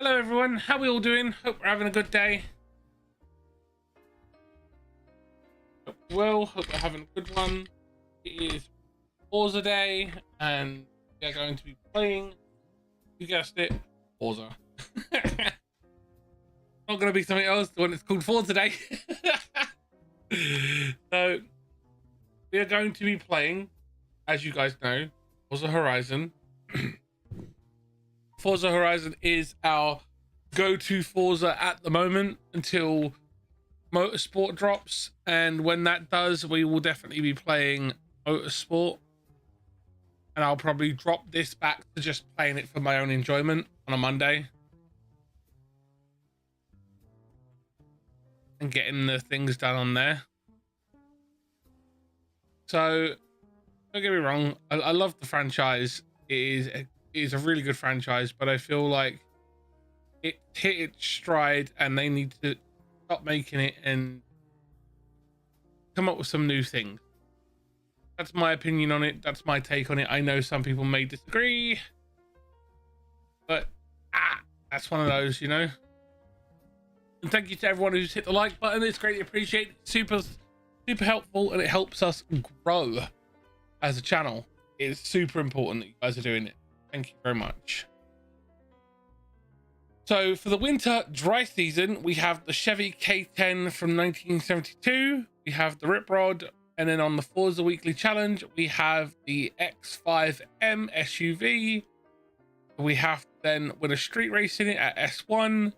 Hello everyone, how are we all doing? Hope we're having a good day. Hope we're having a good one. It is Forza Day and we are going to be playing, you guessed it, Forza. Not going to be something else when it's called Forza Day. So we are going to be playing, as you guys know, Forza Horizon. Forza Horizon is our go-to Forza at the moment until Motorsport drops, and when that does, we will definitely be playing Motorsport, and I'll probably drop this back to just playing it for my own enjoyment on a Monday and getting the things done on there. So don't get me wrong, I love the franchise. It is a really good franchise, but I feel like it hit its stride and they need to stop making it and come up with some new things. That's my opinion on it. That's my take on it. I know some people may disagree, but that's one of those, you know. And thank you to everyone who's hit the like button. It's greatly appreciated. Super helpful, and it helps us grow as a channel. It's super important that you guys are doing it. Thank you very much. So for the winter dry season, we have the Chevy K10 from 1972. We have the Rip Rod, and then on the Forza Weekly Challenge, we have the X5M SUV. We have to then win a street race in it at S1,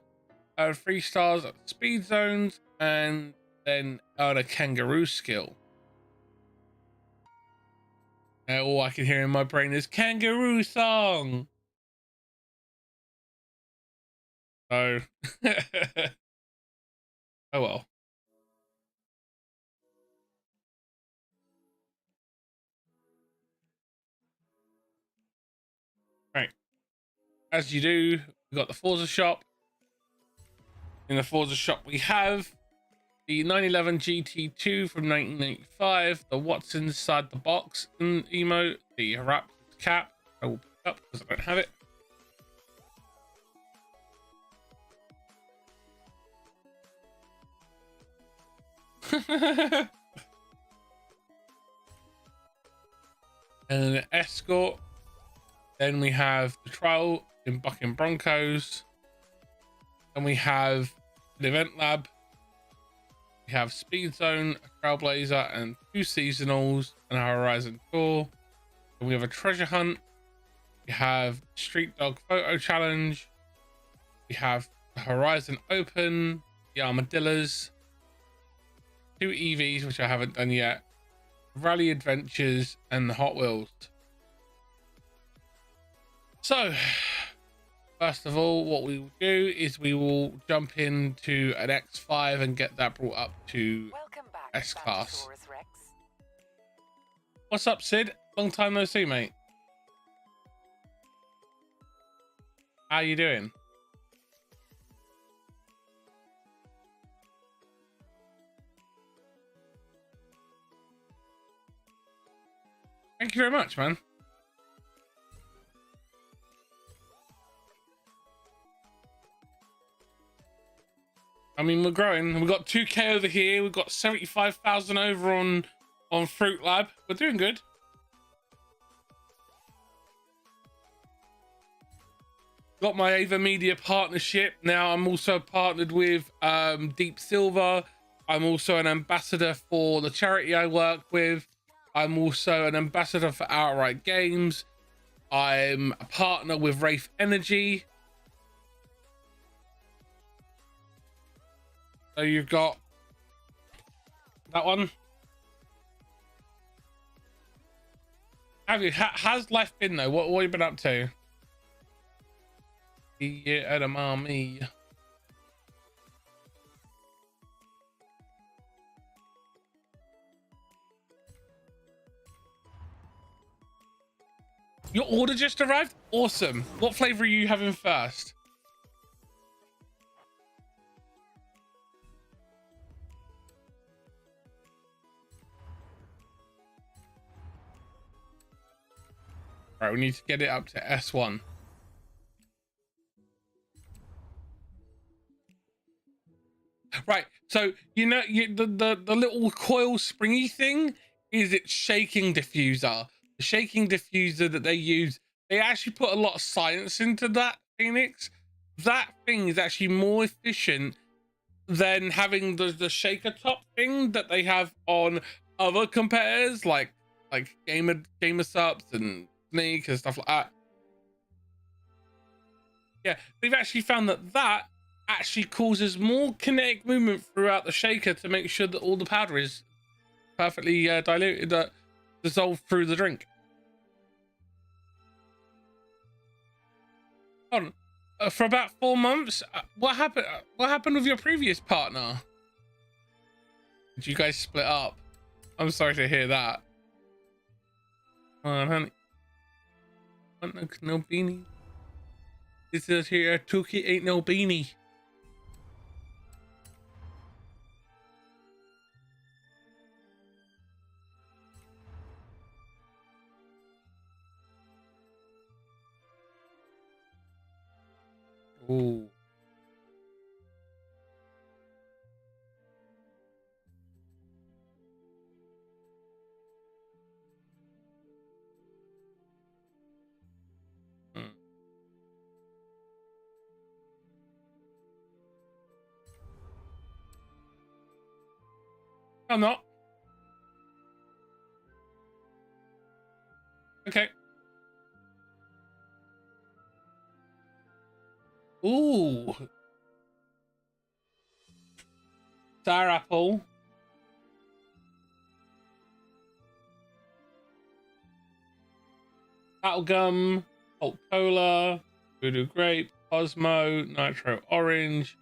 3 stars at speed zones, and then earn a kangaroo skill. All I can hear in my brain is kangaroo song. Oh. Oh well. Right. As you do, we got the Forza shop. In the Forza shop, we have the 911 GT2 from 1995, the What's Inside the Box emote, the Raptors cap. I will pick up because I don't have it. And an Escort. Then we have the Trial in Bucking Broncos. Then we have an Event Lab. We have Speed Zone, a Trailblazer, and 2 seasonals, and a Horizon Tour. And we have a Treasure Hunt. We have Street Dog Photo Challenge. We have the Horizon Open, the Armadillos, 2 EVs, which I haven't done yet, Rally Adventures, and the Hot Wheels. So, first of all, what we will do is we will jump into an X5 and get that brought up to S-Class. What's up, Sid? Long time no see, mate. How you doing? Thank you very much, man. I mean, we're growing. We've got 2K over here. We've got 75,000 over on Fruit Lab. We're doing good. Got my AVerMedia partnership. Now I'm also partnered with Deep Silver. I'm also an ambassador for the charity I work with. I'm also an ambassador for Outright Games. I'm a partner with Wraith Energy. So you've got that one. Have you? How's life been though? What have you been up to? Yeah, the mommy. Your order just arrived? Awesome. What flavor are you having first? Right, we need to get it up to S1. So the little coil springy thing is its shaking diffuser. The shaking diffuser that they use, they actually put a lot of science into that, Phoenix. That thing is actually more efficient than having the shaker top thing that they have on other competitors like Gamersaurus and Sneak and stuff like that. Yeah, they've actually found that actually causes more kinetic movement throughout the shaker to make sure that all the powder is perfectly diluted, dissolved through the drink. Hold on. For about 4 months, what happened? What happened with your previous partner? Did you guys split up? I'm sorry to hear that. Honey. No beanie. This is here. Tookie ain't no beanie. Ooh. I'm not. Okay. Ooh. Sour apple. Battle gum. Colt cola. Voodoo grape. Cosmo. Nitro orange.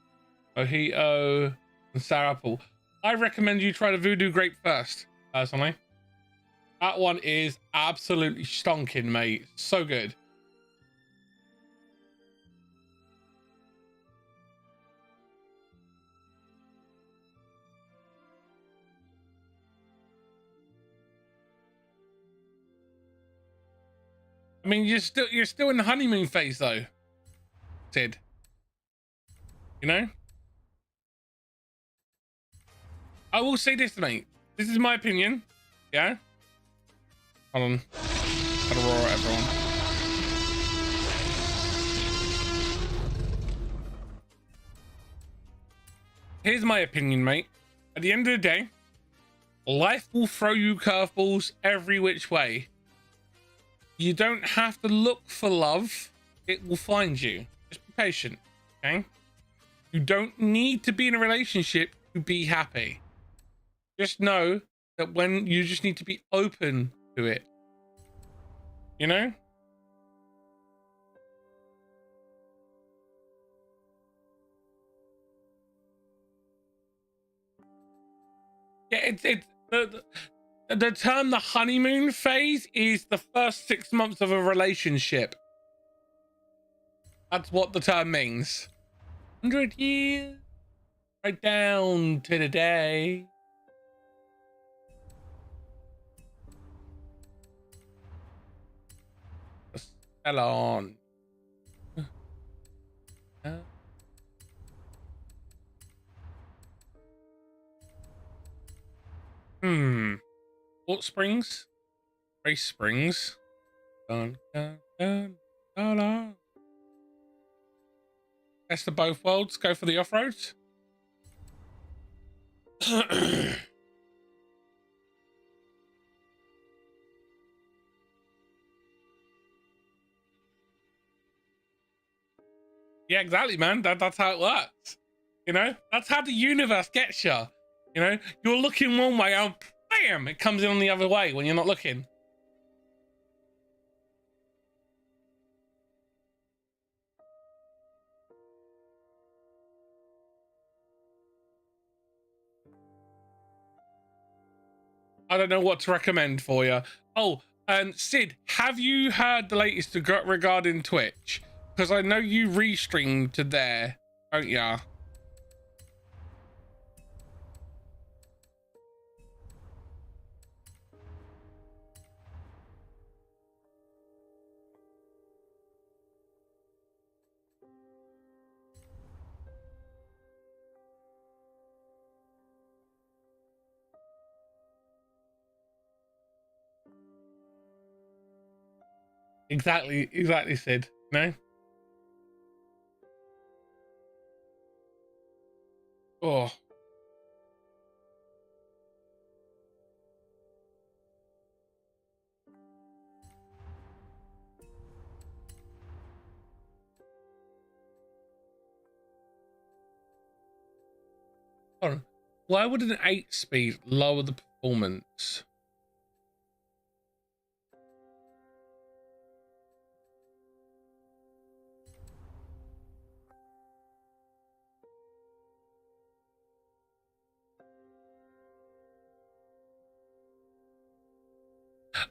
Mojito. And sour apple. I recommend you try the voodoo grape first, personally. That one is absolutely stonking, mate. So good. I mean, you're still in the honeymoon phase, though, Sid. You know. I will say this, mate. This is my opinion. Yeah. Hold on. Gotta roar at everyone. Here's my opinion, mate. At the end of the day, life will throw you curveballs every which way. You don't have to look for love. It will find you. Just be patient, okay? You don't need to be in a relationship to be happy. Just know that when you just need to be open to it. You know? Yeah, it's the term the honeymoon phase is the first 6 months of a relationship. That's what the term means. 100 years, right down to the day. Salon. What springs? Race springs. Dun, dun, dun, dun, dun. Best of both worlds. Go for the off-roads. Yeah, exactly, man. That's how it works. You know, that's how the universe gets you. You know, you're looking one way, and bam, it comes in on the other way when you're not looking. I don't know what to recommend for you. Oh, and Sid, have you heard the latest regarding Twitch? Because I know you restreamed to there, don't ya? Exactly, Sid. No. Oh. Hold on. Why would an 8 speed lower the performance?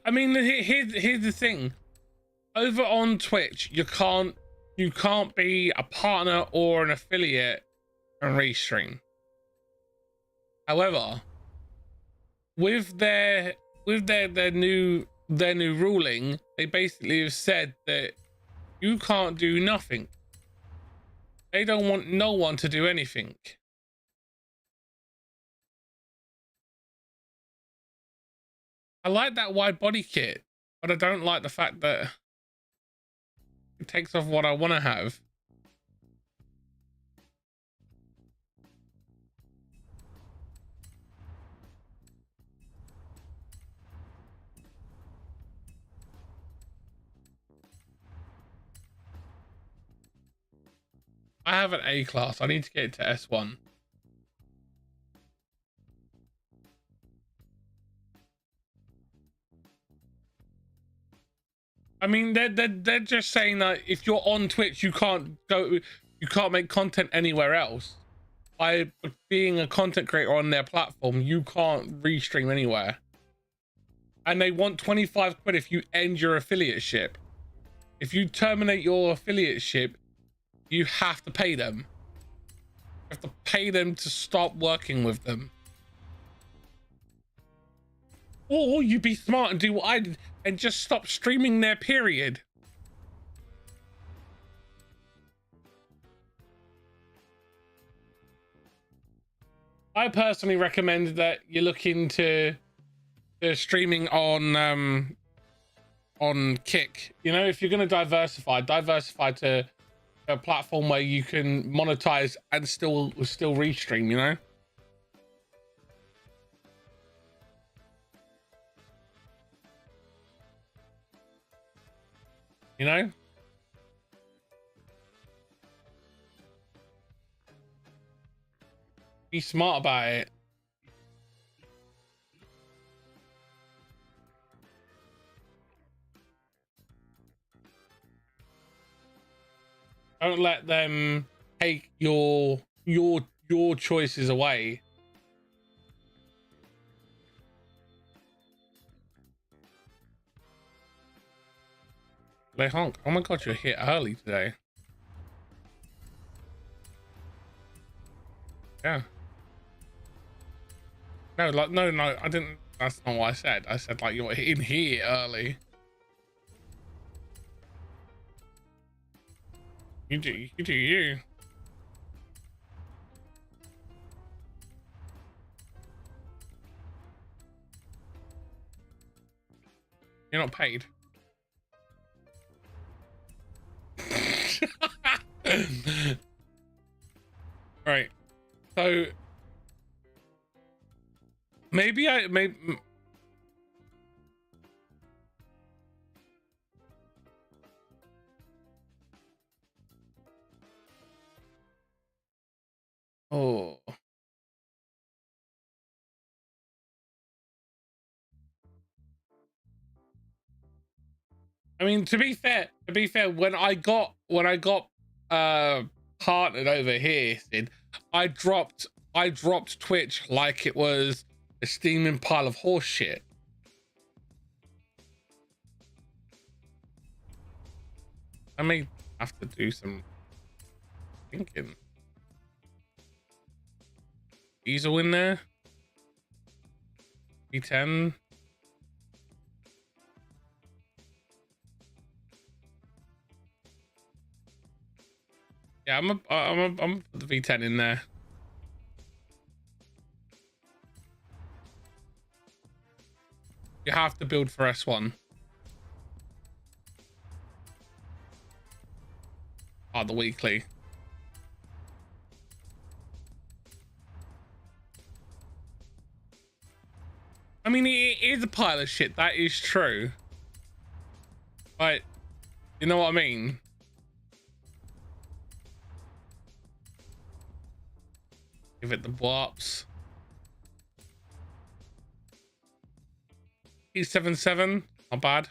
I mean, here's the thing. Over on Twitch, you can't be a partner or an affiliate and restream. However, with their new ruling, they basically have said that you can't do nothing. They don't want no one to do anything. I like that wide body kit, but I don't like the fact that it takes off what I want to have. I have an A class. I need to get it to S1. I mean, they're just saying that if you're on Twitch, you can't make content anywhere else. By being a content creator on their platform, you can't restream anywhere. And they want 25 quid if you end your affiliateship. If you terminate your affiliateship, you have to pay them. You have to pay them to stop working with them. Or you be smart and do what I did and just stop streaming there, period. I personally recommend that you look into streaming on Kick. You know, if you're going to diversify to a platform where you can monetize and still restream, you know? You know? Be smart about it. Don't let them take your choices away. They honk. Oh my god, you're hit early today. Yeah. No, like no, I didn't. That's not what I said. I said like you're in here early. You do you. You're not paid. Right. So maybe oh. I mean, to be fair, when I got partnered over here, Sid, I dropped Twitch like it was a steaming pile of horse shit. I may have to do some thinking. Easel in there. V10. Yeah, I'm gonna put the V10 in there. You have to build for S1. Oh, the weekly. I mean, it is a pile of shit. That is true. But you know what I mean? Give it the warps. E77, not bad.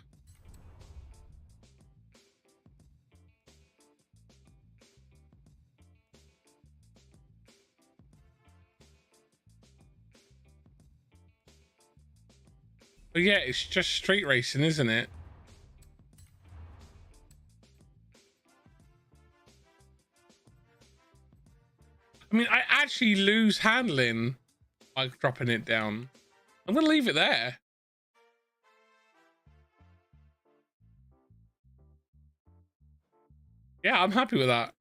But yeah, it's just street racing, isn't it? I mean, I actually lose handling by dropping it down. I'm gonna leave it there. Yeah, I'm happy with that.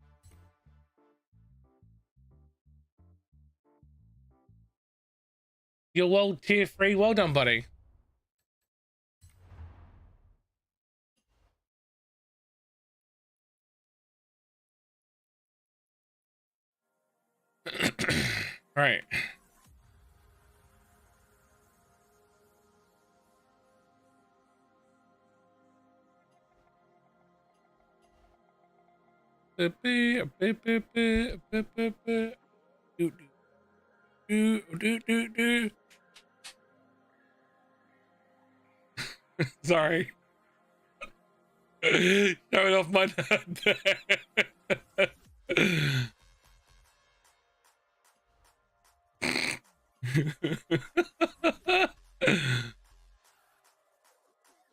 You're world tier 3. Well done, buddy. Right. Sorry. Showing off my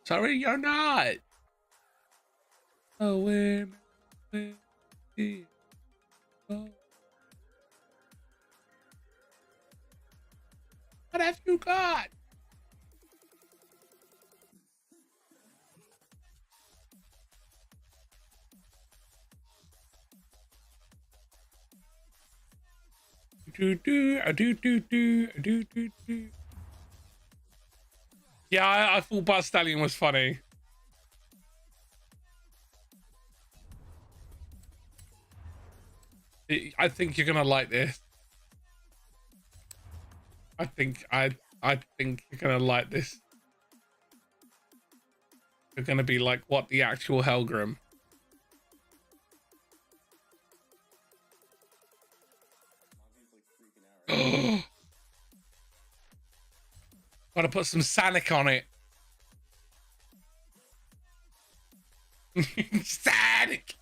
Sorry, you're not. Oh, where oh. What have you got? Yeah, I thought Buzz Stallion was funny. I think you're gonna like this. I think you're gonna like this. You're gonna be like, what the actual Helgrim? Gotta put some Sanic on it. Sanic.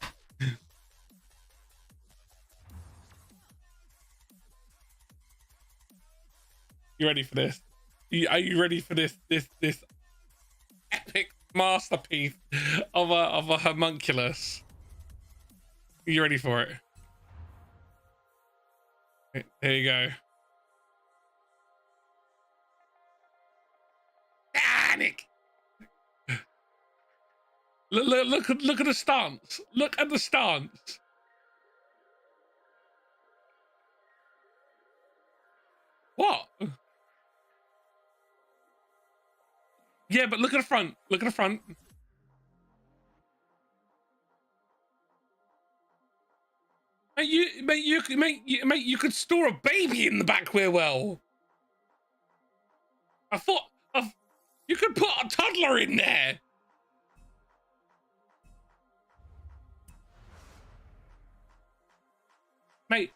You ready for this? Are you ready for this epic masterpiece of a homunculus? Are you ready for it? There you go. Panic. Look at the stance. Look at the stance. What? Yeah, but look at the front. Look at the front. Mate, you could store a baby in the back wheel well. I thought you could put a toddler in there. Mate,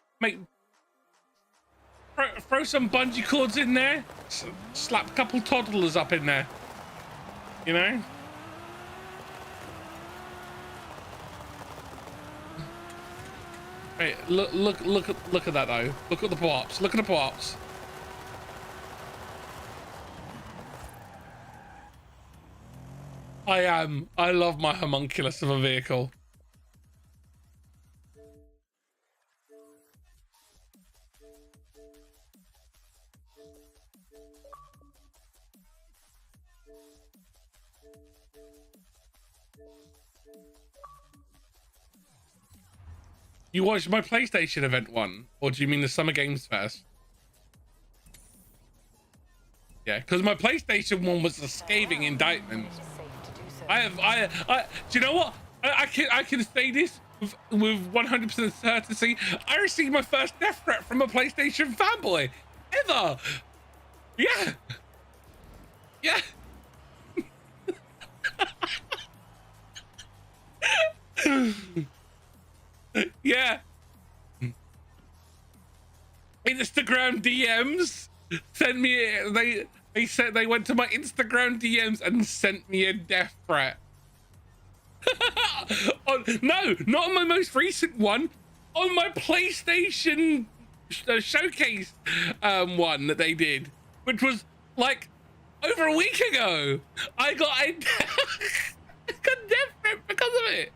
throw some bungee cords in there. Slap a couple toddlers up in there. You know? Hey, look at that though. Look at the pops. Look at the pops. I love my homunculus of a vehicle. You watched my PlayStation event one, or do you mean the Summer Games Fest? Yeah, because my PlayStation one was a scathing indictment. Do you know what? I can say this with 100% certainty, I received my first death threat from a PlayStation fanboy ever. Yeah. Yeah. Yeah. Instagram DMs sent me, they said they went to my Instagram DMs and sent me a death threat. No, not on my most recent one, on my PlayStation showcase one that they did, which was like over a week ago. I got a death threat because of it.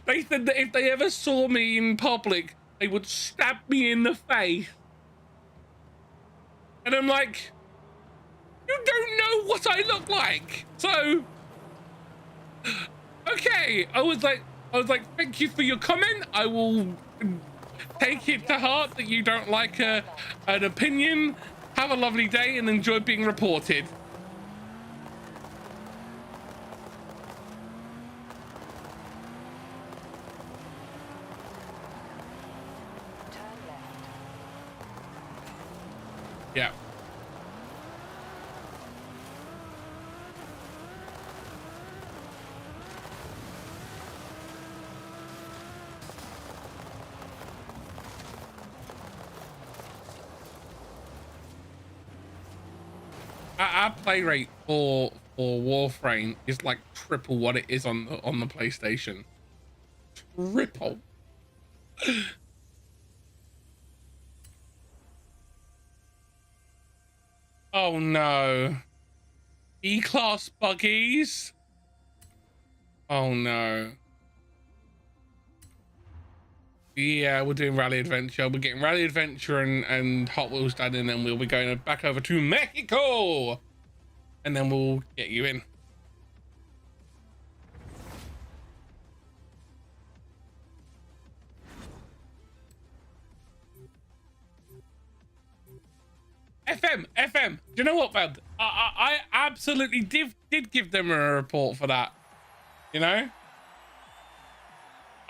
They said that if they ever saw me in public, they would stab me in the face. And I'm like, you don't know what I look like. So, okay. I was like, thank you for your comment. I will take it to heart that you don't like an opinion. Have a lovely day and enjoy being reported. Yeah. Our play rate for Warframe is like triple what it is on the PlayStation. Triple. Oh no. E-class buggies. Oh no. Yeah, we're doing Rally Adventure. We're getting Rally Adventure and Hot Wheels done, and then we'll be going back over to Mexico. And then we'll get you in. FM. Do you know what, man? I absolutely did give them a report for that. You know?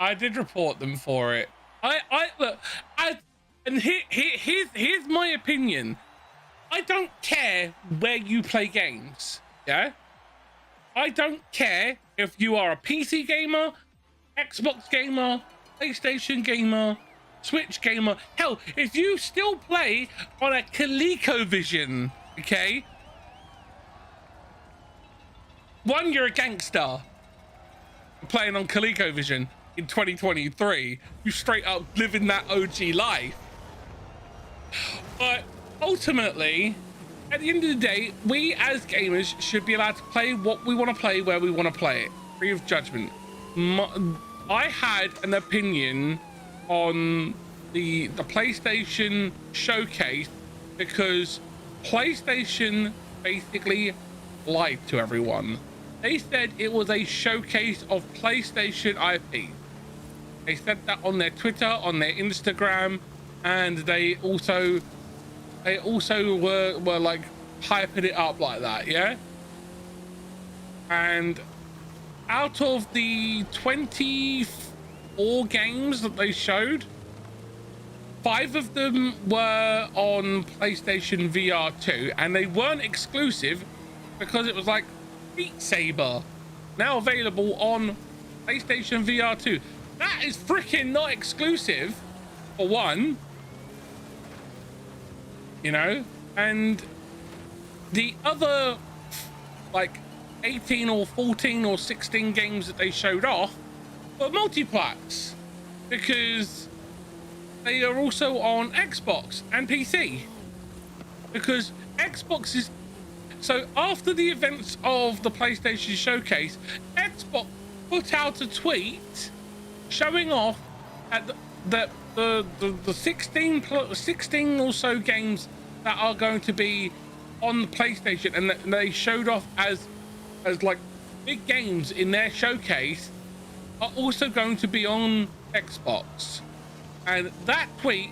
I did report them for it. Look, here's my opinion. I don't care where you play games. Yeah? I don't care if you are a PC gamer, Xbox gamer, PlayStation gamer, Switch gamer. Hell, if you still play on a ColecoVision, okay? One, you're a gangster. Playing on ColecoVision in 2023, you straight up living that OG life. But ultimately, at the end of the day, we as gamers should be allowed to play what we want to play where we want to play it, free of judgment. I had an opinion on the PlayStation showcase because PlayStation basically lied to everyone. They said it was a showcase of PlayStation IP. They said that on their Twitter, on their Instagram, and they also were like hyping it up like that, yeah? And out of the 24 games that they showed, 5 of them were on PlayStation VR 2, and they weren't exclusive because it was like Beat Saber, now available on PlayStation VR 2. That is freaking not exclusive, for one. You know, and the other like 18 or 14 or 16 games that they showed off were multiplex because they are also on Xbox and PC, because Xbox is so after the events of the PlayStation showcase, Xbox put out a tweet showing off at the 16 or so games that are going to be on the PlayStation, and they showed off as like big games in their showcase are also going to be on Xbox. And that tweet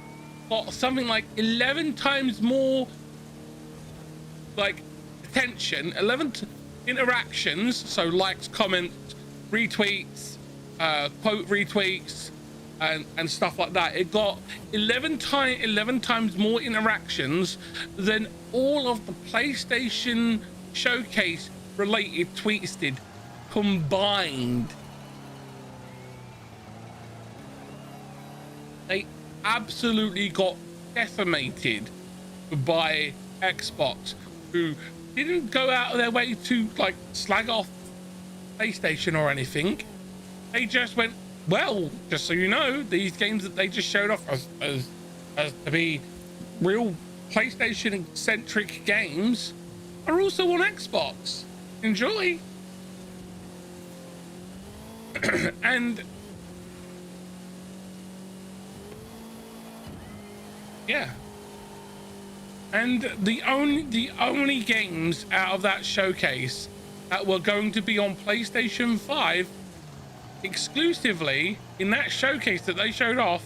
got something like 11 times more like attention, 11 interactions, so likes, comments, retweets, quote retweets and stuff like that. It got 11 times more interactions than all of the PlayStation Showcase related tweets did combined. They absolutely got decimated by Xbox, who didn't go out of their way to like slag off PlayStation or anything. They just went, well, just so you know, these games that they just showed off as to be real PlayStation centric games are also on Xbox. Enjoy. And yeah, and the only games out of that showcase that were going to be on PlayStation 5 exclusively in that showcase that they showed off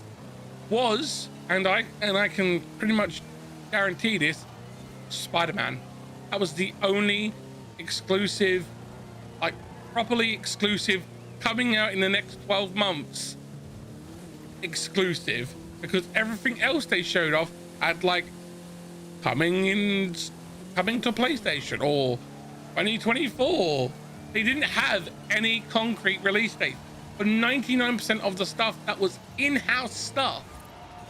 was, and I can pretty much guarantee this, Spider-Man. That was the only exclusive, like properly exclusive, coming out in the next 12 months exclusive, because everything else they showed off had like coming to PlayStation or 2024. They didn't have any concrete release date for 99% of the stuff that was in-house stuff.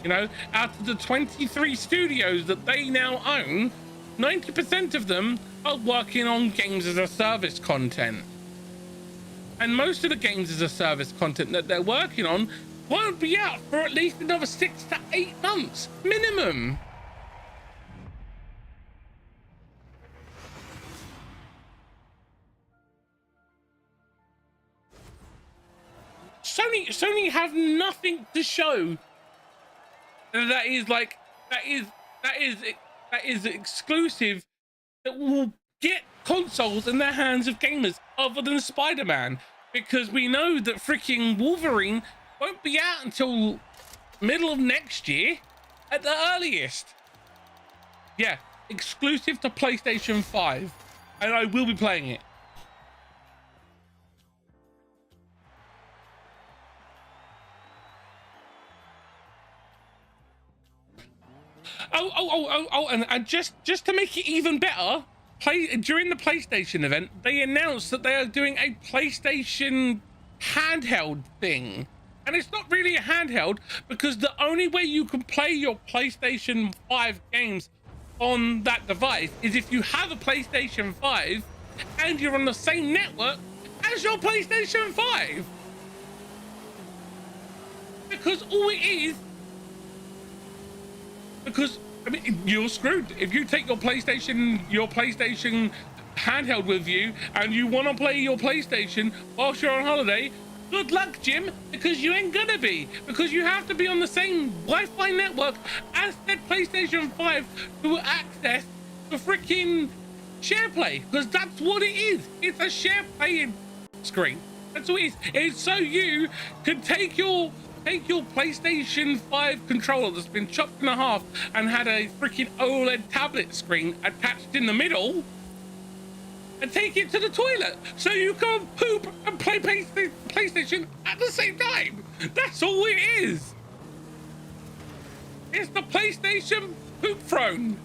You know, out of the 23 studios that they now own, 90% of them are working on games as a service content. And most of the games as a service content that they're working on won't be out for at least another 6 to 8 months minimum. Sony have nothing to show that is exclusive, that will get consoles in the hands of gamers other than Spider-Man, because we know that freaking Wolverine won't be out until middle of next year at the earliest. Yeah, exclusive to PlayStation 5, and I will be playing it. And just to make it even better, during the PlayStation event, they announced that they are doing a PlayStation handheld thing. And it's not really a handheld, because the only way you can play your PlayStation 5 games on that device is if you have a PlayStation 5 and you're on the same network as your PlayStation 5. Because all it is, because I mean, you're screwed if you take your PlayStation handheld with you and you want to play your PlayStation whilst you're on holiday. Good luck, Jim, because you ain't gonna be, because you have to be on the same Wi-Fi network as that PlayStation 5 to access the freaking share play, because that's what it is. It's a share playing screen. That's what it is. It's so you can take your PlayStation 5 controller that's been chopped in half and had a freaking OLED tablet screen attached in the middle and take it to the toilet so you can poop and play PlayStation at the same time. That's all it is. It's the PlayStation poop throne.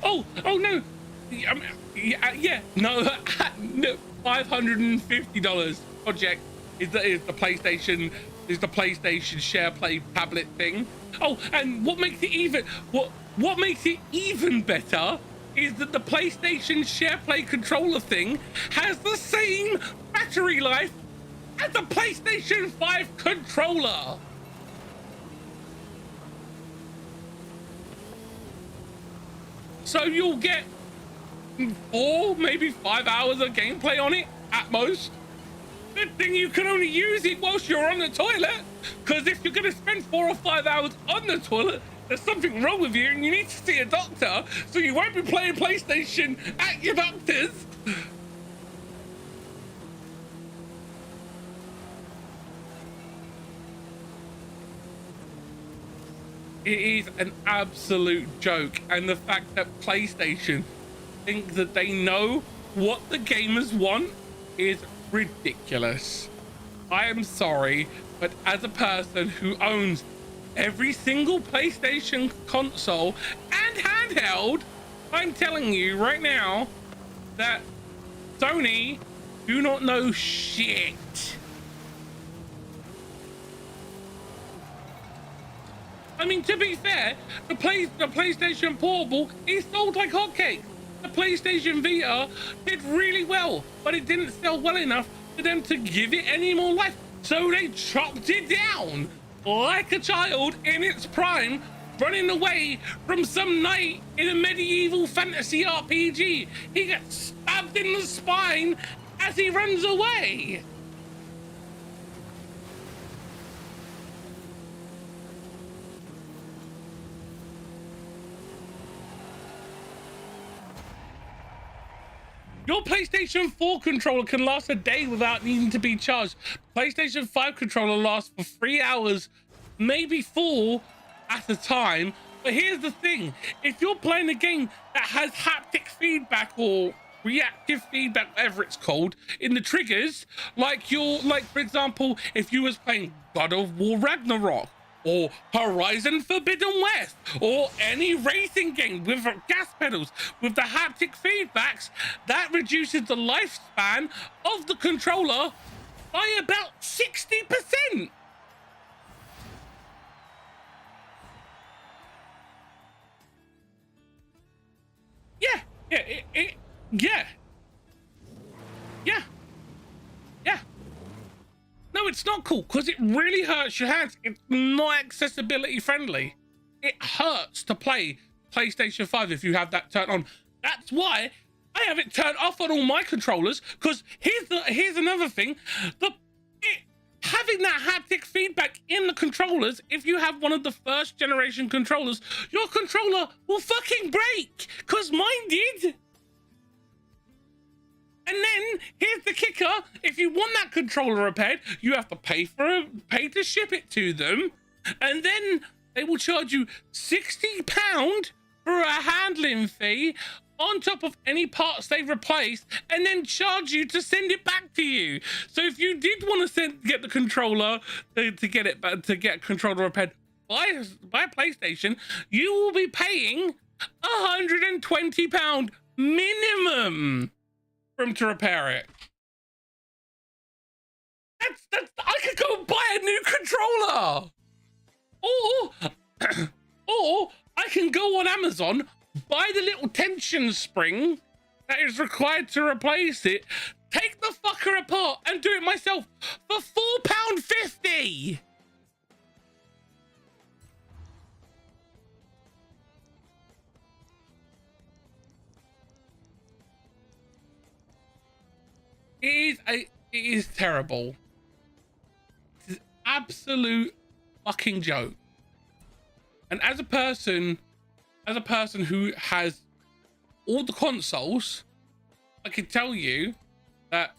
Oh no. Yeah, no, $550 project is the PlayStation share play tablet thing. Oh, and what makes it even better is that the PlayStation share play controller thing has the same battery life as the PlayStation 5 controller. So you'll get 4, maybe 5 hours of gameplay on it at most. Good thing you can only use it whilst you're on the toilet, because if you're going to spend 4 or 5 hours on the toilet, there's something wrong with you and you need to see a doctor, so you won't be playing PlayStation at your doctor's. It is an absolute joke, and the fact that PlayStation think that they know what the gamers want is ridiculous. I am sorry, but as a person who owns every single PlayStation console and handheld, I'm telling you right now that Sony do not know shit. I mean, to be fair, the PlayStation Portable is sold like hotcakes. The PlayStation Vita did really well, but it didn't sell well enough for them to give it any more life. So they chopped it down like a child in its prime, running away from some knight in a medieval fantasy RPG. He gets stabbed in the spine as he runs away. Your PlayStation 4 controller can last a day without needing to be charged. PlayStation 5 controller lasts for 3 hours, maybe 4 at a time. But here's the thing, if you're playing a game that has haptic feedback or reactive feedback, whatever it's called, in the triggers, like for example, if you was playing God of War Ragnarok, or Horizon Forbidden West, or any racing game with gas pedals with the haptic feedbacks, that reduces the lifespan of the controller by about 60%. Yeah. No, it's not cool because it really hurts your hands. It's not accessibility friendly. It hurts to play PlayStation 5 if you have that turned on. That's why I have it turned off on all my controllers, because here's another thing. Having that haptic feedback in the controllers, if you have one of the first generation controllers, your controller will fucking break, because mine did. And then here's the kicker: if you want that controller repaired, you have to pay to ship it to them, and then they will charge you £60 for a handling fee on top of any parts they've replaced, and then charge you to send it back to you. So if you did want to get the controller to get a controller repaired by PlayStation, you will be paying £120 minimum for him to repair it. That's I could go and buy a new controller, or I can go on Amazon, buy the little tension spring that is required to replace it, take the fucker apart and do it myself for £4.50. It is terrible. It's an absolute fucking joke. And as a person who has all the consoles, I can tell you that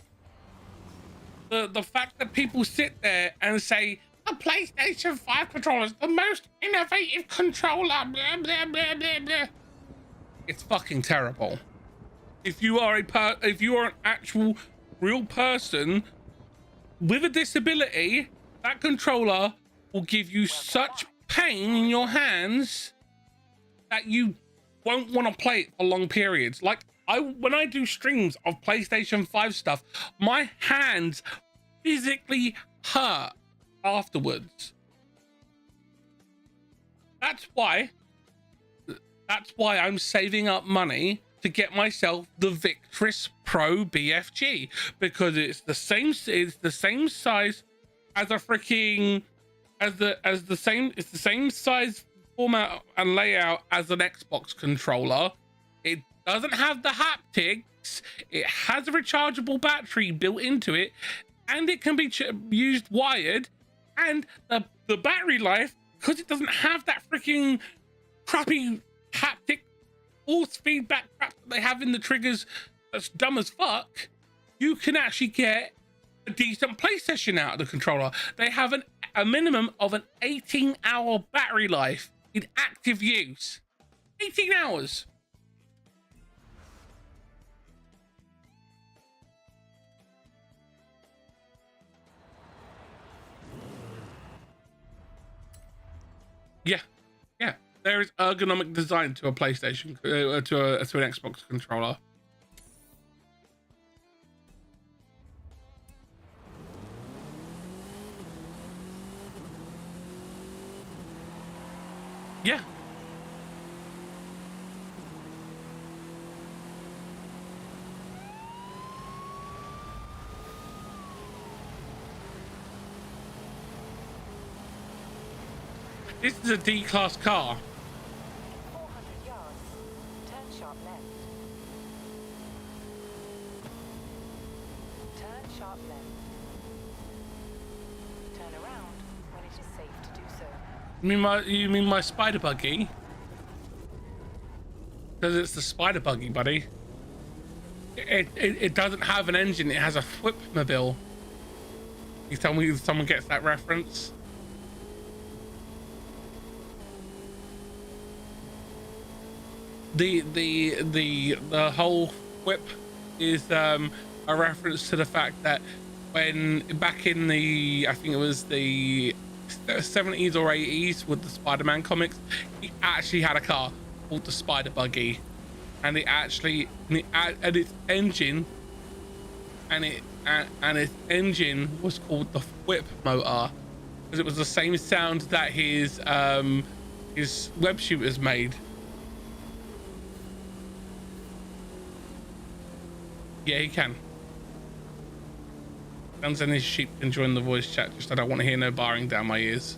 the fact that people sit there and say the PlayStation 5 controller is the most innovative controller, blah, blah, blah, blah, blah. It's fucking terrible. If you are an actual real person with a disability, that controller will give you such pain in your hands that you won't want to play it for long periods. Like when I do streams of PlayStation 5 stuff, my hands physically hurt afterwards. That's why I'm saving up money to get myself the Victress Pro BFG, because it's the same size as a freaking it's the same size, format and layout as an Xbox controller. It doesn't have the haptics, it has a rechargeable battery built into it, and it can be used wired, and the battery life, because it doesn't have that freaking crappy haptic force feedback crap that they have in the triggers that's dumb as fuck, you can actually get a decent play session out of the controller. They have a minimum of an 18-hour battery life in active use. 18 hours. Yeah, yeah. There is ergonomic design to a PlayStation, to an Xbox controller. Yeah. This is a D-class car. 400 yards. Turn sharp left. Turn sharp left. Turn around when it is safe to do so. You mean my spider buggy? Because it's the spider buggy, buddy. It doesn't have an engine. It has a whipmobile. You tell me if someone gets that reference. The whole whip is a reference to the fact that when back in the, I think it was the 70s or 80s with the Spider-Man comics, he actually had a car called the Spider Buggy, and it actually and its engine and its engine was called the whip motor because it was the same sound that his web shooters made. Yeah, he can. Guns and his sheep can join the voice chat, just I don't want to hear no barring down my ears.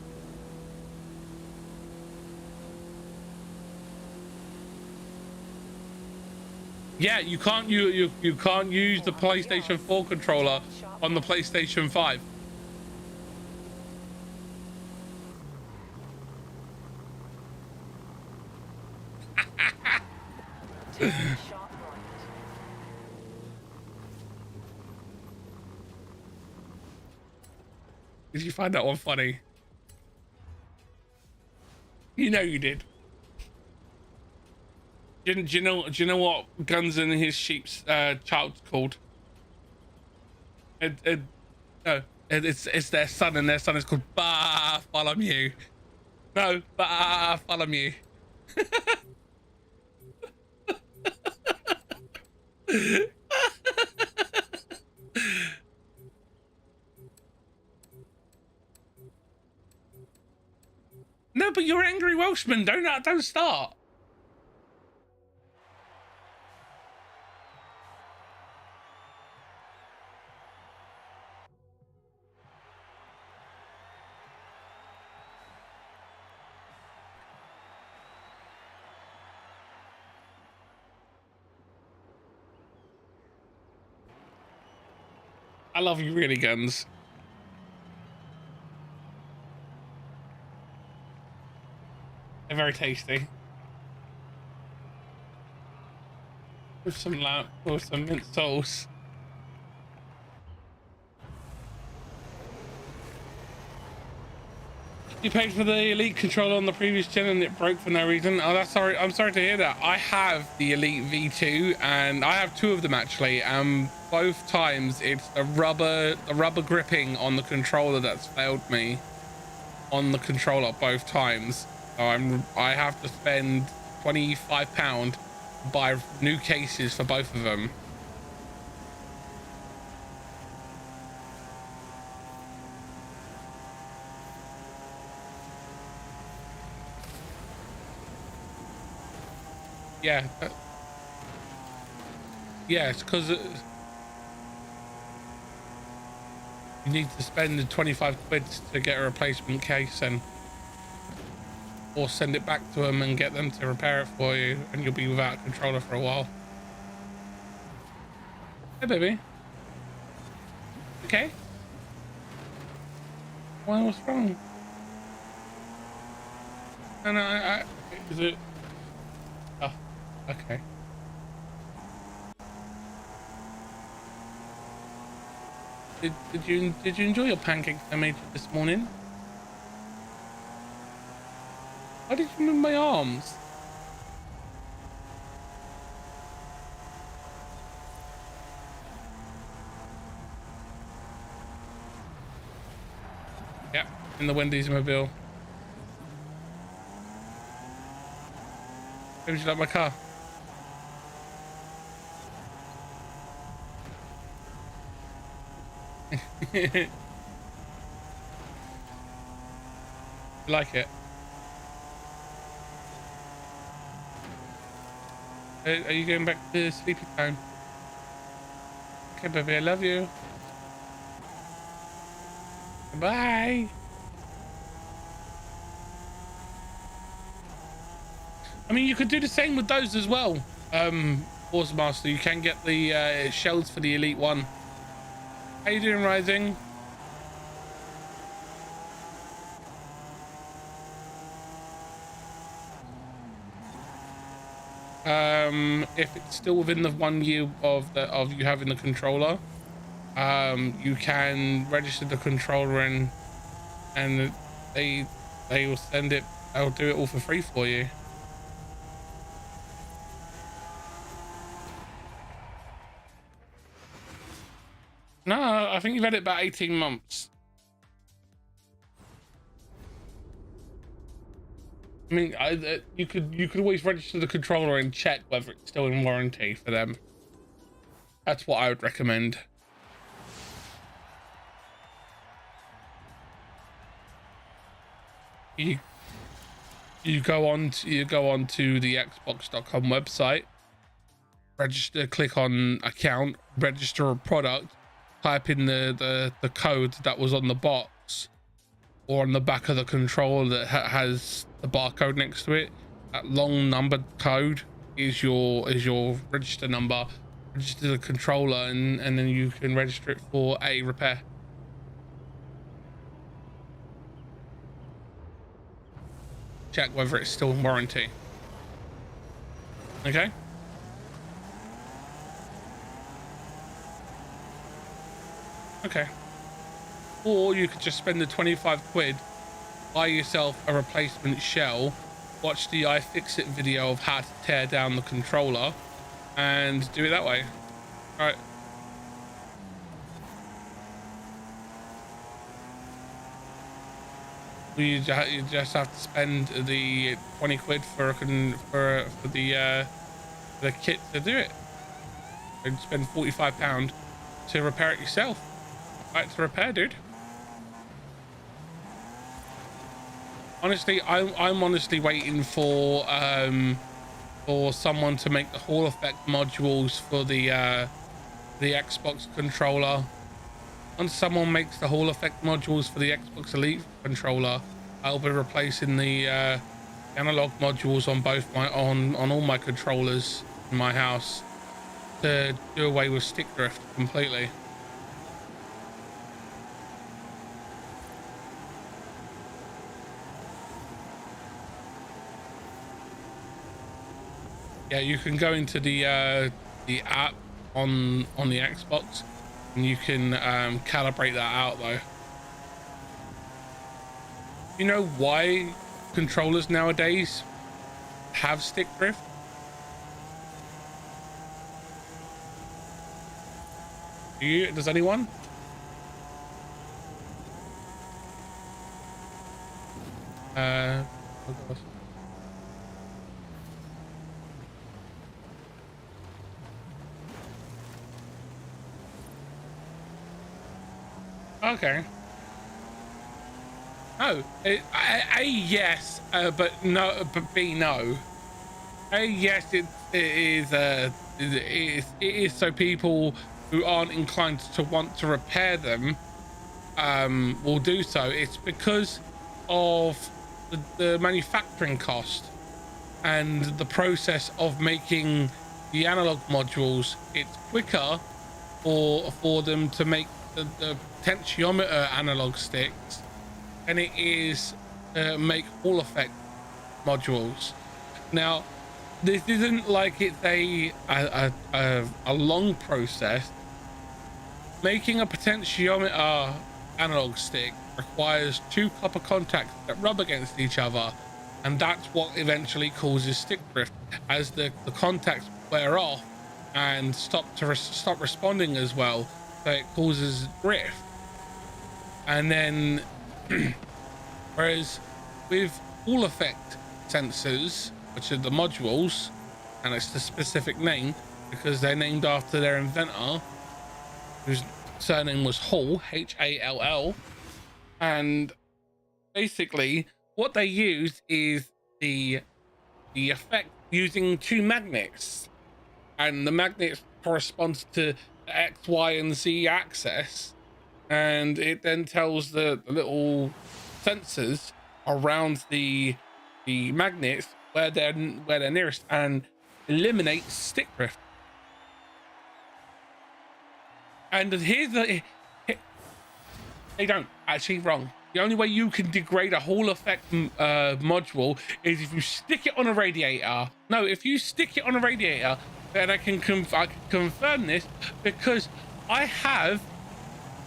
Yeah, you can't you can't use the PlayStation 4 controller on the PlayStation 5. Did you find that one funny? You know you did. Do you know what Guns and his sheep's child's called? No, it's their son, and their son is called Bartholomew. No, Bartholomew. No, but you're angry Welshman. Don't start. I love you, really, Guns. They're very tasty. With some mint sauce. You paid for the Elite controller on the previous gen and it broke for no reason. Oh, that's sorry. I'm sorry to hear that. I have the Elite V2 and I have two of them actually. Both times it's the rubber gripping on the controller that's failed me on the controller both times. So I have to spend £25 to buy new cases for both of them. Yeah. Yeah, it's because you need to spend the 25 quid to get a replacement case or send it back to them and get them to repair it for you, and you'll be without a controller for a while. Hey, baby. Okay. Well, what's wrong? No, is it? Oh, okay. Did you enjoy your pancakes I made you this morning? Why did you move my arms? Yep, in the Wendy's mobile. Maybe you like my car. You like it? Are you going back to sleepy time? Okay, baby, I love you. Bye. I mean, you could do the same with those as well. Force Master, you can get the shells for the Elite one. How you doing, Rising? If it's still within the 1 year of you having the controller, you can register the controller and they will send it. They'll do it all for free for you. No, I think you've had it about 18 months. I mean, you could always register the controller and check whether it's still in warranty for them. That's what I would recommend. You go on to the Xbox.com website, register, click on account, register a product, type in the code that was on the box or on the back of the controller that has the barcode next to it. That long numbered code is your register number. Register the controller and then you can register it for a repair. Check whether it's still in warranty. Okay. Okay. Or you could just spend the 25 quid, buy yourself a replacement shell, watch the iFixit video of how to tear down the controller, and do it that way. All right. You just have to spend the 20 quid for the kit to do it, and spend £45 to repair it yourself. Right to repair, dude. Honestly, I'm honestly waiting for someone to make the Hall Effect modules for the Xbox controller. Once someone makes the Hall Effect modules for the Xbox Elite controller, I'll be replacing the analog modules on all my controllers in my house to do away with stick drift completely. Yeah, you can go into the app on the Xbox and you can calibrate that out though. You know why controllers nowadays have stick drift? Does anyone? Oh gosh. Okay. Oh, A, yes, but no, but B, no. A, yes, it is so people who aren't inclined to want to repair them will do so. It's because of the manufacturing cost and the process of making the analog modules. It's quicker for them to make the potentiometer analog sticks than it is make Hall Effect modules. Now, this isn't like it's a long process. Making a potentiometer analog stick requires 2 copper contacts that rub against each other, and that's what eventually causes stick drift as the contacts wear off and stop responding as well, so it causes drift. And then whereas with Hall Effect sensors, which are the modules, and it's the specific name because they're named after their inventor, whose surname was Hall, Hall. And basically what they use is the effect using two magnets, and the magnets corresponds to the X, Y, and Z axis, and it then tells the little sensors around the magnets where they're nearest and eliminates stick drift. And here's the they don't actually wrong. The only way you can degrade a Hall effect module is if you stick it on a radiator. No, if you stick it on a radiator, then I can confirm this because I have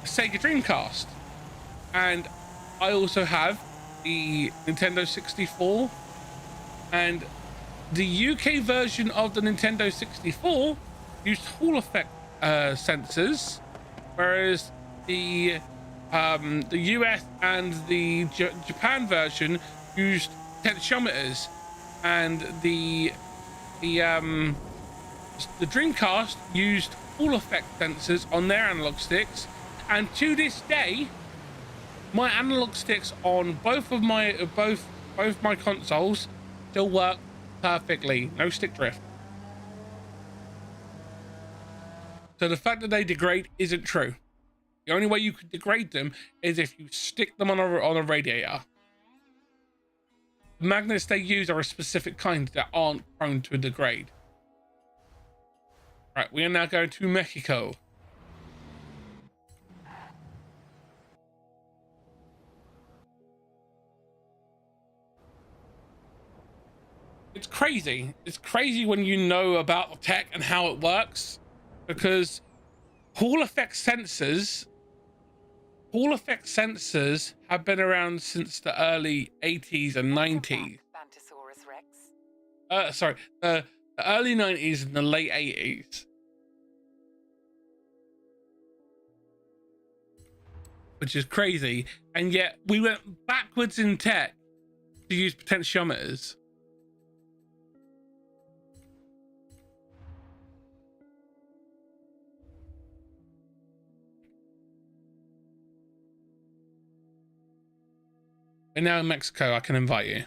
a Sega Dreamcast, and I also have the Nintendo 64, and the UK version of the Nintendo 64 used Hall effect sensors, whereas the US and the Japan version used potentiometers, and the Dreamcast used Hall effect sensors on their analog sticks. And to this day, my analog sticks on both my consoles still work perfectly, no stick drift. So the fact that they degrade isn't true. The only way you could degrade them is if you stick them on a radiator. The magnets they use are a specific kind that aren't prone to degrade. Right, we are now going to Mexico. It's crazy. It's crazy when you know about the tech and how it works, because Hall effect sensors have been around since the early 80s and 90s. Sorry, the early 90s and the late 80s. Which is crazy. And yet we went backwards in tech to use potentiometers. And now in Mexico, I can invite you.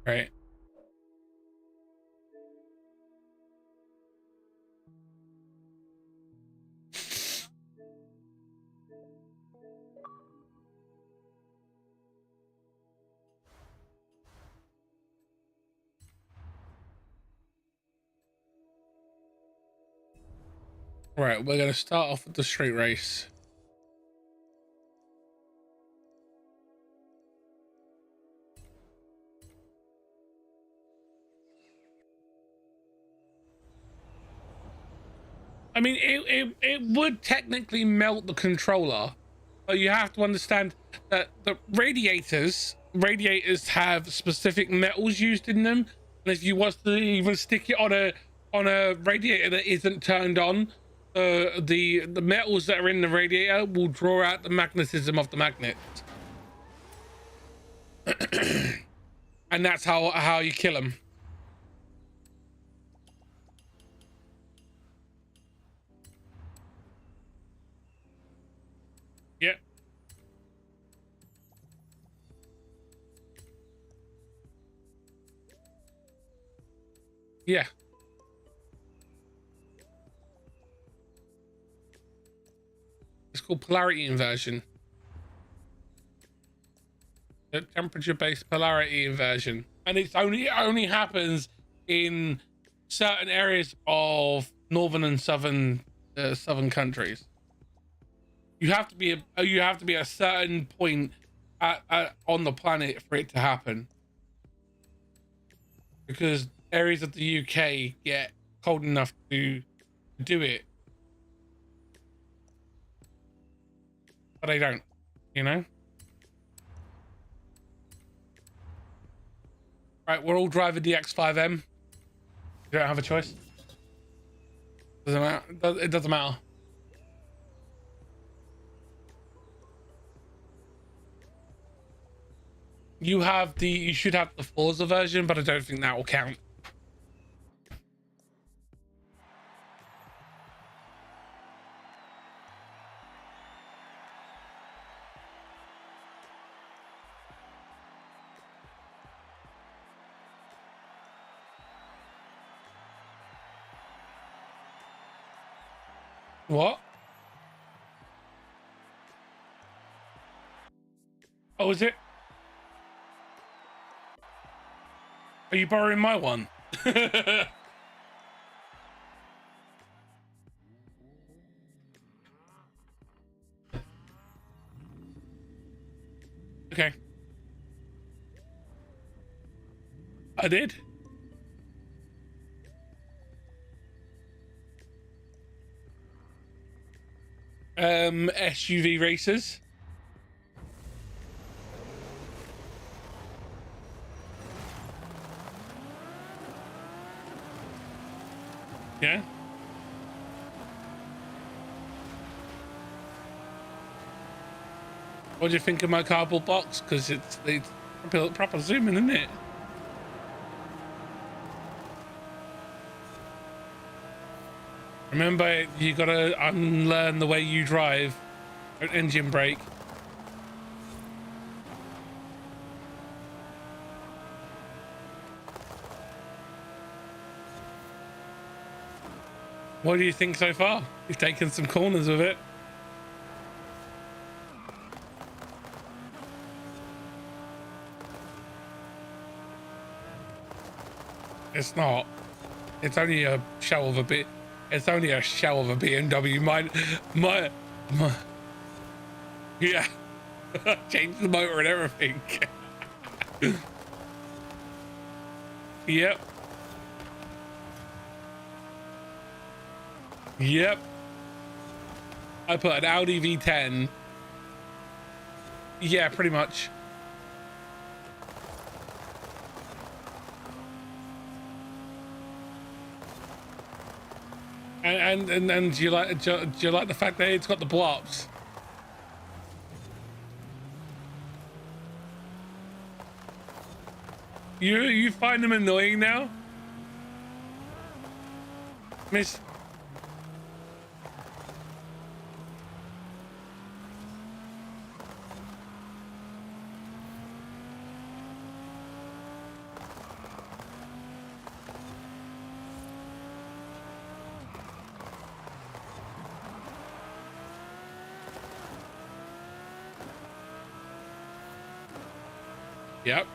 Right. Right, we're going to start off with the street race. I mean, it would technically melt the controller, but you have to understand that the radiators have specific metals used in them, and if you was to even stick it on a radiator that isn't turned on, the metals that are in the radiator will draw out the magnetism of the magnets. And that's how you kill them. Yeah. Yeah. It's called polarity inversion. The temperature-based polarity inversion, and it only happens in certain areas of northern and southern countries. You have to be a certain point on the planet for it to happen, because areas of the UK get cold enough to do it. but they don't, you know? Right, we're all driving the X5M. You don't have a choice. Doesn't matter. It doesn't matter. You should have the Forza version, but I don't think that will count. What? Oh, is it? Are you borrowing my one? Okay. I did. SUV racers. Yeah. What do you think of my cardboard box? Because it's proper zooming, isn't it? Remember, you gotta unlearn the way you drive. Don't engine brake. What do you think so far? You've taken some corners with it. It's not. It's only a shell of a bit. It's only a shell of a BMW. My. Yeah. Change the motor and everything. Yep. Yep. I put an Audi V10. Yeah, pretty much. And do you like the fact that it's got the blops? You find them annoying now, Miss? Yep.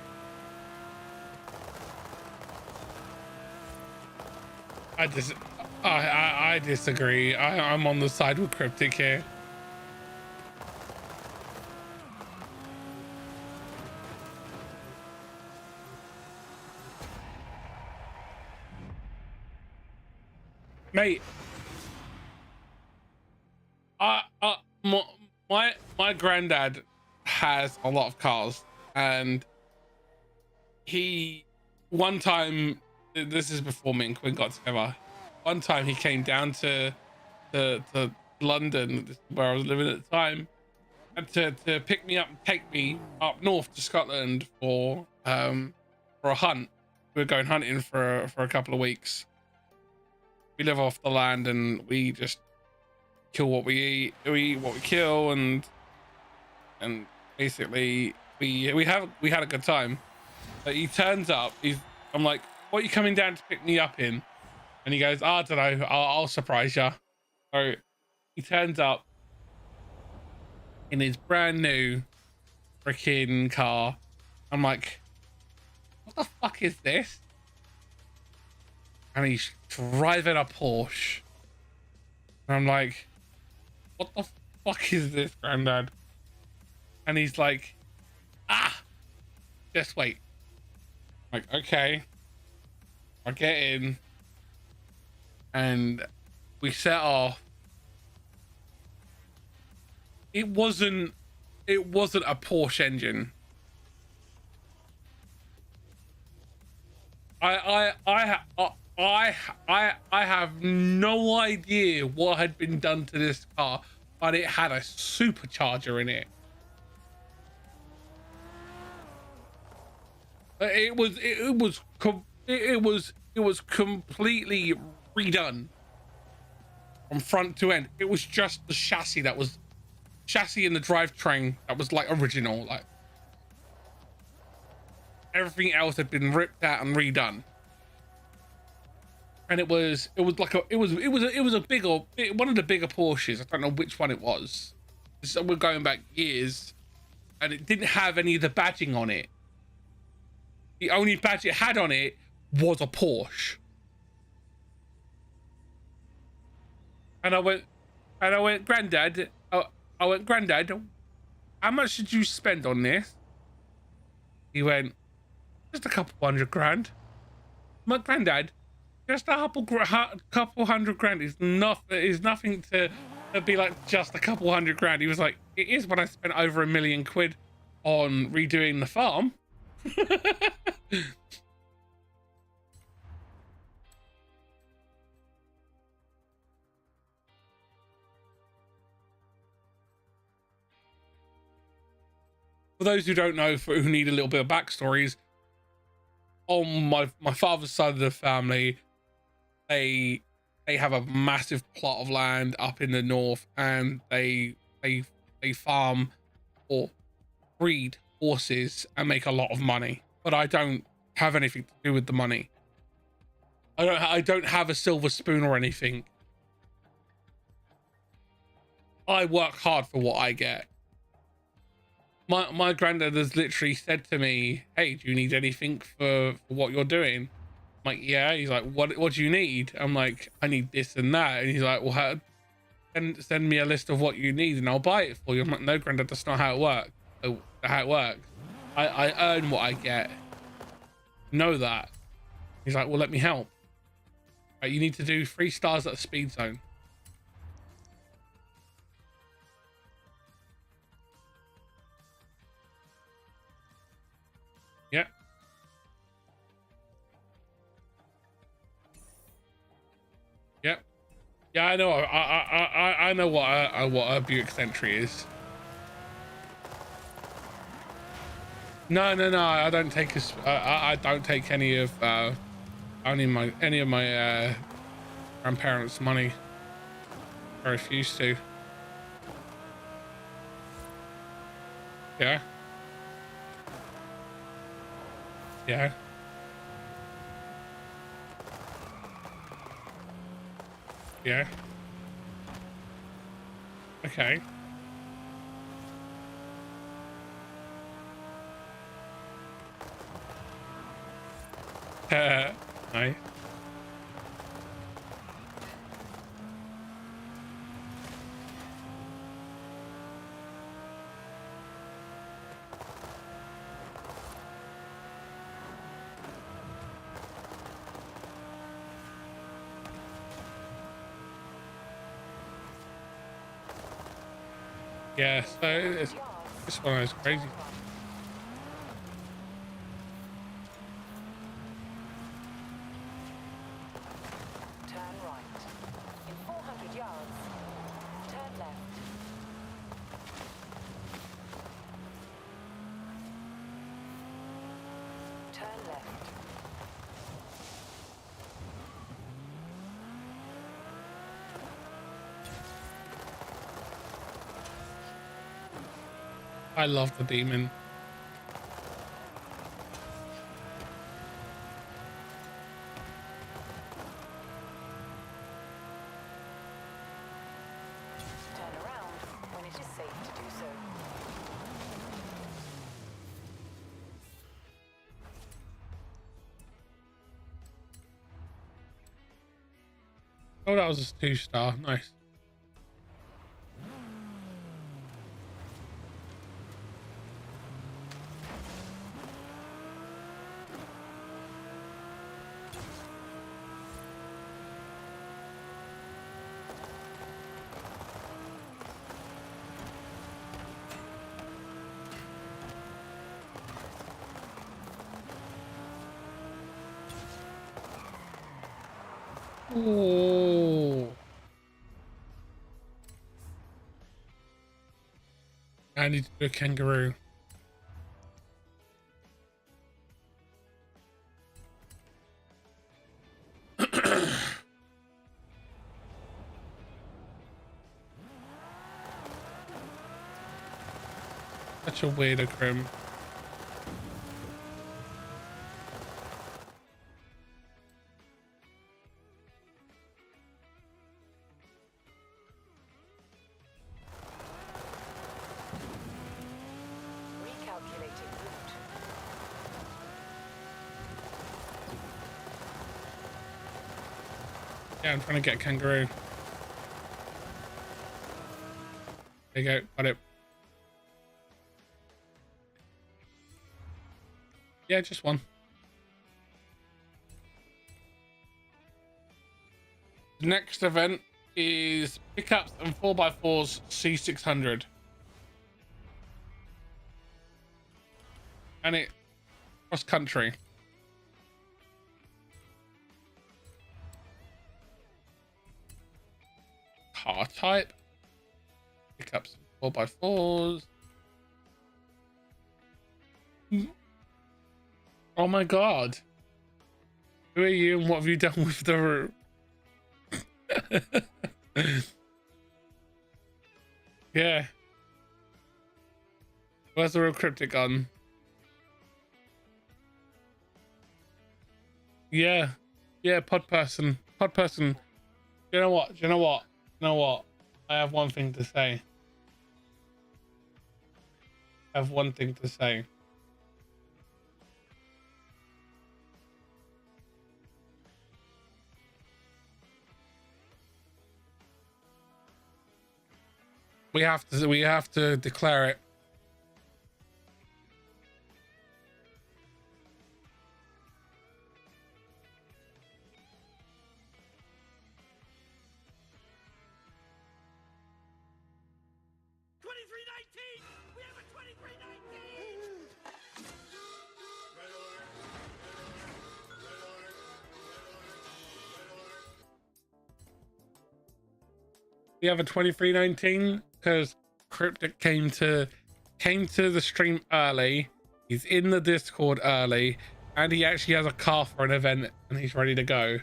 I disagree. I'm on the side with Cryptic here. Mate, my granddad has a lot of cars, and he one time, this is before me and Quinn got together, one time he came down to London, where I was living at the time, and to pick me up and take me up north to Scotland for a hunt. We were going hunting for a couple of weeks. We live off the land and we just kill what we eat. We eat what we kill, and basically we had a good time. But he turns up. I'm like, "What are you coming down to pick me up in?" And he goes, "I don't know. I'll surprise you." So he turns up in his brand new freaking car. I'm like, "What the fuck is this?" And he's driving a Porsche. And I'm like, "What the fuck is this, Granddad?" And he's like, just wait. I'm like, okay. I get in. And we set off. it wasn't a Porsche engine. I have no idea what had been done to this car, but it had a supercharger in it. It was completely redone from front to end. It was just the chassis and the drivetrain that was like original. Like everything else had been ripped out and redone. And it was like a bigger, one of the bigger Porsches. I don't know which one it was. So we're going back years, and it didn't have any of the badging on it. The only badge it had on it was a Porsche. And I went, Granddad, Granddad, how much did you spend on this? He went, just a couple $100 grand. My Granddad, just a couple $100 grand is nothing to be like just a couple $100 grand. He was like, it is when I spent over £1 million on redoing the farm. For those who don't know, who need a little bit of backstories, on my father's side of the family, they have a massive plot of land up in the north, and they farm or breed horses and make a lot of money. But I don't have anything to do with the money. I don't have a silver spoon or anything. I work hard for what I get. My granddad has literally said to me, hey, do you need anything for what you're doing? I'm like, yeah. He's like, what do you need? I'm like, I need this and that. And he's like, well, send me a list of what you need and I'll buy it for you. I'm like, no, Granddad, that's not how it works. I earn what I get. Know that. He's like, well, let me help. Right, you need to do 3 stars at a speed zone. Yeah. Yep. Yeah, I know. I know what a Buick Century is. No. I don't take I don't take any of any of my grandparents' money. I refuse to. Yeah. Yeah. Yeah. Okay. Nice. Yeah, so this one is crazy. Turn right. In 400 yards, turn left. Turn left. I love the demon. Turn around when it is safe to do so. Oh, that was a 2-star. Nice. Oh, I need to do a kangaroo. Such a weirdo, Grim. Recalculating route. Yeah, I'm trying to get a kangaroo. There you go, got it. Yeah, just one. The next event is pickups and 4x4s C600. And it cross country. Car type. Pickups and 4x4s. Oh my god. Who are you and what have you done with the route? Yeah. Where's the real cryptic gun? Yeah. Yeah, pod person. Pod person. You know what? You know what? You know what? I have one thing to say. I have one thing to say. We have to declare it. We have a 2319 because Cryptic came to the stream early. He's in the Discord early, and he actually has a car for an event, and he's ready to go.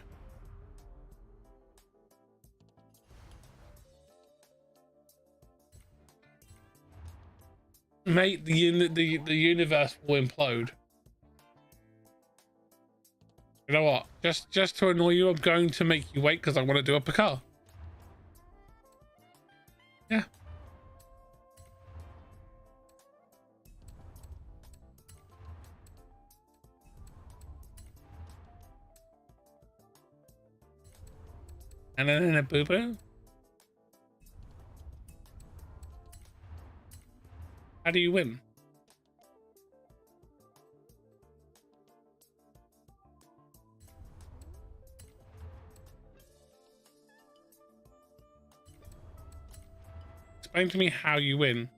Mate, the universe will implode. You know what? Just to annoy you, I'm going to make you wait because I want to do up a car. Yeah. And then a boo boo. How do you win? Explain to me how you win.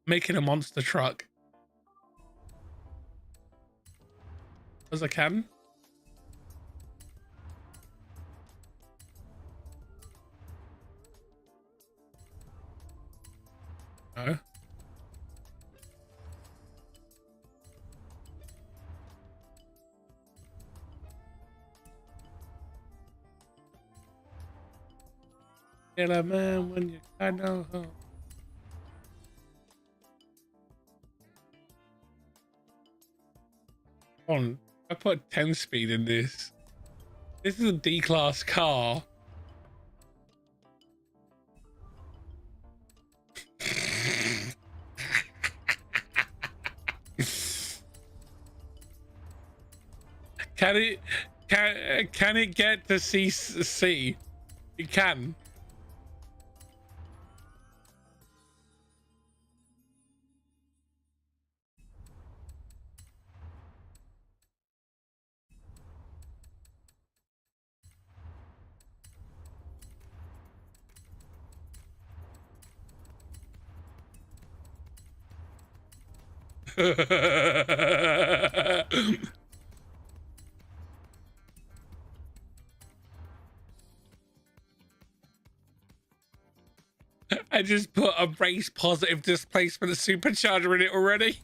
Making a monster truck. As I can. No. Killer man when you got no hope. On, I put 10 speed in this. This is a D-class car. Can it? Can it get to C? It can. I just put a race positive displacement supercharger in it already.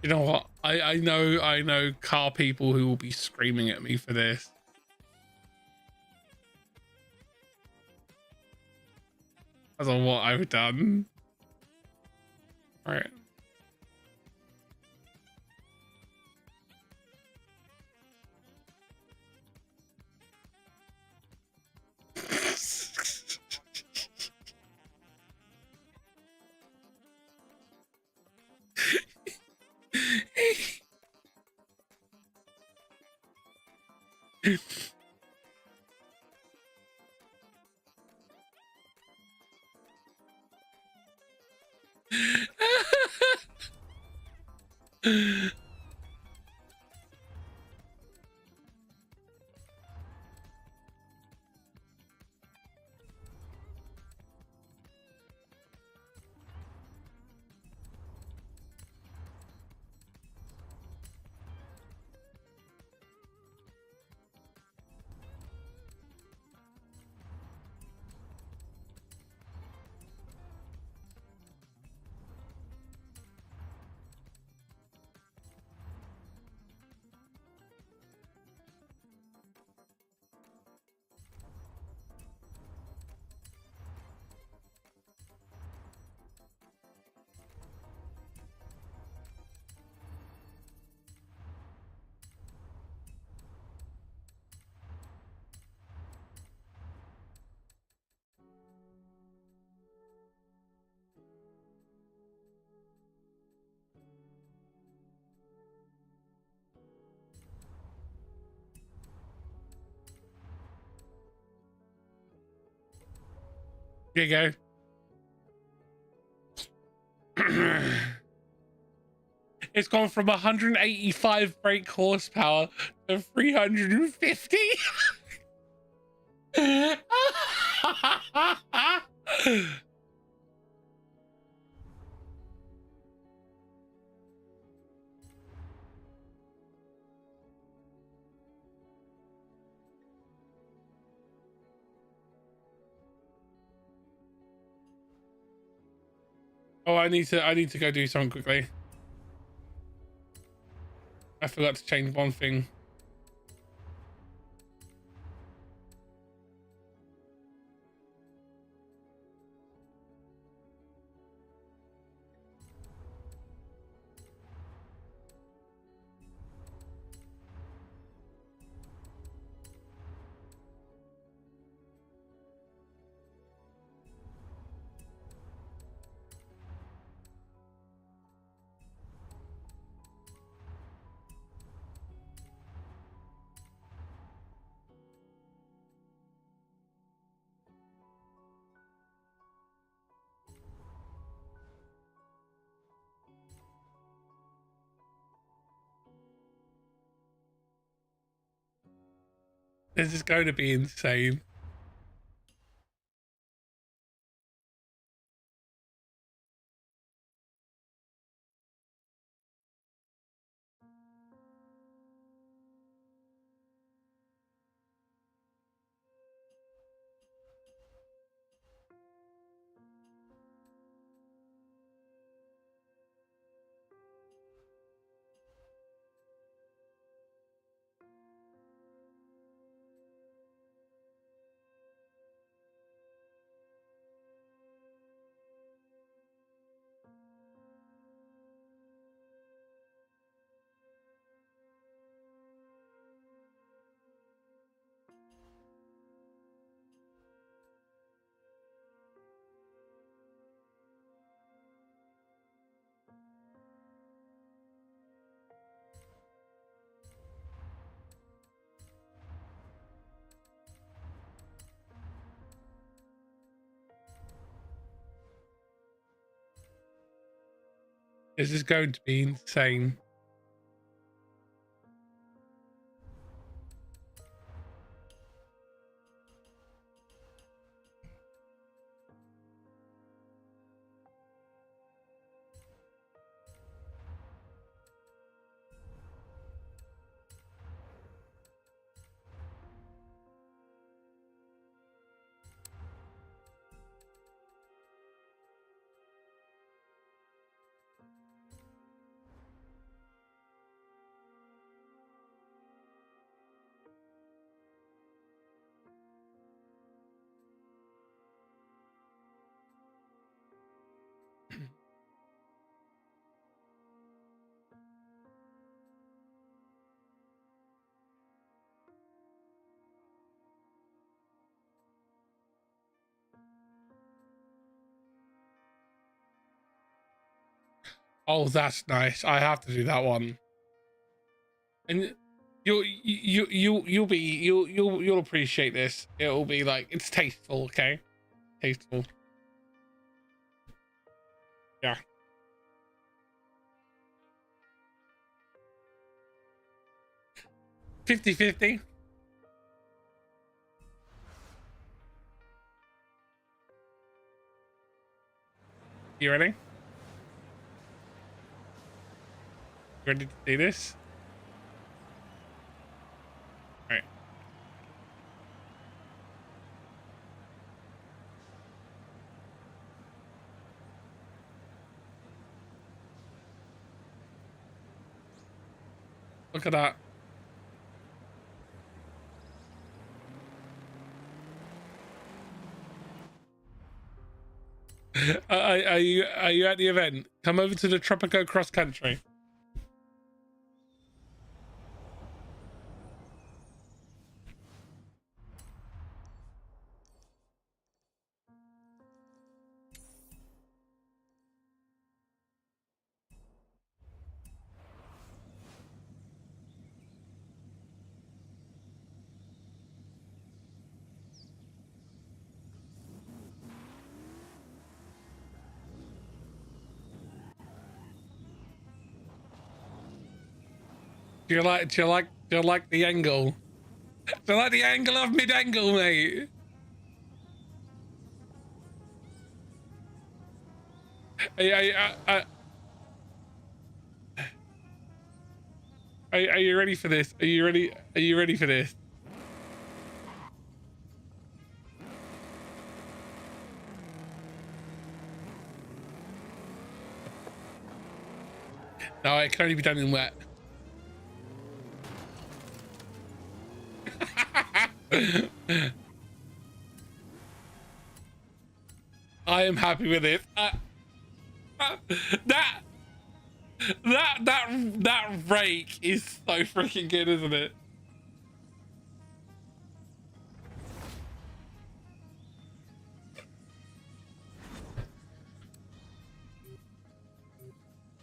You know what? I know car people who will be screaming at me for this. As on what I've done. All right. Here you go. It's gone from 185 brake horsepower to 350. Oh, I need to go do something quickly. I forgot to change one thing. This is going to be insane. This is going to be insane. Oh, that's nice. I have to do that one. And you'll appreciate this. It'll be like, it's tasteful, okay? Tasteful. Yeah. $50-50. You ready? You ready to see this? All right. Look at that. Are you at the event? Come over to the Tropico cross country. Do you like the angle? Do you like the angle of mid-angle, mate? Are you ready for this? Are you ready for this? No, it can only be done in wet. I am happy with it. That rake is so freaking good, isn't it?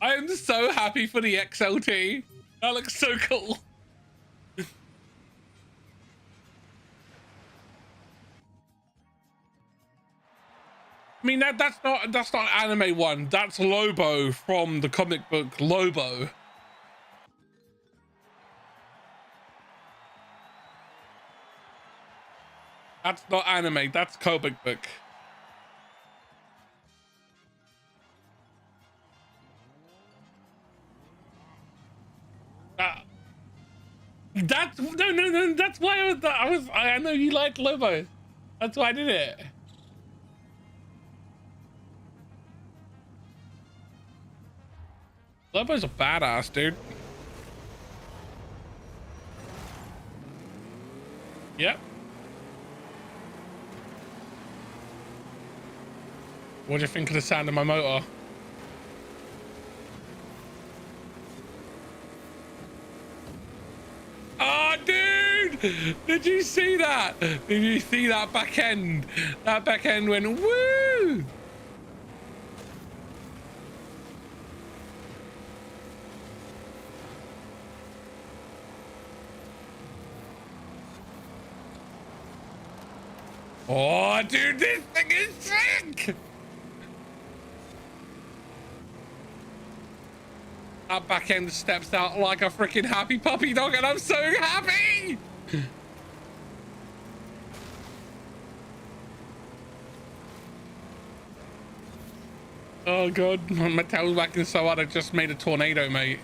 I am so happy for the XLT. That looks so cool. I mean, that's not anime one. That's Lobo from the comic book Lobo. That's not anime. That's comic book. That's no. That's why I know you liked Lobo. That's why I did it. Lobo's a badass, dude. Yep. What do you think of the sound of my motor? Oh, dude! Did you see that? Did you see that back end? That back end went woo! Oh, dude, this thing is sick! That back end steps out like a freaking happy puppy dog, and I'm so happy. Oh god, my tail's whacking so hard I just made a tornado, mate.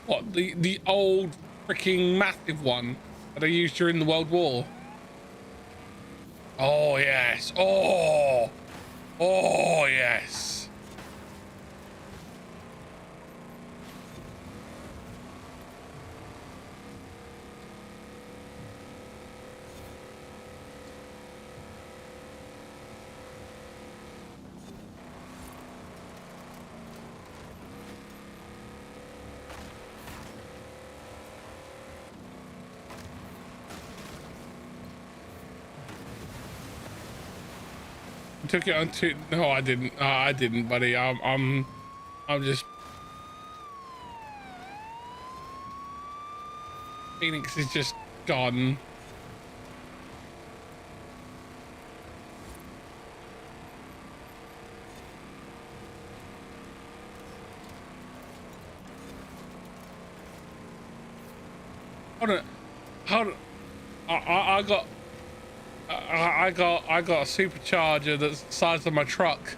What, the old freaking massive one that I used during the World War? Oh yes. Oh yes. Took it on two. No, I didn't. I didn't, buddy. I'm just. Phoenix is just gone. Hold on. Hold on. I got a supercharger that's the size of my truck.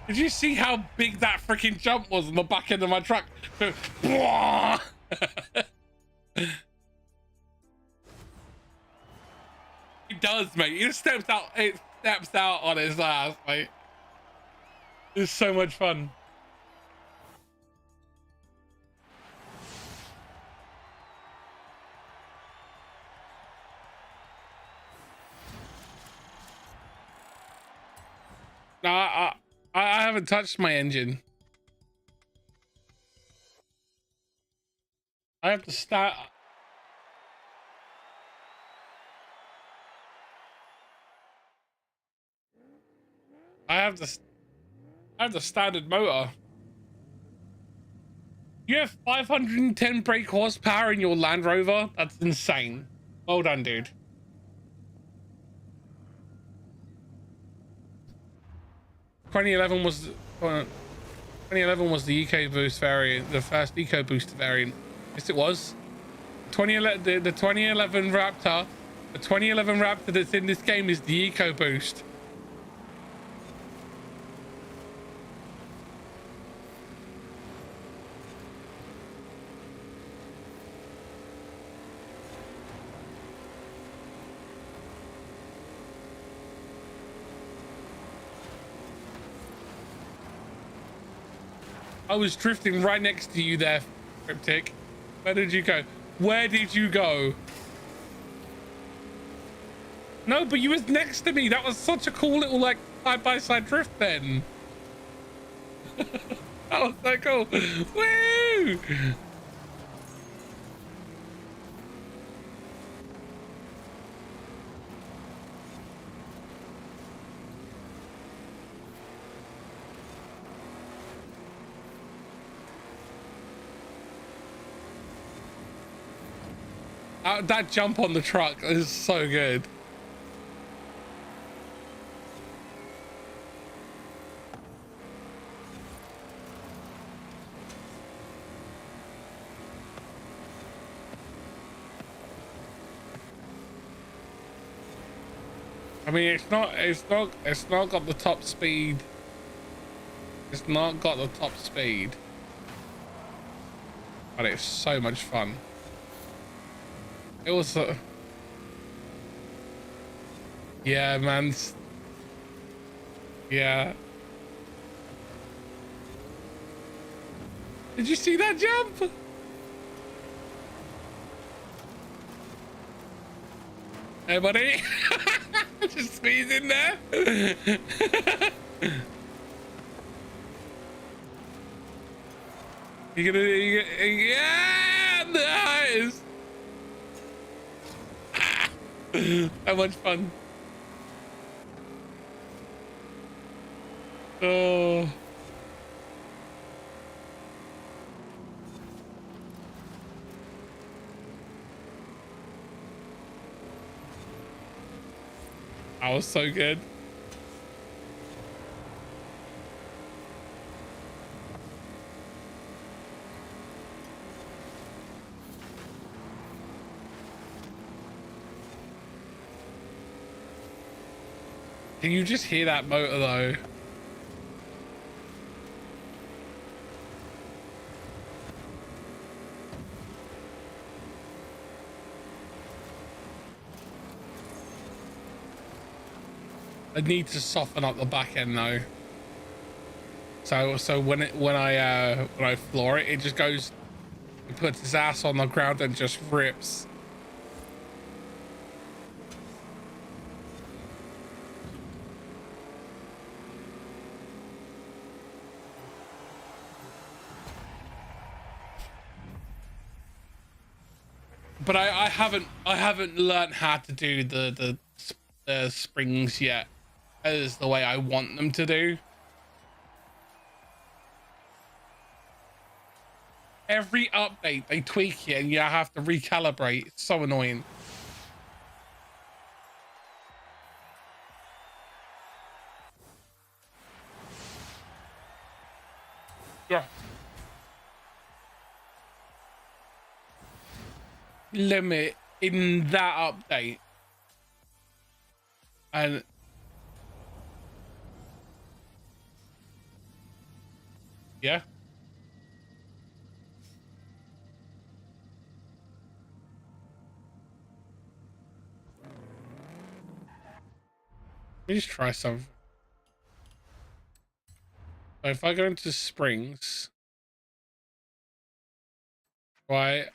Did you see how big that freaking jump was on the back end of my truck? It does, mate. It steps out. It steps out on his ass, mate. It's so much fun. No, I haven't touched my engine. I have to start. I have the standard motor. You have 510 brake horsepower in your Land Rover? That's insane. Well done, dude. (2011) was the EcoBoost variant, the first EcoBoost variant. Yes, it was. 2011, the 2011 Raptor, the 2011 Raptor that's in this game is the EcoBoost. I was drifting right next to you there, Cryptic. Where did you go? Where did you go? No, but you was next to me. That was such a cool little, like, side-by-side drift then. That was so cool. Woo! That jump on the truck is so good. I mean, it's not got the top speed. It's not got the top speed, but it's so much fun. It was yeah, man. Yeah. Did you see that jump? Hey, buddy. Just squeeze in there. Yeah, nice. So much fun. Oh. That was so good. Can you just hear that motor though? I need to soften up the back end though. So when I floor it, it just goes, it puts its ass on the ground and just rips. But I haven't learned how to do the springs yet as the way I want them to do. Every update they tweak it and you have to recalibrate. It's so annoying. Yeah. Limit in that update. And yeah. Let me just try something. So if I go into springs, right?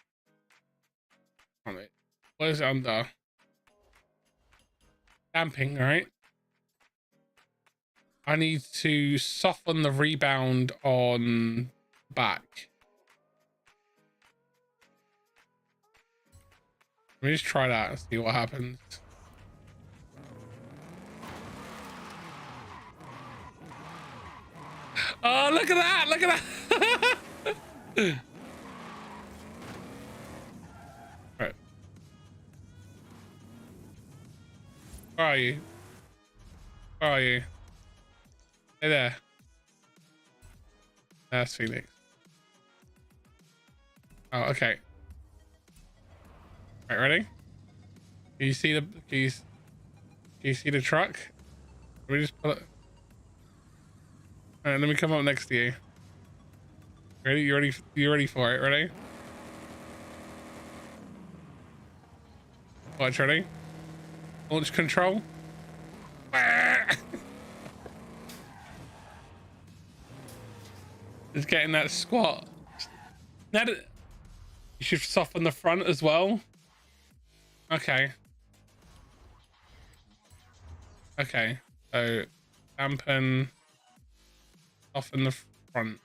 On it. What is it under? Damping, right? I need to soften the rebound on back. Let me just try that and see what happens. Oh, look at that! Look at that! Right. Where are you? Where are you? Hey there. That's Phoenix. Oh, okay. Right, ready? Can you see the can you see the truck? Let me just pull it. All right, let me come up next to you. Ready? You ready? You ready for it? Ready? Watch, ready? Launch control. It's getting that squat. Now that you should soften the front as well. Okay. Okay. So dampen, soften the front.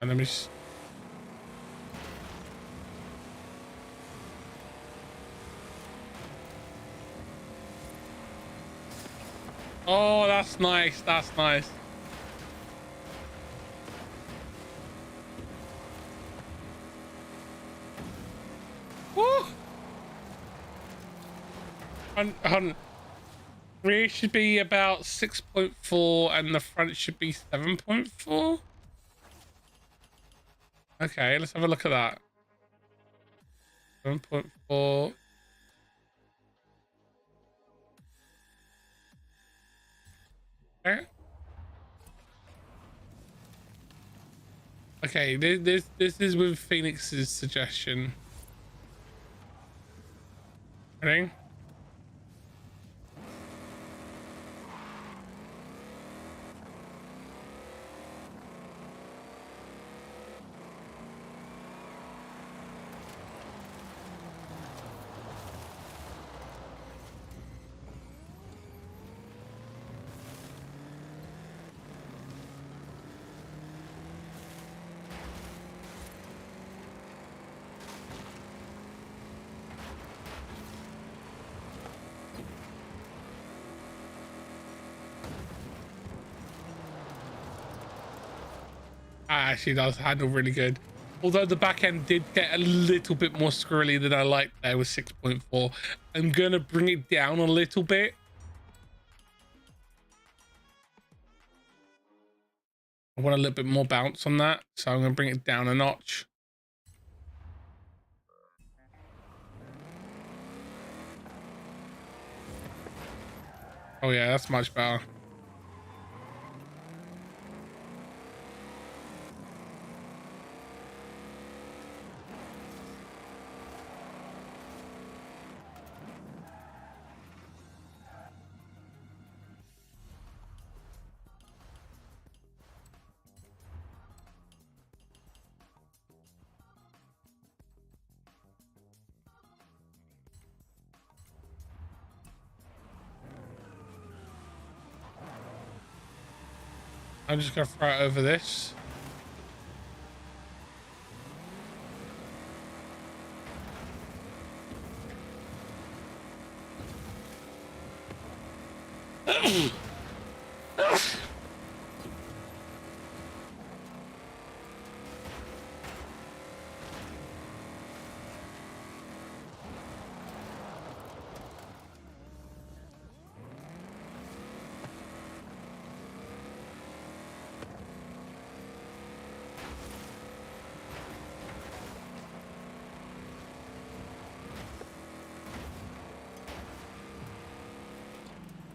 And let me just... Oh, that's nice. That's nice. Woo! Rear should be about 6.4 and the front should be 7.4. Okay, let's have a look at that. 7.4. Okay. Okay, this is with Phoenix's suggestion. Ready? actually does handle really good. Although the back end did get a little bit more squirrely than I liked there with 6.4. I'm gonna bring it down a little bit. I want a little bit more bounce on that, so I'm gonna bring it down a notch. Oh yeah, that's much better. I'm just gonna throw it over this.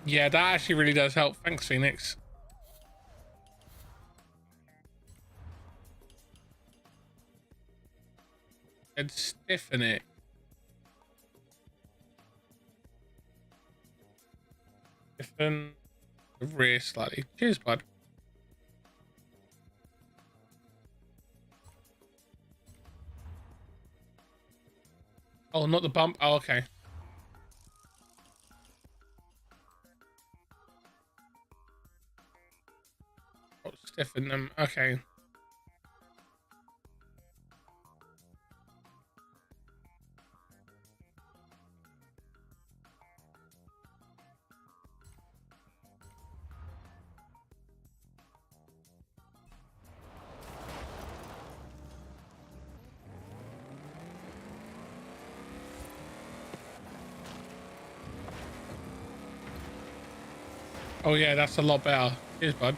Yeah, that actually really does help. Thanks, Phoenix. And stiffen it. Stiffen the rear slightly. Cheers, bud. Oh, not the bump. Oh, okay. Oh, stiffen them. Okay. Oh yeah, that's a lot better. Cheers, bud.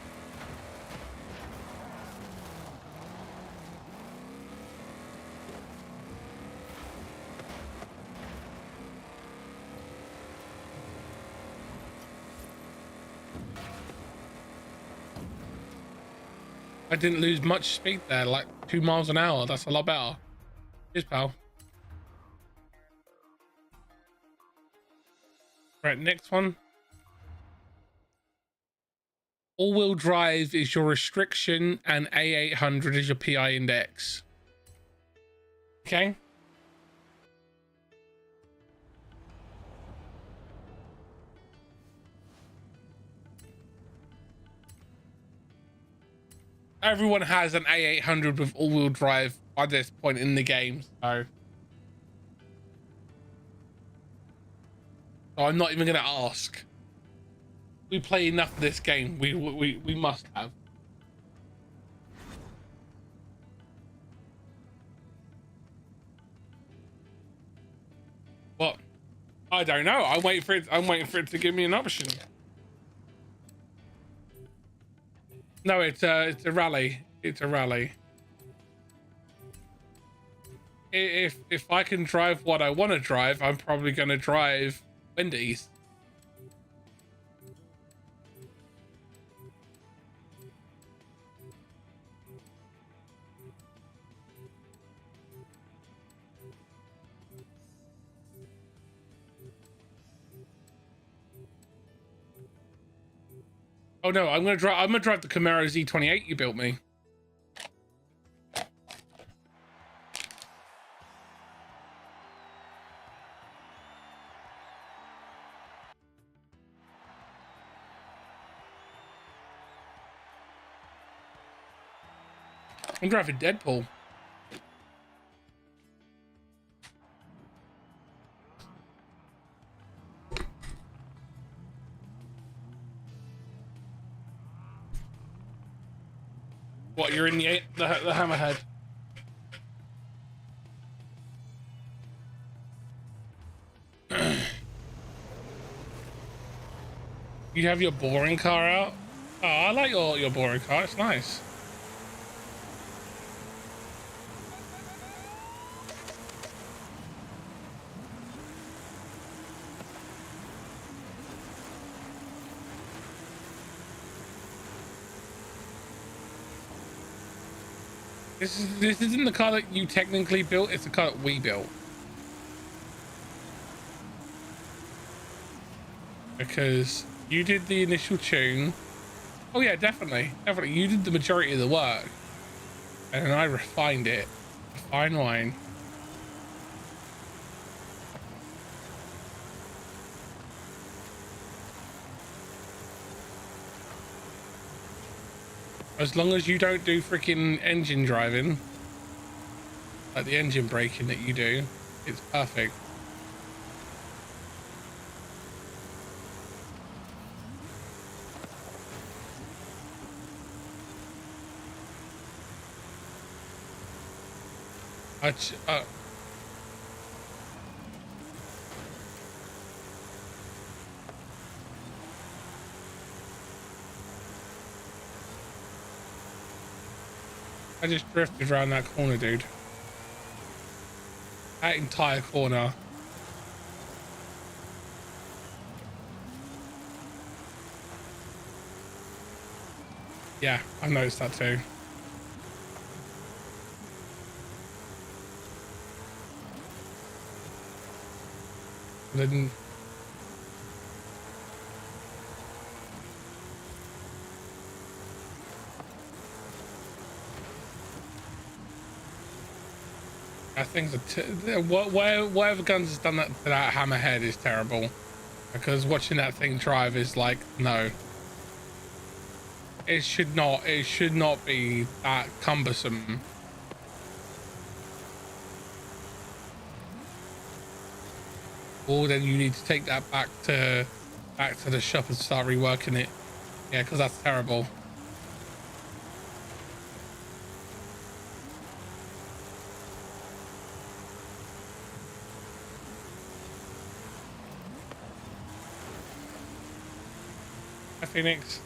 I didn't lose much speed there, like 2 miles an hour. That's a lot better. Cheers, pal. Right, next one. All-wheel drive is your restriction and A800 is your PI index. Okay. Everyone has an A800 with all-wheel drive by this point in the game, so I'm not even gonna ask. We play enough of this game. We must have. What? I don't know. I'm waiting for it to give me an option. No, it's a rally. It's a rally. If I can drive what I want to drive, I'm probably going to drive Wendy's. Oh no, I'm gonna drive the Camaro Z28 you built me. I'm driving Deadpool. What, you're in the hammerhead? You have your boring car out? Oh, I like your boring car. It's nice. This isn't the car that you technically built. It's the car that we built. Because you did the initial tune. Oh yeah, definitely. You did the majority of the work. And then I refined it. A fine wine. As long as you don't do freaking engine driving, like the engine braking that you do, it's perfect. I just drifted around that corner, dude. That entire corner. Yeah, I've noticed that too. Then I think whatever guns has done that to that hammerhead is terrible, because watching that thing drive is like, no, it should not be that cumbersome. Or then you need to take that back to the shop and start reworking it. Yeah, because that's terrible. Hi, Phoenix.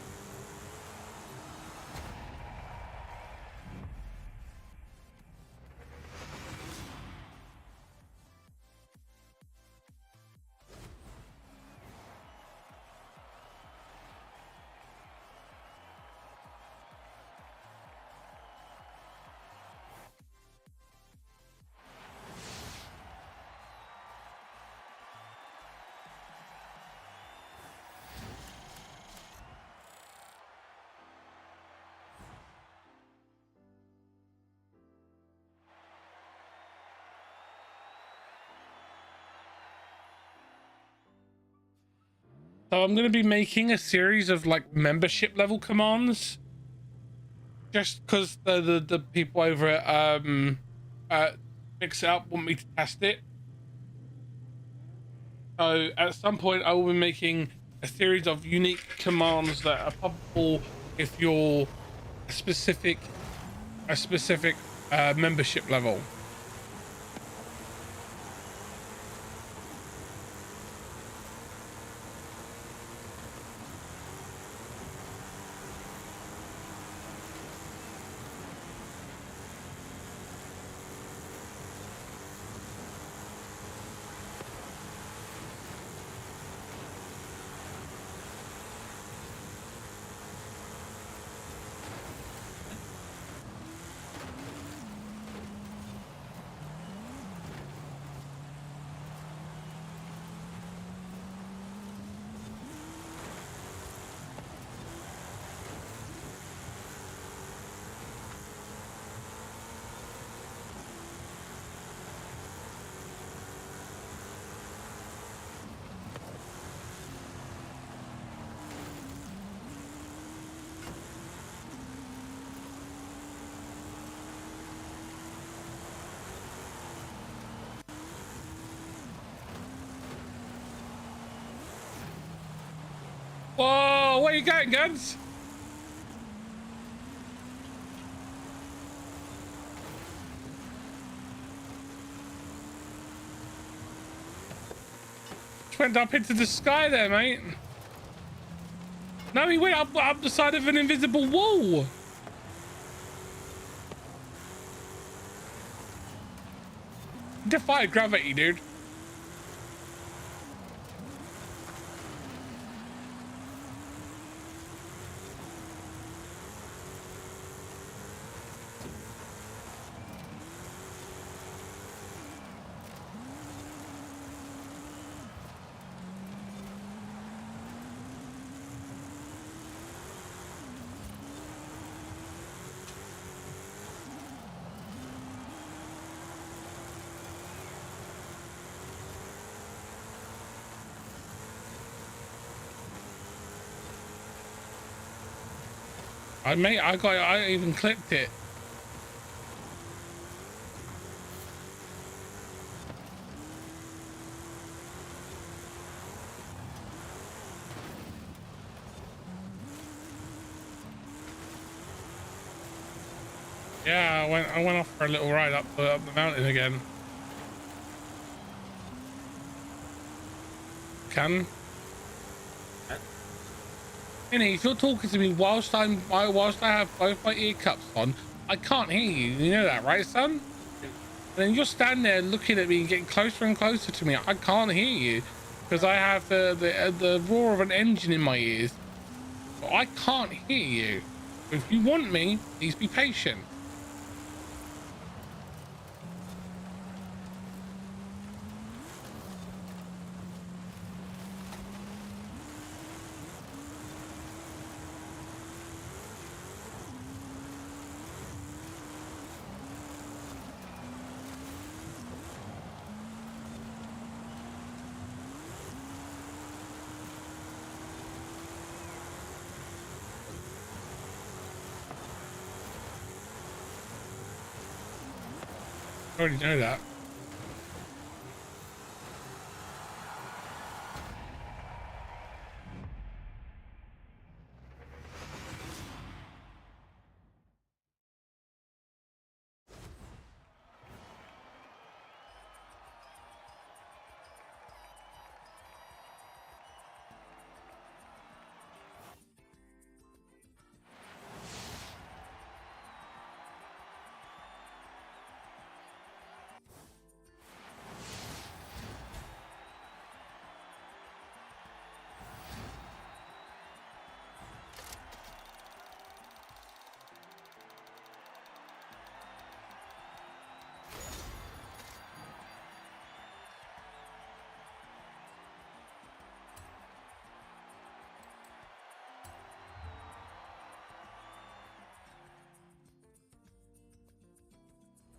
So I'm going to be making a series of like membership level commands, just because the people over at Mix It Up want me to test it. So at some point I will be making a series of unique commands that are probable if you're a specific membership level. Whoa, where are you going, Guns? went up into the sky there, mate. No, he went up the side of an invisible wall. Defy gravity, dude. I even clipped it. Yeah, I went off for a little ride up the mountain again. Can? Annie, if you're talking to me whilst I have both my ear cups on, I can't hear you. You know that, right, son? And then you're standing there looking at me and getting closer and closer to me. I can't hear you because I have the roar of an engine in my ears. So I can't hear you. If you want me, please be patient. I already know that.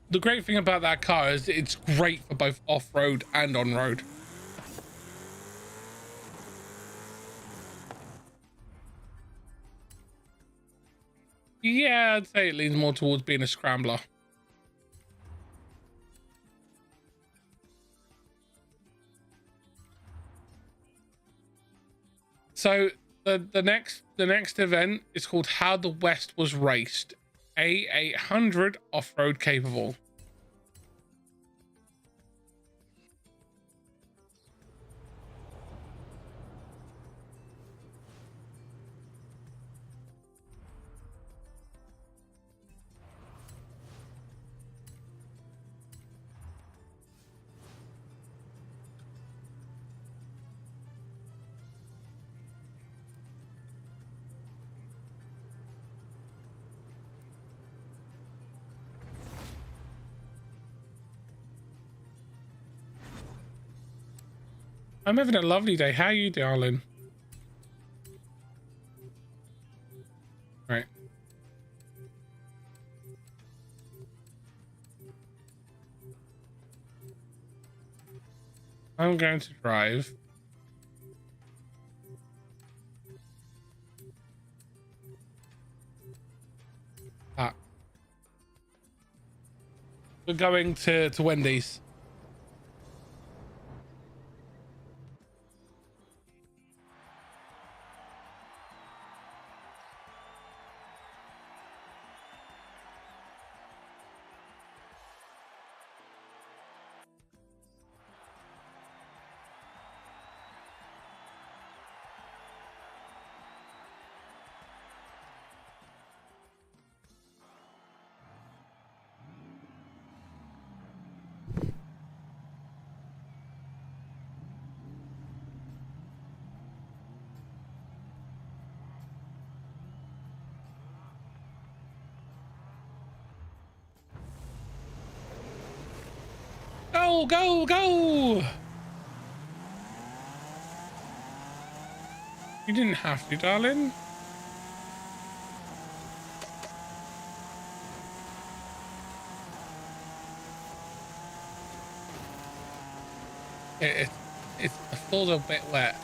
The great thing about that car is it's great for both off-road and on-road. Yeah, I'd say it leans more towards being a scrambler. So the next event is called How the West Was Raced. A800 off-road capable. I'm having a lovely day. How are you, darling? Right. I'm going to drive. We're going to Wendy's. Go, go, go! You didn't have to, darling. It, it's the floor's a bit wet.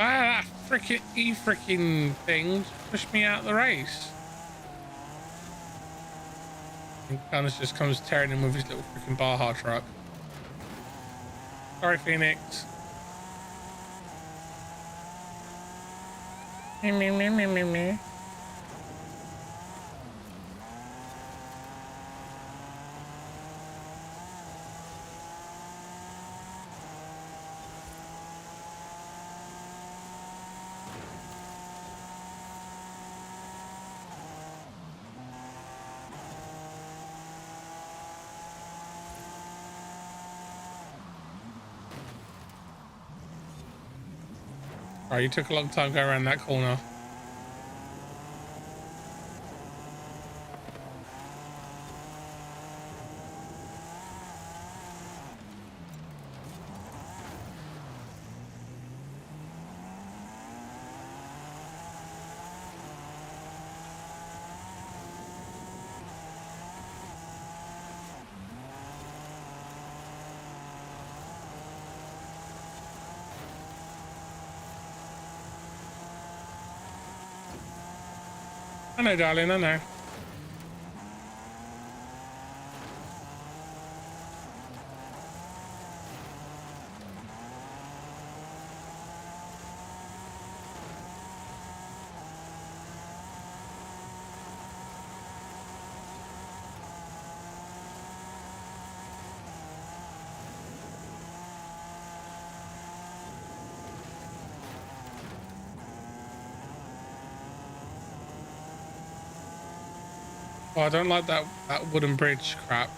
Ah, that freaking thing pushed me out of the race. And Connors just comes tearing in with his little freaking Baja truck. Sorry, Phoenix. Me, me, me, me, me, me. Alright, you took a long time going around that corner. I know, darling, I know. Oh, I don't like that wooden bridge crap.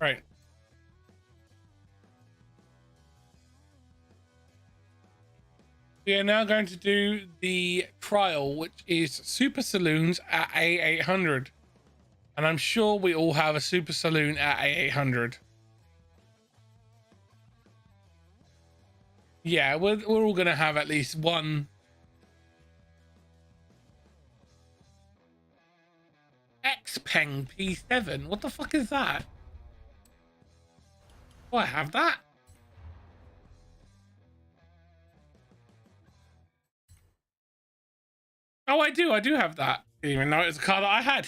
Right. We are now going to do the trial, which is super saloons at A800. And I'm sure we all have a super saloon at A800. Yeah, we're all going to have at least one. Xpeng P7. What the fuck is that? Oh, I have that. Oh, I do have that. Didn't even know it was a car that I had.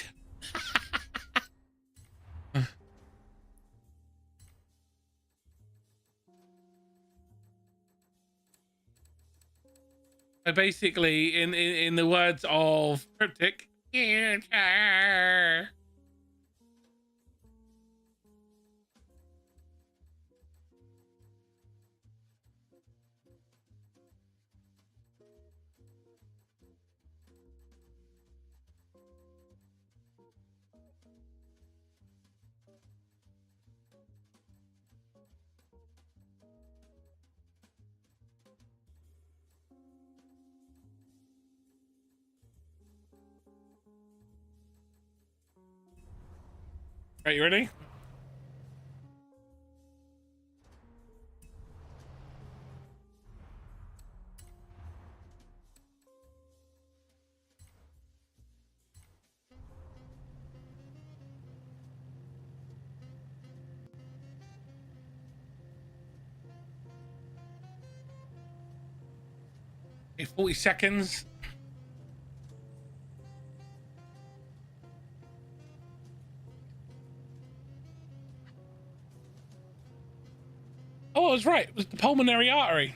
So basically, in the words of Cryptic, future. Right, you ready? Okay, 40 seconds. Oh, I was right. It was the pulmonary artery.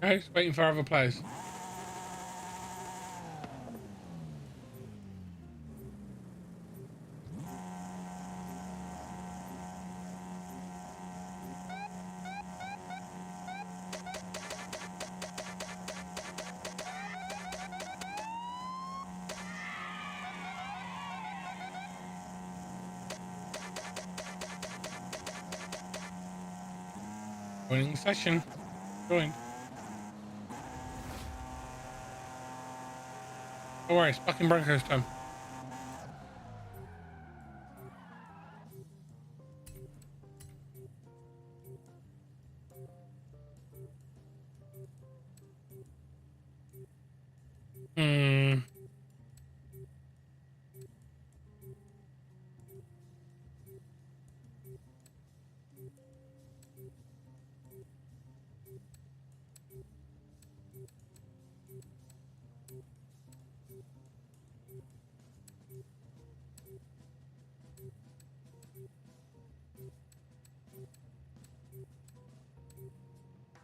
Okay, just waiting for other players. Joining session. Join. Don't worry, it's fucking Broncos time. Hmm.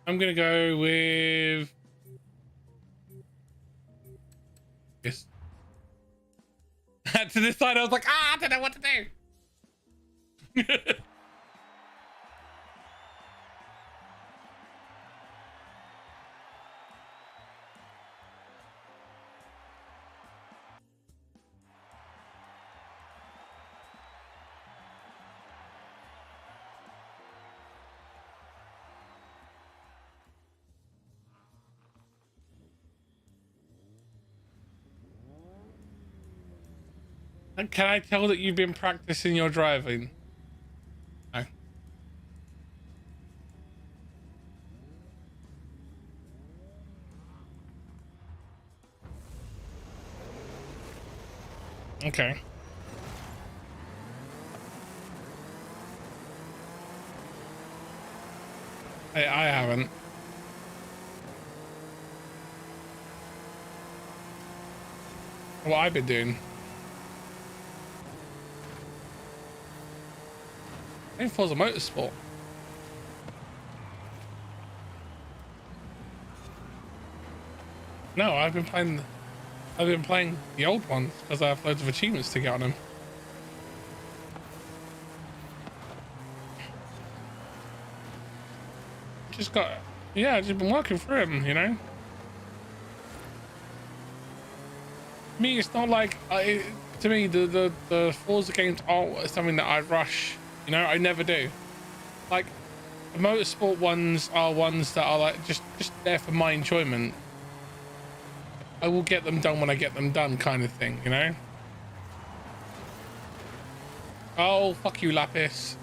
I'm gonna go with this. To this side, I was like, I don't know what to do. And can I tell that you've been practicing your driving? No. Okay. I haven't. What I've been doing. I think Forza Motorsport. No, I've been playing the old ones because I have loads of achievements to get on them. Just got, yeah, I've just been working through them, you know. Me, it's not like to me the Forza games aren't something that I rush. You know, I never do. Like the motorsport ones are ones that are like just there for my enjoyment. I will get them done when I get them done, kind of thing, you know. Oh, fuck you, Lapis.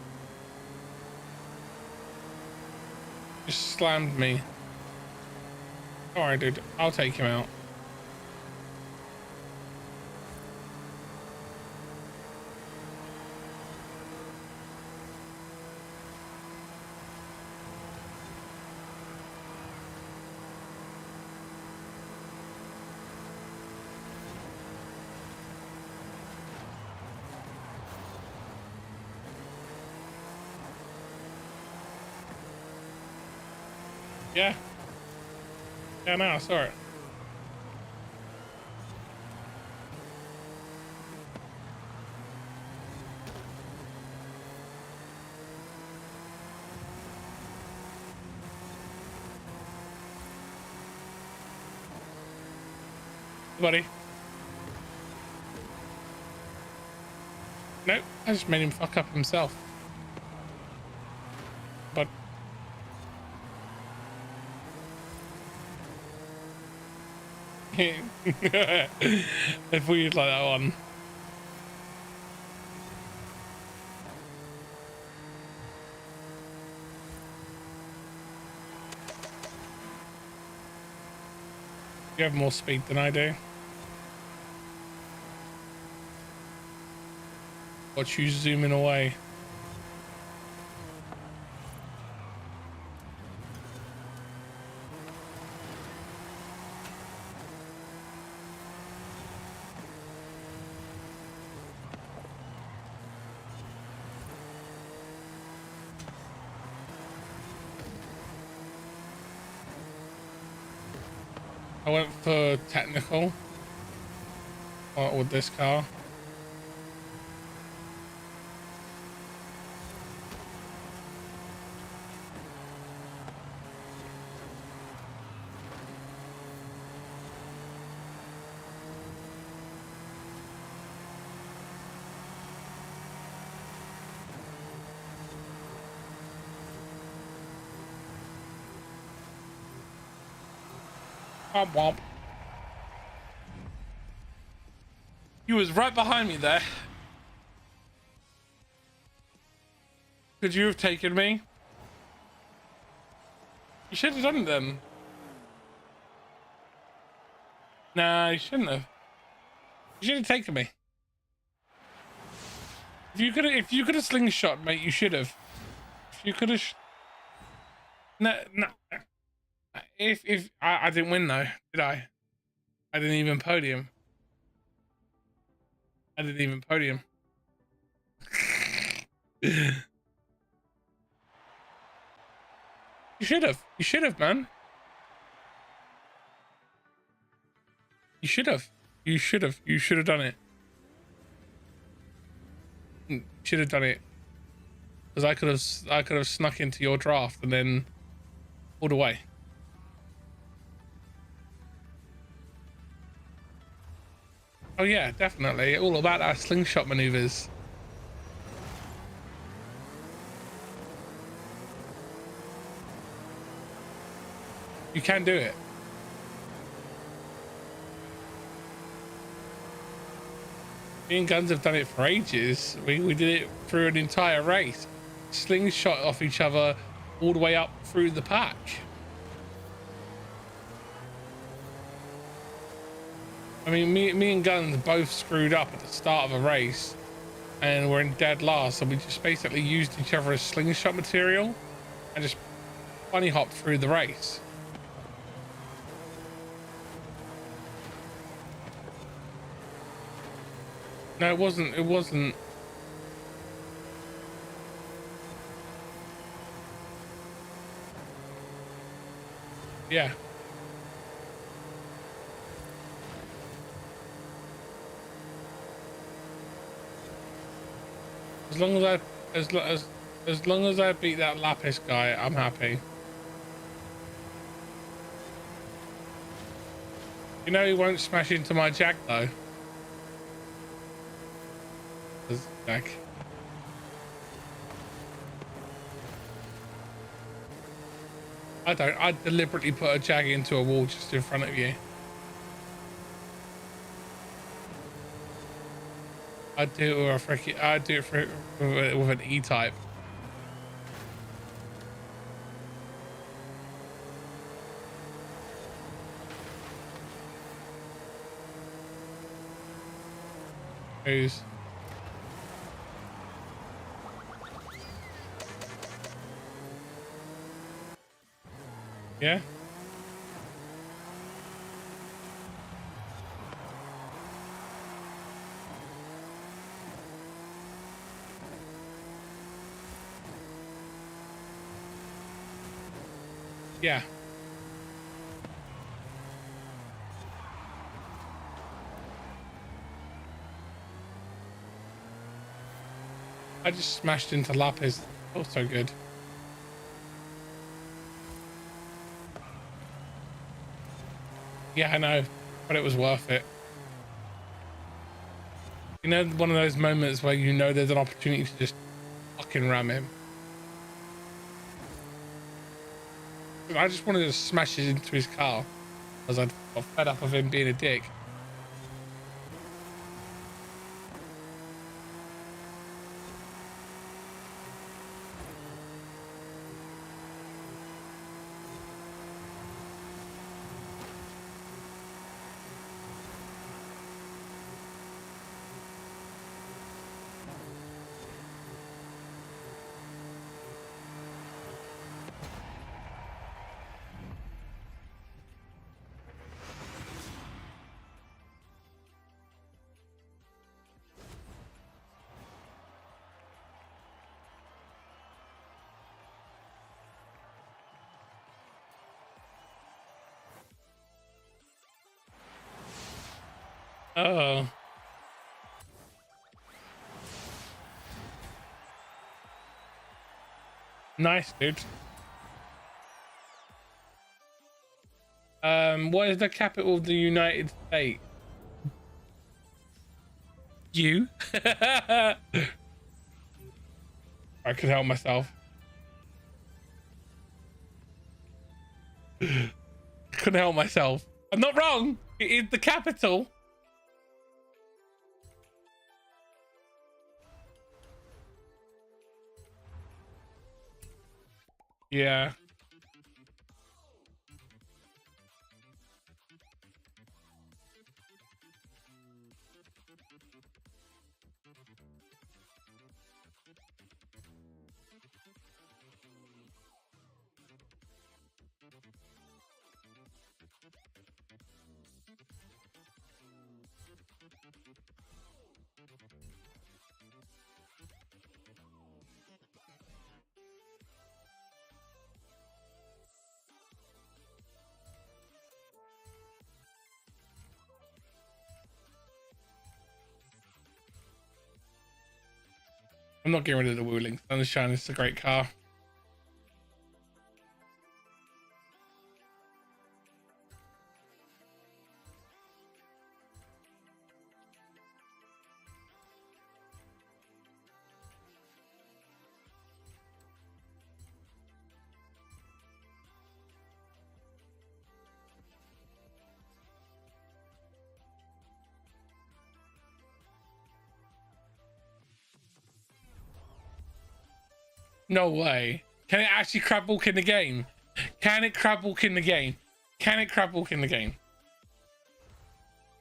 Just slammed me. Alright, dude, I'll take him out. Yeah. Yeah, no, I saw it. Buddy. Nope, I just made him fuck up himself. But if we like that one. You have more speed than I do. Watch you zooming away. I went for technical with this car. Womp womp. He was right behind me there. Could you have taken me? You should have done it then. Nah, you shouldn't have. You should have taken me. If you could have slingshot, mate, you should have. If you could have. No. If I didn't win though, did I? I didn't even podium. I didn't even podium. You should have. You should have, man. You should have. You should have. You should have done it. Should have done it. Because I could have snuck into your draft and then pulled away. Oh yeah, definitely. All about our slingshot maneuvers. You can do it. Me and Guns have done it for ages. We did it through an entire race. Slingshot off each other all the way up through the pack. I mean, me and Guns both screwed up at the start of a race and we're in dead last, so we just basically used each other as slingshot material and just bunny hopped through the race. No, it wasn't. Yeah. As long as as long as I beat that Lapis guy, I'm happy. You know he won't smash into my Jag though. Jag. I don't. I deliberately put a Jag into a wall just in front of you. I'd do it with a freaking. I'd do it with an E-type. Who's? Yeah. Yeah. I just smashed into Lapis. Oh, so good. Yeah, I know, but it was worth it. You know, one of those moments where you know there's an opportunity to just fucking ram him. I just wanted to smash it into his car because I got fed up of him being a dick. Oh. Nice, dude. What is the capital of the United States? You? I could help myself. Couldn't help myself. I'm not wrong. It is the capital. Yeah. I'm not getting rid of the Wuling. Sunshine is a great car. No way. Can it actually crab walk in the game? Can it crab walk in the game? Can it crab walk in the game?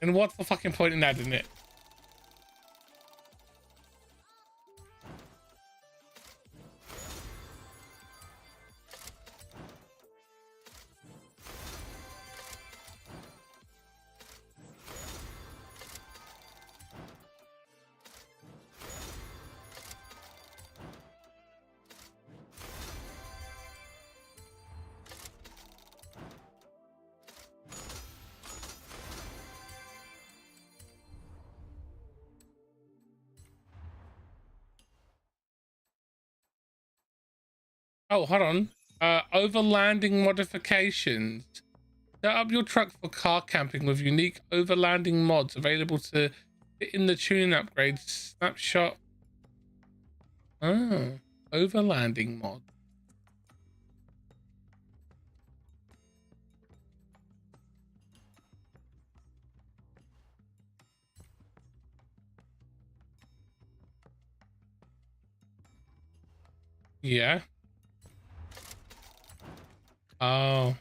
And what's the fucking point in adding it? Oh, hold on. Overlanding modifications. Set up your truck for car camping with unique overlanding mods available to fit in the tuning upgrade snapshot. Oh, overlanding mod. Yeah. Oh.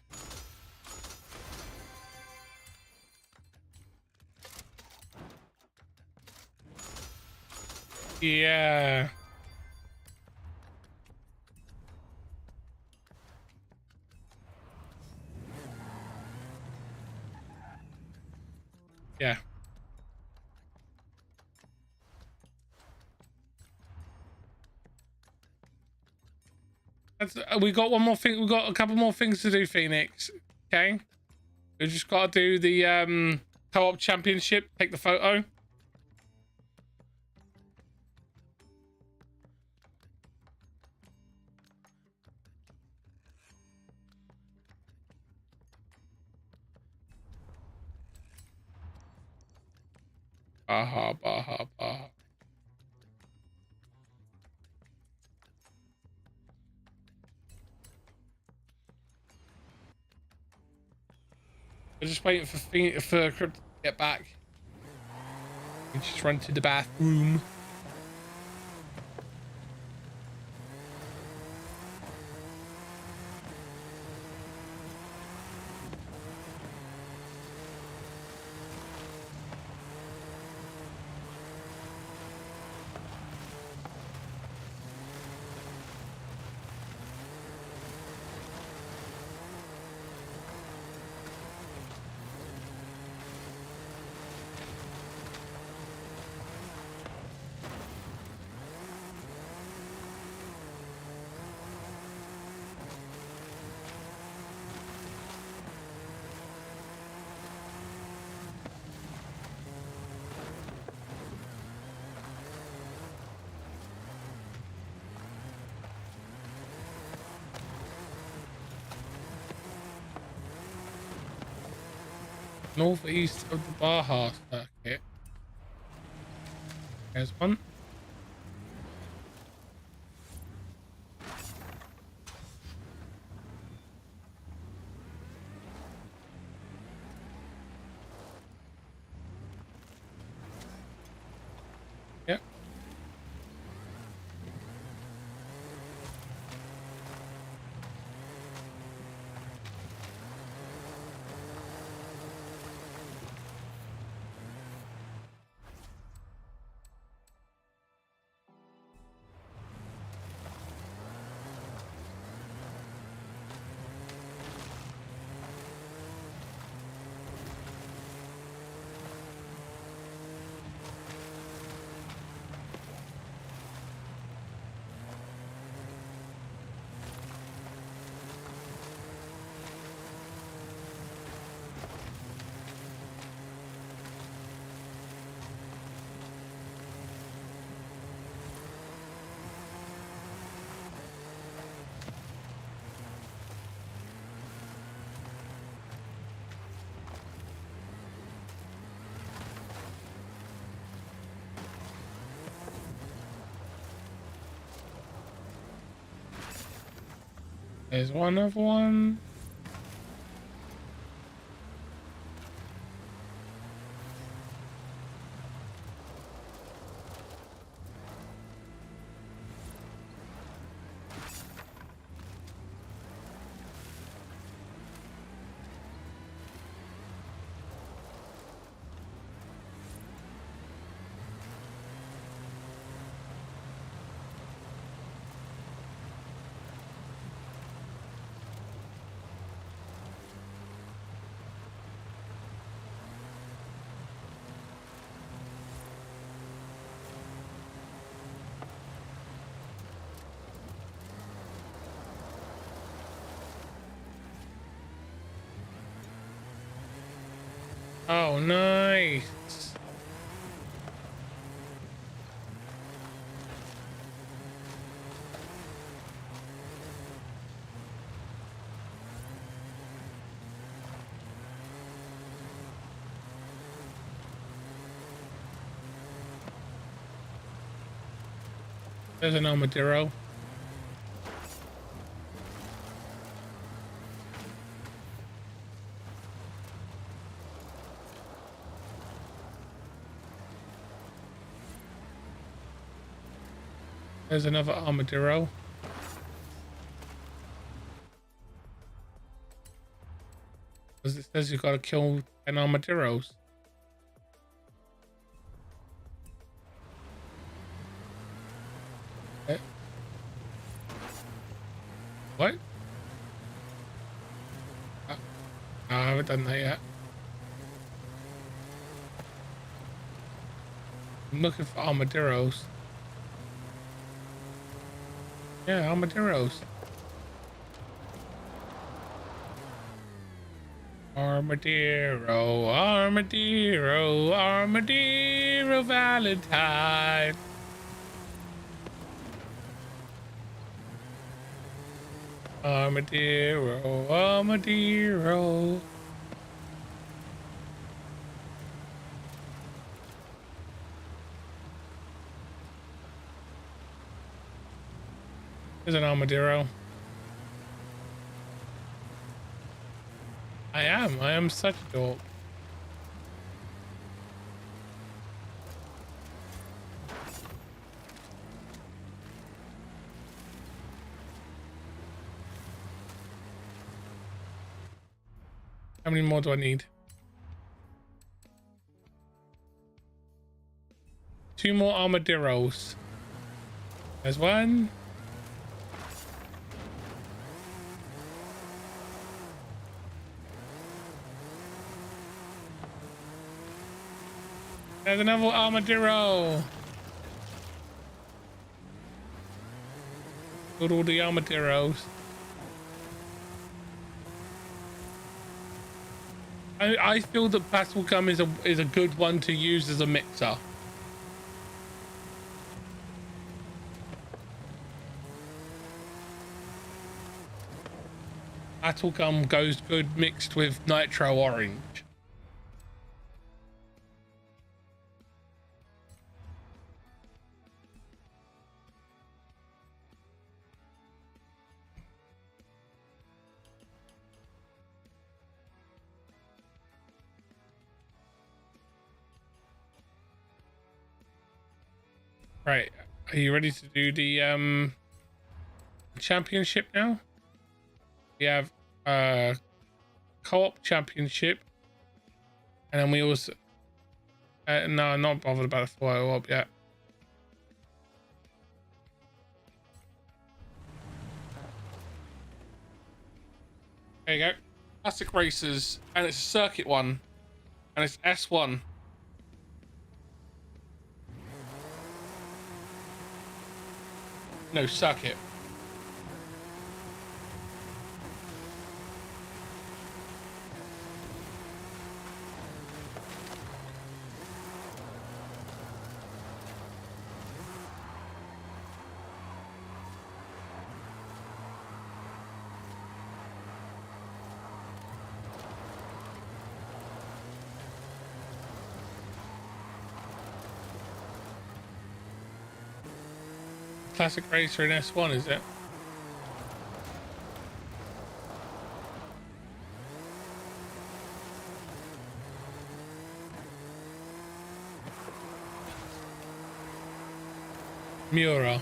Yeah. Yeah. That's, we got one more thing. We got a couple more things to do, Phoenix. Okay. We just got to do the co-op championship. Take the photo. Baha, baha, baha. We're just waiting for Crypt to get back. We just run to the bathroom. Northeast of the Baja circuit. There's one. Yep. There's one other one. Oh, nice. There's an armadillo. There's another armadillo. Because it says you gotta kill 10 armadillos. Eh? What? No, I haven't done that yet. I'm looking for armadillos. Yeah, armadillos. Armadillo, armadillo, armadillo Valentine. Armadillo, armadillo. There's an armadillo. I am such a dork. How many more do I need? 2 more armadillos. There's one. There's another armadillo. Look at all the armadillos. I feel that battle gum is a good one to use as a mixer. Battle gum goes good mixed with nitro orange. Right, are you ready to do the championship now? We have co-op championship, and then we also no, I'm not bothered about the co-op yet. There you go, classic racers, and it's a circuit one, and it's S1. No, circuit. Classic racer in S1, is it? Mura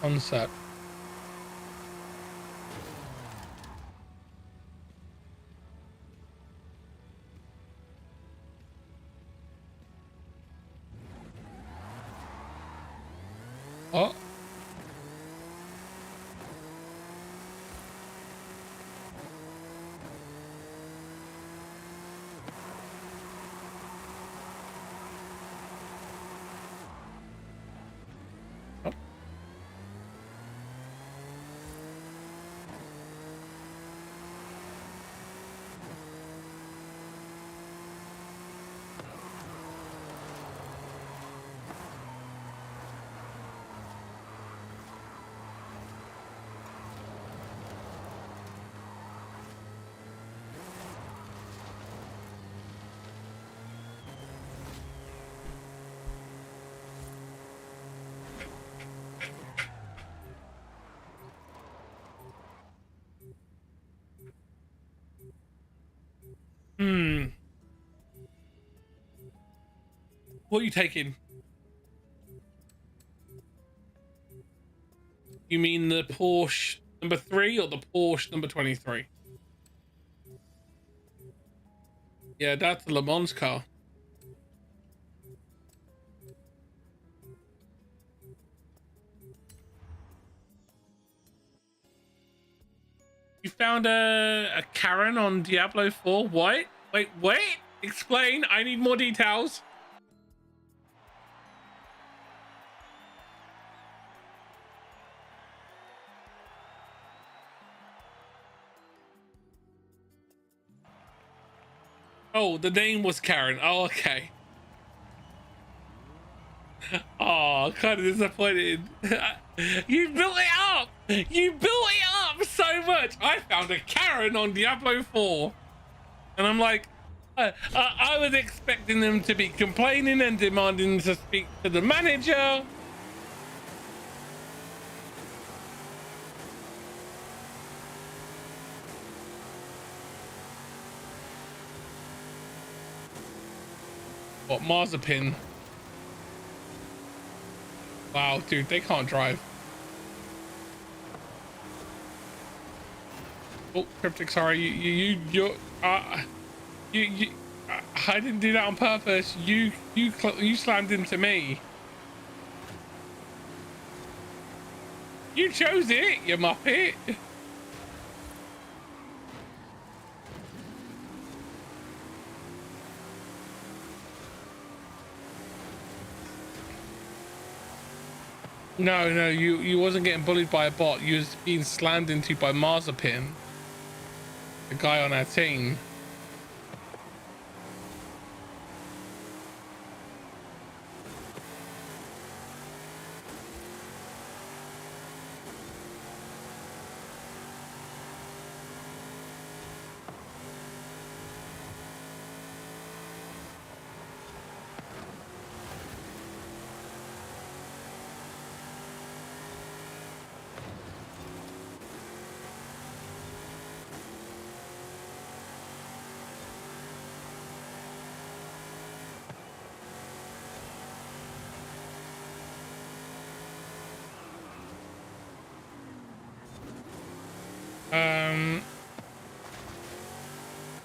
concept. Oh. Hmm. What are you taking? You mean the Porsche number 3 or the Porsche number 23? Yeah, that's the Le Mans car. You found a Karen on Diablo 4? What? Wait. Explain. I need more details. Oh, the name was Karen. Oh, okay. Oh, kind of disappointed. You built it up. You built it up so much. I found a Karen on Diablo 4. And I'm like, I was expecting them to be complaining and demanding to speak to the manager. What, Marzipin? Wow, dude, they can't drive. Oh, Cryptic, sorry, you I didn't do that on purpose. You slammed into me. You chose it, you muppet. No, you wasn't getting bullied by a bot. You was being slammed into by Marzipin, the guy on our team.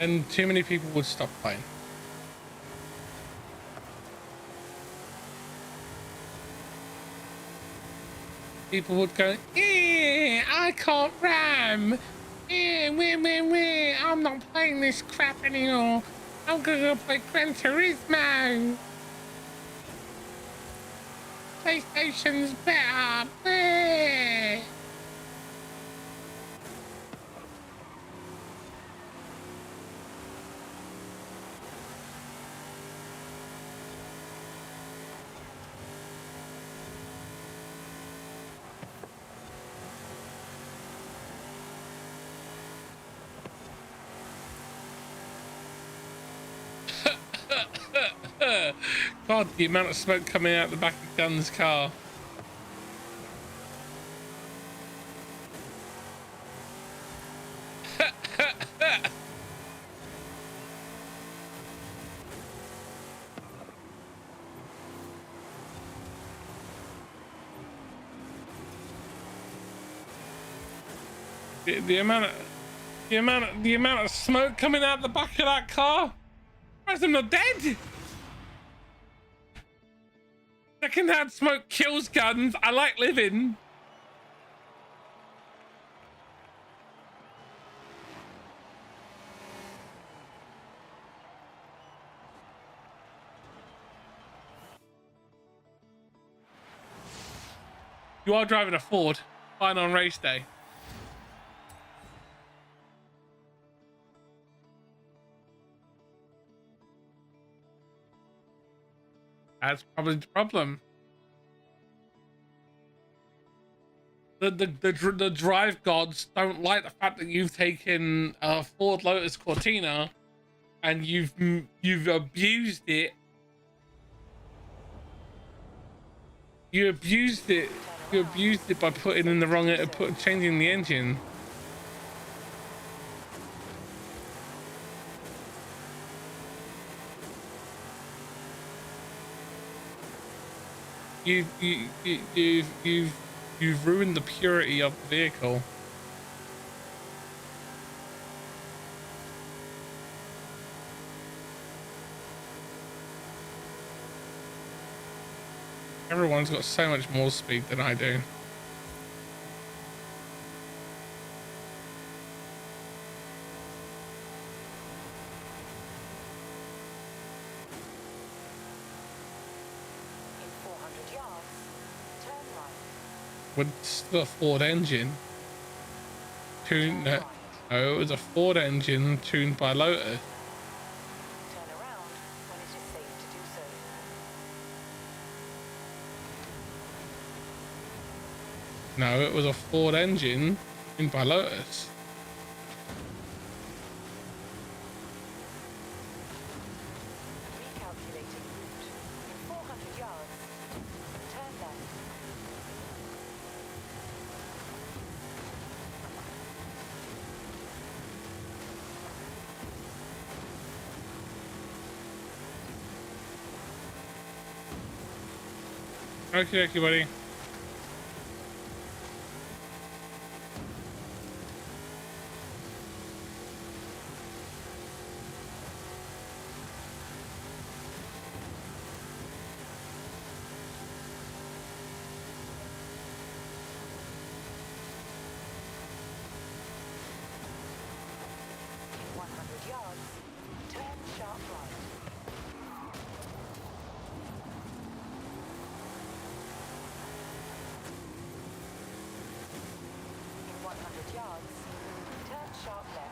And too many people would stop playing. People would go, I can't ram. I'm not playing this crap anymore. I'm gonna play Gran Turismo. PlayStation's better. Meh. God, the amount of smoke coming out the back of Gun's car. the amount of smoke coming out the back of that car. I'm not dead. Secondhand smoke kills Guns. I like living. You are driving a Ford. Fine on race day. That's probably the problem. The drive gods don't like the fact that you've taken a Ford Lotus Cortina and you've abused it. You abused it. You abused it by putting in the wrong, changing the engine. you've ruined the purity of the vehicle. Everyone's got so much more speed than I do. In 400 yards, turn right. With the Ford engine tuned, no, it was a Ford engine tuned by Lotus. Turn around when it is safe to do so. No, it was a Ford engine tuned by Lotus. Recalculating route. In 400 yards, turn left. Okay, buddy. In 100 yards, turn sharp right. In 100 yards, turn sharp left.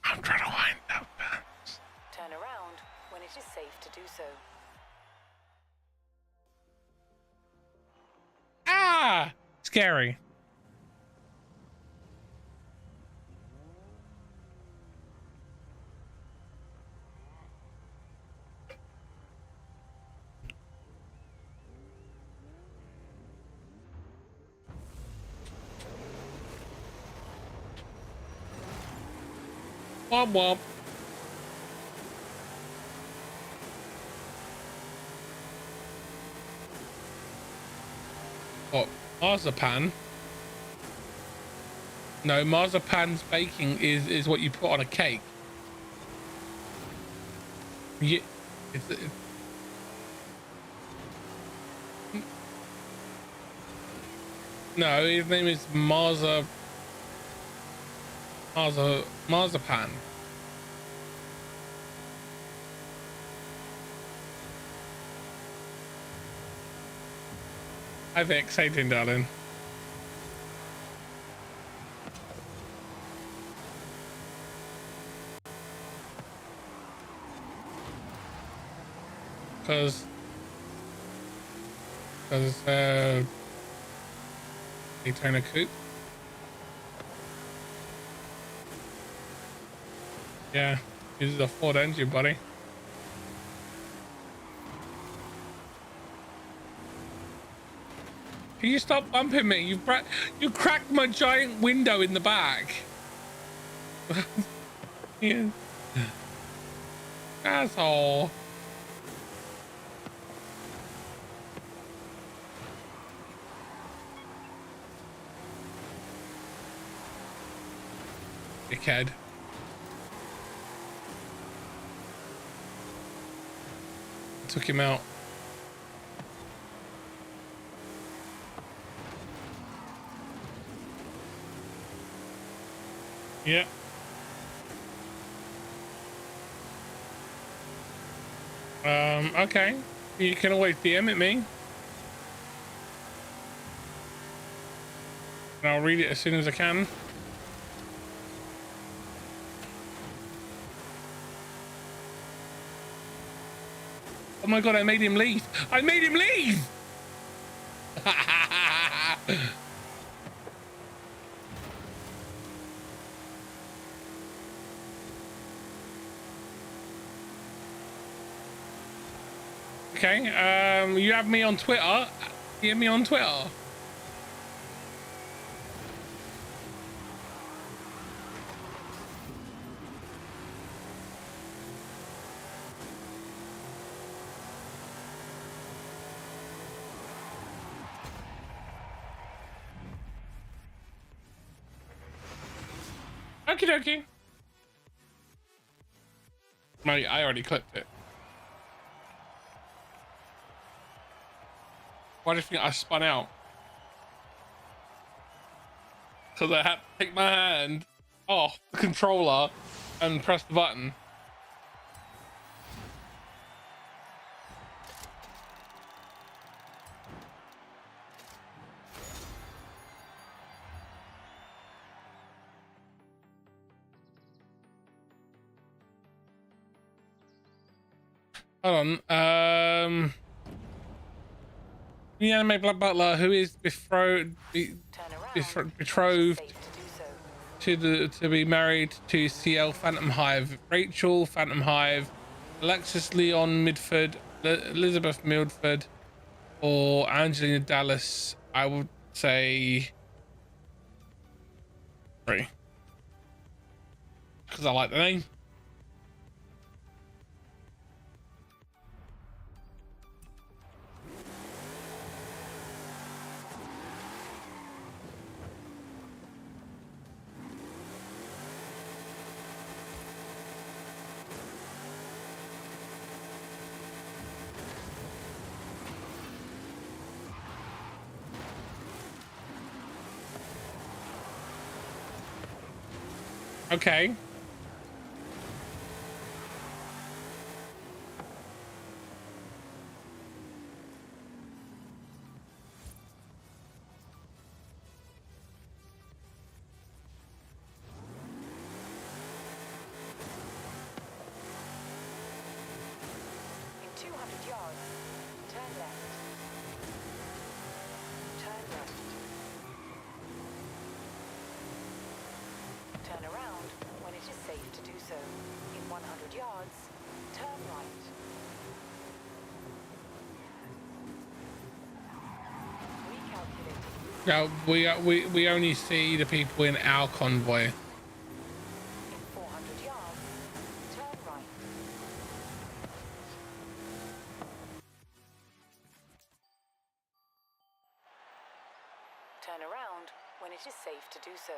I'm trying to wind up. Turn around when it is safe to do so. Ah, scary. Womp womp. What? Marzipan? No, marzipan's baking is what you put on a cake. Yeah, it's no, his name is Marzipan. Hi there, exciting, darling. Because Daytona Coupe. Yeah, uses a Ford engine, buddy. Can you stop bumping me? You cracked my giant window in the back. Yeah. Asshole. Dickhead. Took him out. Yeah. Okay. You can always DM at me. And I'll read it as soon as I can. Oh my god, I made him leave. I made him leave! Okay. You have me on Twitter. You have me on Twitter. Okie dokie. Mate, I already clipped it. Why do you think I spun out? Because I had to take my hand off the controller and press the button. Hold on. The anime Black Butler, who is betrothed to be married to CL Phantom Hive, Rachel Phantom Hive, Alexis Leon Midford, Elizabeth Milford, or Angelina Dallas. I would say 3 because I like the name. Okay. In 200 yards, turn left. Turn left. Turn around when it is safe to do so. In 100 yards, turn right. Now we only see the people in our convoy. In 400 yards, turn right. Turn around when it is safe to do so.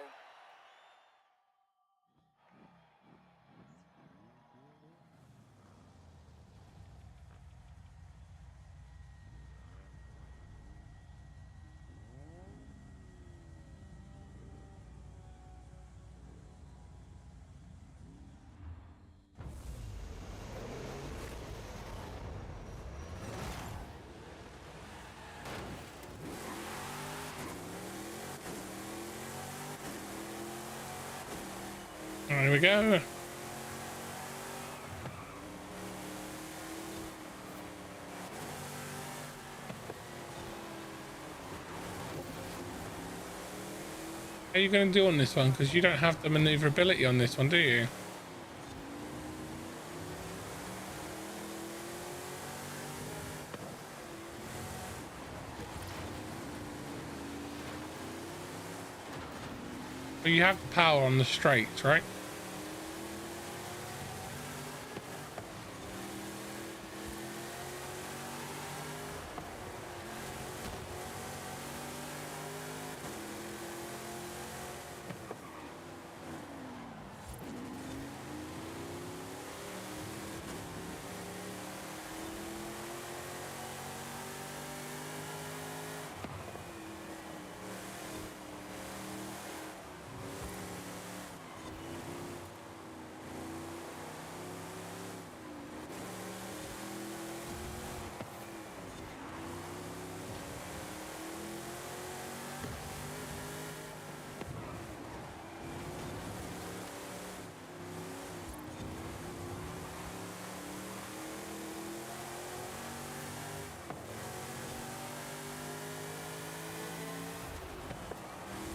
There we go. How are you going to do on this one? Because you don't have the maneuverability on this one, do you? Well, you have the power on the straights, right?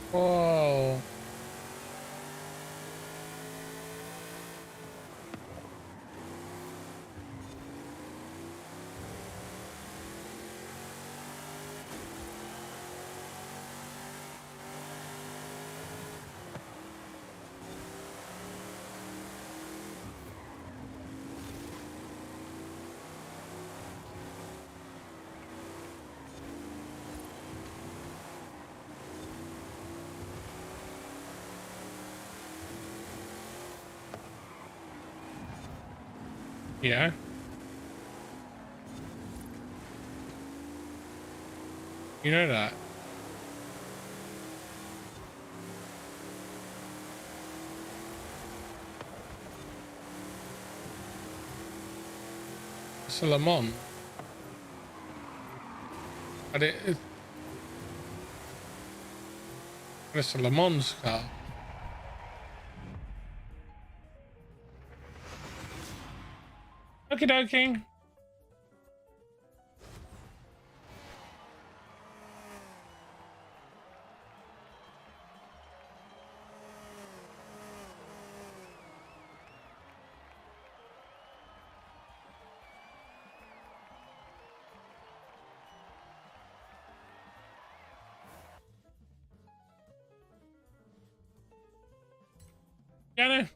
Whoa. Yeah. You know that. It's a Le Mans. But it's a Le Mans car. Okie dokie. Yeah, no.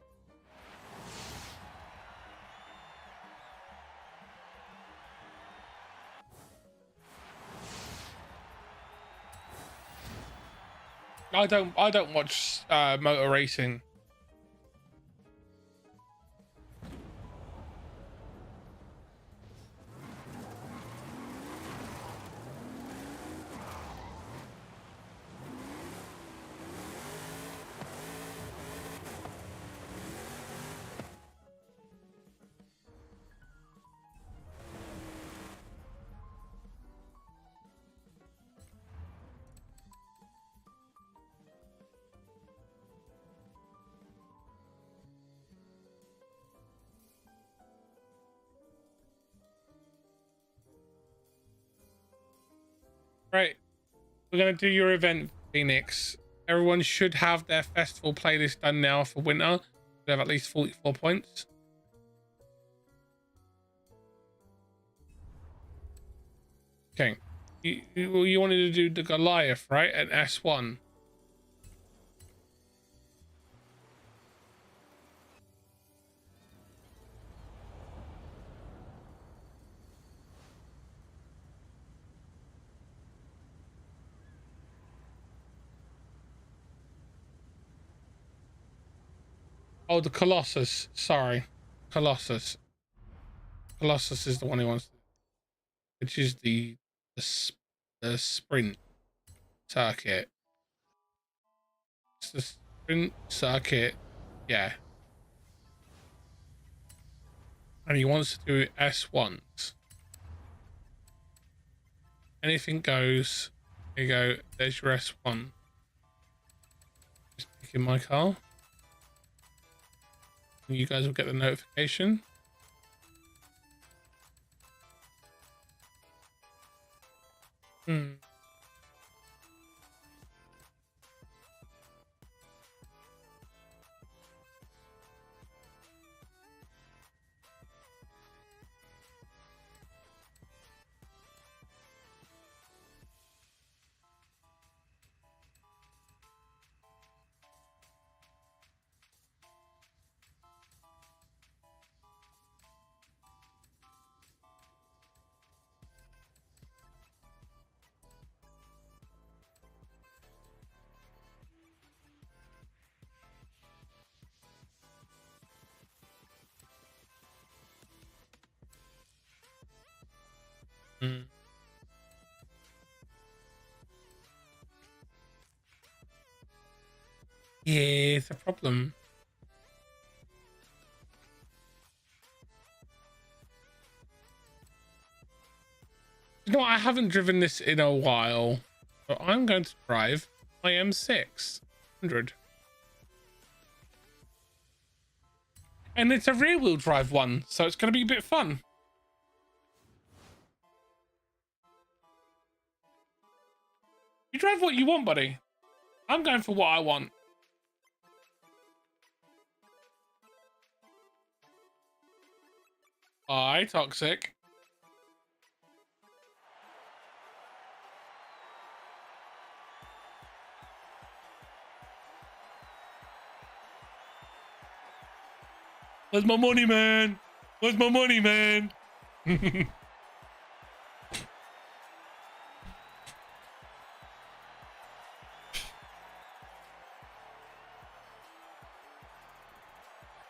I don't watch motor racing. Right. We're gonna do your event, Phoenix. Everyone should have their festival playlist done now for winter. They have at least 44 points. Okay. You wanted to do the Goliath, right? At S1. Oh, the Colossus. Sorry. Colossus. Colossus is the one he wants, which is the sprint circuit. It's the sprint circuit. Yeah. And he wants to do S1s. Anything goes. There you go. There's your S1. Just picking my car. And you guys will get the notification. Hmm. Hmm. Yeah, it's a problem. You know what? I haven't driven this in a while, but I'm going to drive my M600. And it's a rear wheel drive one, so it's going to be a bit fun. You drive what you want, buddy. I'm going for what I want. Hi, Toxic. Where's my money, man? Where's my money, man?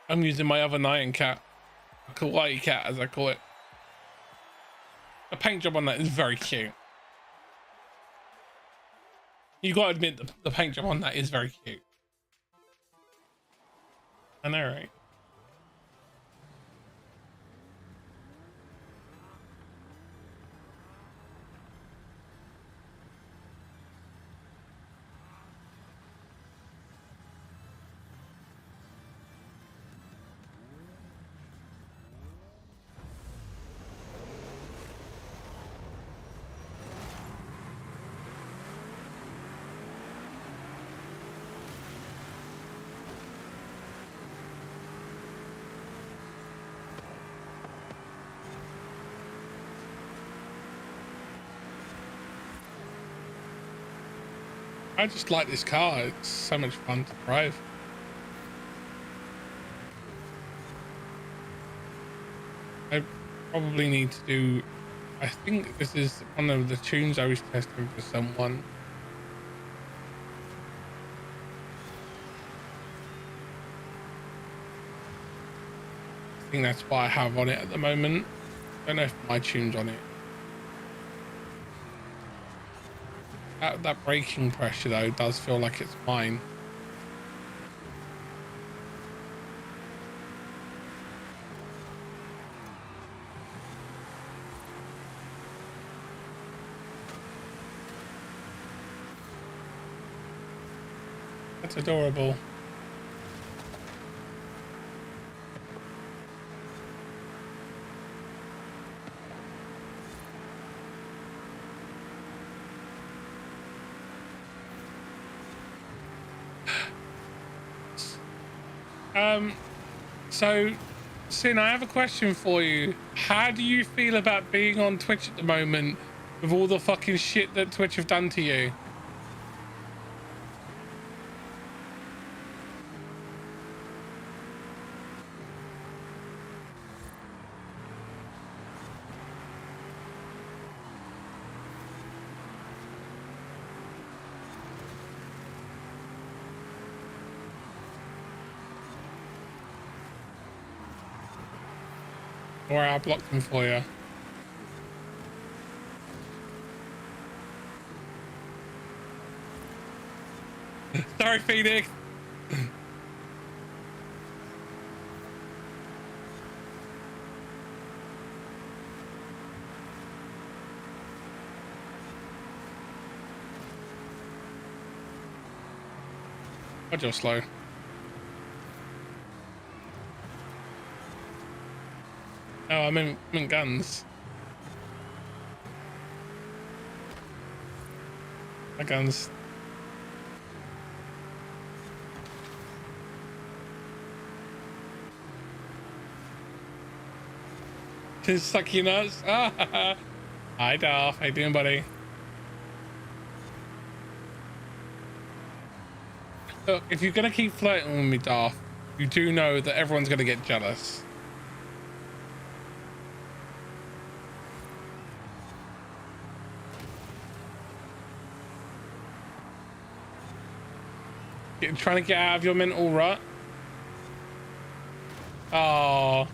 I'm using my other Nighting Cat. kawaii cat, as I call it. The paint job on that is very cute. You gotta admit the paint job on that is very cute. I know, right? I just like this car. It's so much fun to drive. I probably need to do, I think this is one of the tunes I was testing for someone. I think that's what I have on it at the moment. I don't know if my tune's on it. That braking pressure though does feel like it's mine. That's adorable. So Sin, I have a question for you. How do you feel about being on Twitch at the moment with all the fucking shit that Twitch have done to you? Or I blocked them for you. Sorry, Phoenix. God, you're slow. Oh, I meant guns. My guns. Suck your nuts. Hi, Darth. How you doing, buddy? Look, if you're gonna keep flirting with me, Darth, you do know that everyone's gonna get jealous. Trying to get out of your mental rut. Oh.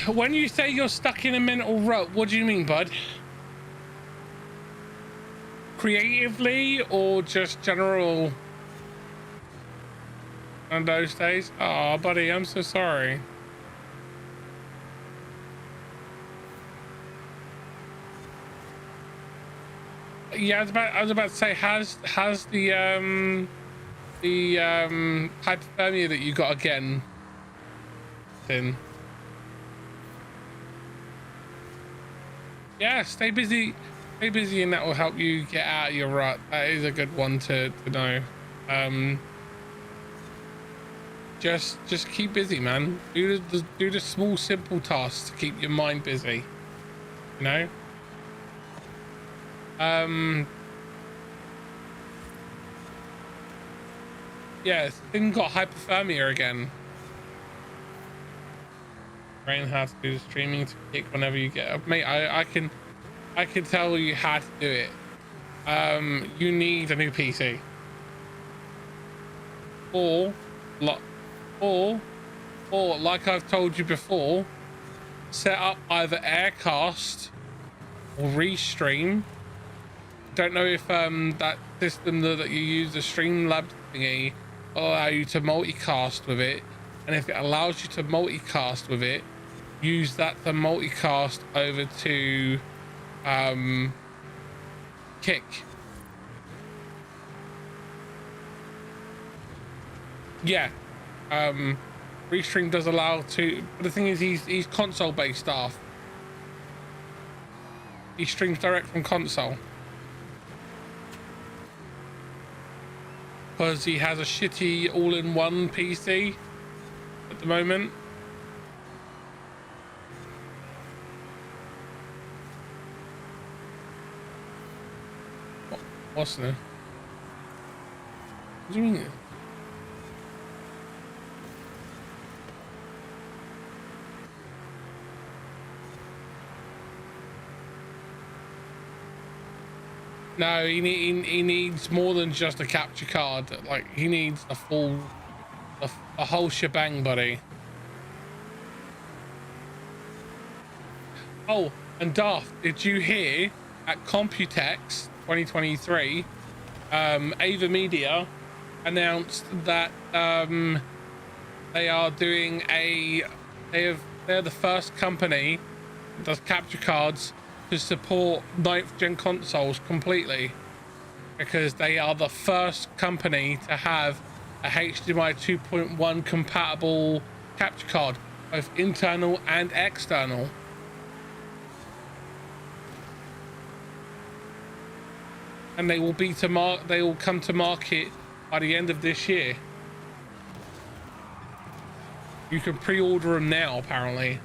When you say you're stuck in a mental rut, what do you mean, bud? Creatively or just general on those days? Oh, buddy, I'm so sorry. Yeah, I was about to say, has the hypothermia that you got again in? Yeah, stay busy, and that will help you get out of your rut. That is a good one to know. Just keep busy, man. Do the small, simple tasks to keep your mind busy. You know. Yeah, Sin got hypothermia again. Train how to do the streaming to kick whenever you get up. Mate, I can tell you how to do it. You need a new PC. or like or like I've told you before, set up either Aircast or Restream. Don't know if that system that you use, the Streamlabs thingy, will allow you to multicast with it, and if it allows you to multicast with it, use that to multicast over to Kick. Yeah, Restream does allow to, but the thing is, he's console based stuff. He streams direct from console because he has a shitty all-in-one PC at the moment. What's the? What do you mean? No, he needs more than just a capture card. Like, he needs a whole shebang, buddy. Oh, and Daft, did you hear at Computex 2023, AVerMedia announced that they are doing they're the first company that does capture cards to support 9th gen consoles completely, because they are the first company to have a HDMI 2.1 compatible capture card, both internal and external. And they will come to market by the end of this year. You can pre-order them now, apparently.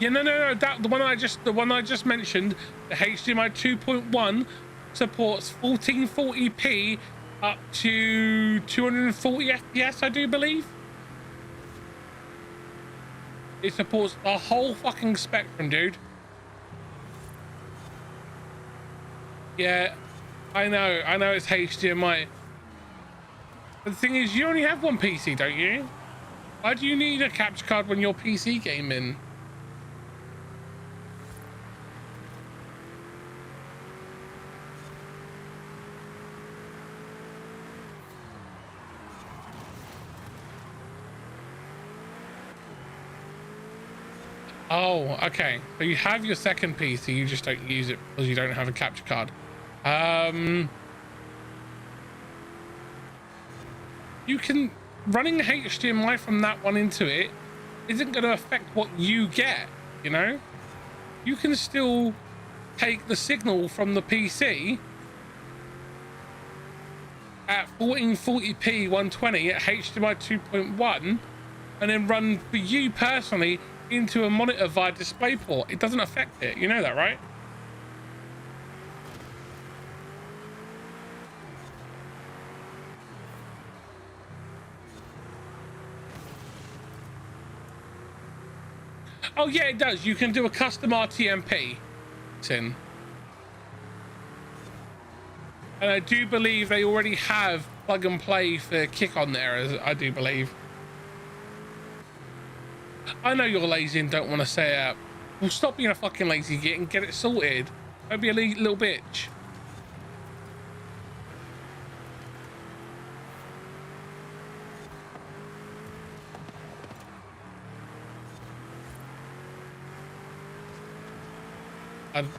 Yeah, no. The one I just mentioned, the HDMI 2.1 supports 1440p up to 240 FPS, I do believe. It supports a whole fucking spectrum, dude. Yeah, I know it's HDMI. But the thing is, you only have one PC, don't you? Why do you need a capture card when you're PC gaming? Oh, okay. So you have your second PC, you just don't use it because you don't have a capture card. You can, running HDMI from that one into it isn't going to affect what you get, you know? You can still take the signal from the PC at 1440p 120 at HDMI 2.1 and then run for you personally into a monitor via DisplayPort. It doesn't affect it. You know that, right? Oh yeah, it does. You can do a custom RTMP. And I do believe they already have plug and play for Kick on there, I do believe. I know you're lazy and don't want to say it. Well, stop being a fucking lazy git and get it sorted. Don't be a little bitch.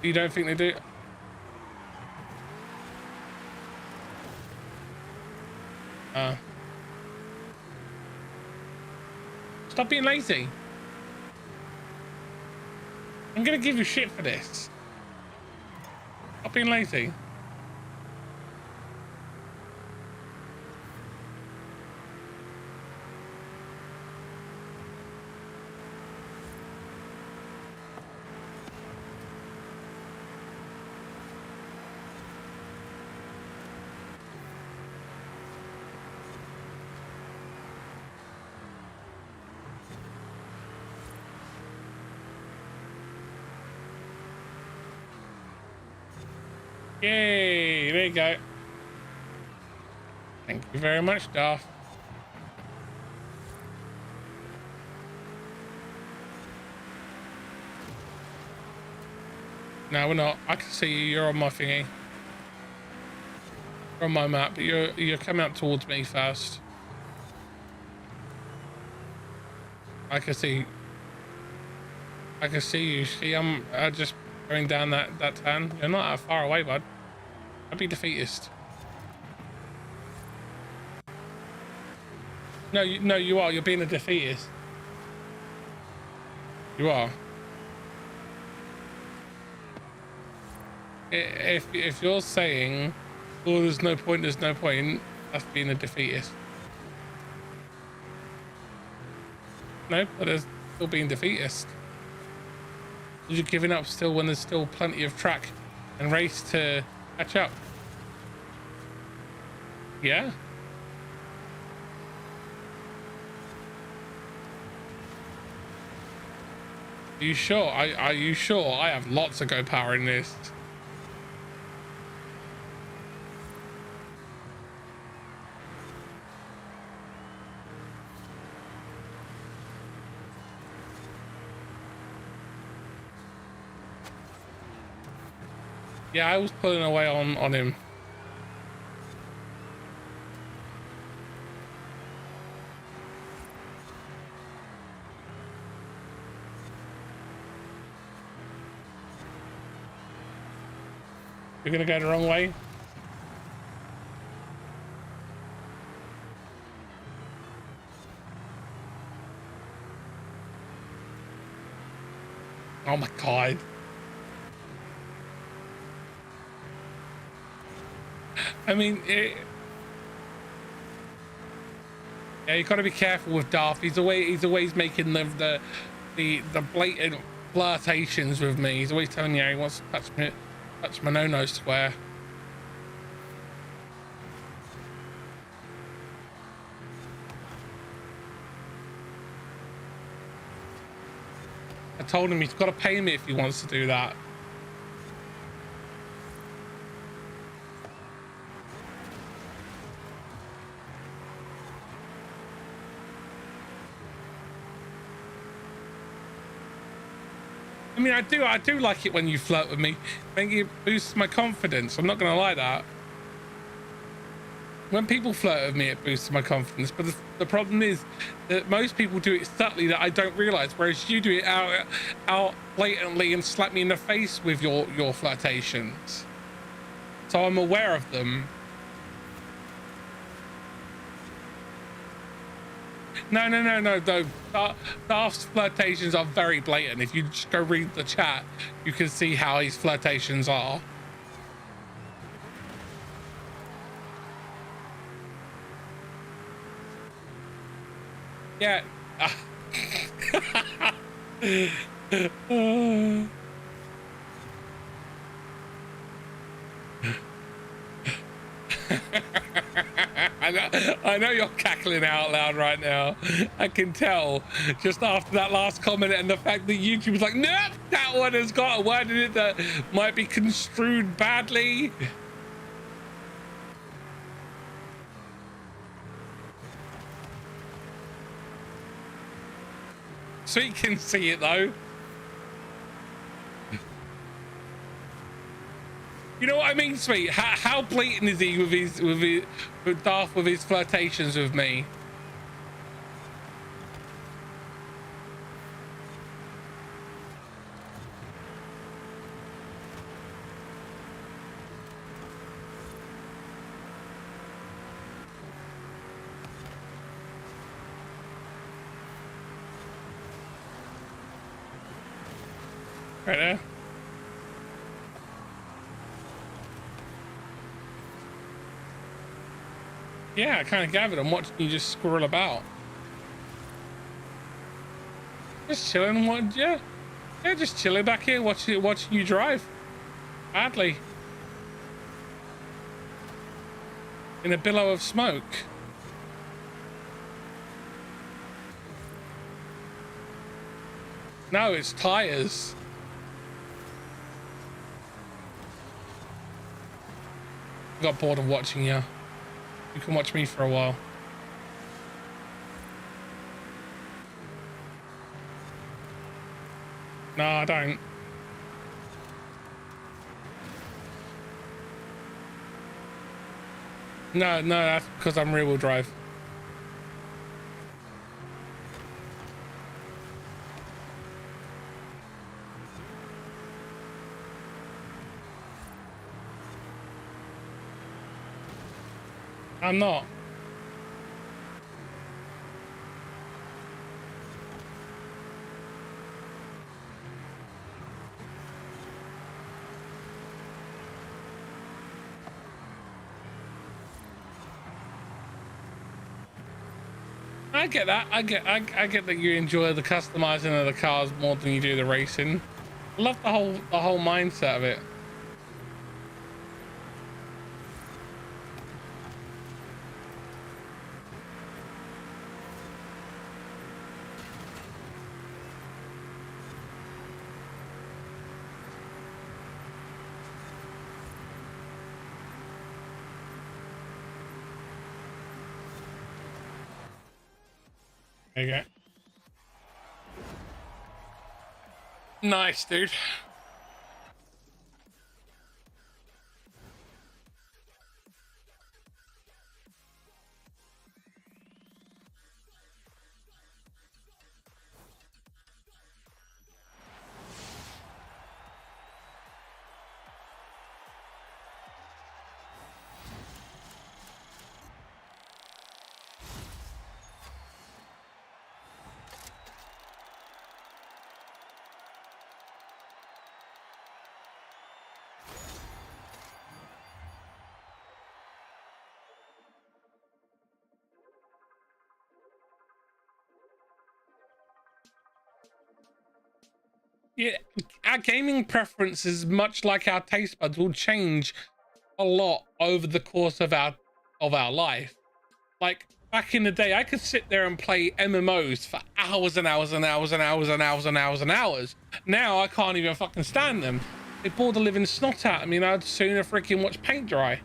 You don't think they do? Stop being lazy. I'm gonna give you shit for this. Stop being lazy. Yay! there you go. Thank you very much, Darth. No, we're not. I can see you. You're on my thingy. You're on my map, but you're coming up towards me first. I can see. I can see you. See, I'm just going down that turn. You're not that far away, bud. I'd be defeatist. No, you are. You're being a defeatist. You are. If you're saying, oh, there's no point, that's being a defeatist. No, but there's still being defeatist. You're giving up still when there's still plenty of track and race to catch up. Yeah? Are you sure? Are you sure? I have lots of go power in this. Yeah, I was pulling away on him. You're gonna go the wrong way? Oh my God. I mean, yeah, you gotta be careful with Darth. He's always making the blatant flirtations with me. He's always telling me he wants to touch my no square. I told him he's got to pay me if he wants to do that. I mean, I do like it when you flirt with me. I think it boosts my confidence. I'm not gonna lie that. When people flirt with me, it boosts my confidence. But the problem is that most people do it subtly that I don't realize, whereas you do it out blatantly and slap me in the face with your flirtations. So I'm aware of them. No. Darth's flirtations are very blatant. If you just go read the chat, you can see how his flirtations are. Yeah. I know you're cackling out loud right now. I can tell just after that last comment and the fact that YouTube was like, nope, that one has got a word in it that might be construed badly. Sweet can see it though. You know what I mean, Sweet? How blatant is he with Darth with his flirtations with me? Right there. Yeah, I kind of gathered. I'm watching you just squirrel about. Just chilling. What? Yeah, just chilling back here, watching you drive. Badly. In a billow of smoke. No, it's tires. I got bored of watching you. You can watch me for a while. No, I don't. No, that's because I'm rear-wheel drive. I'm not. I get that. I get that you enjoy the customizing of the cars more than you do the racing. I love the whole mindset of it. There you go. Nice, dude. Yeah, our gaming preferences, much like our taste buds, will change a lot over the course of our life. Like back in the day, I could sit there and play MMOs for hours and hours and hours and hours and hours and hours and hours. Now I can't even fucking stand them. They bore the living snot out of me, and I'd sooner freaking watch paint dry.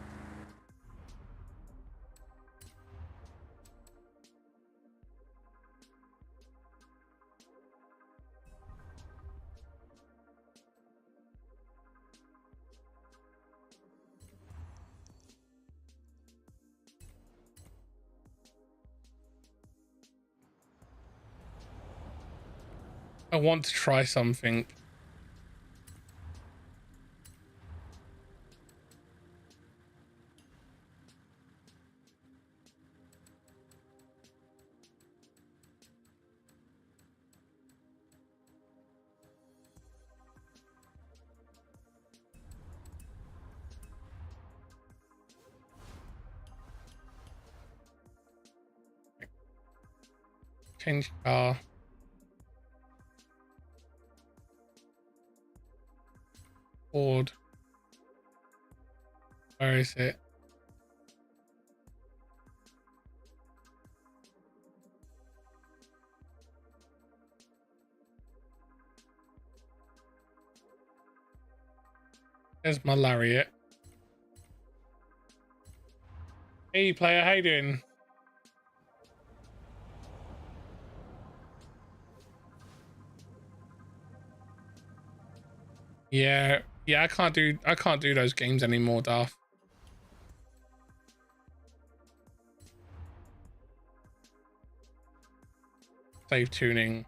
I want to try something. Change car. Ford. Where is it? There's my lariat. Hey player, how you doing? Yeah, I can't do those games anymore, Darth. Save tuning.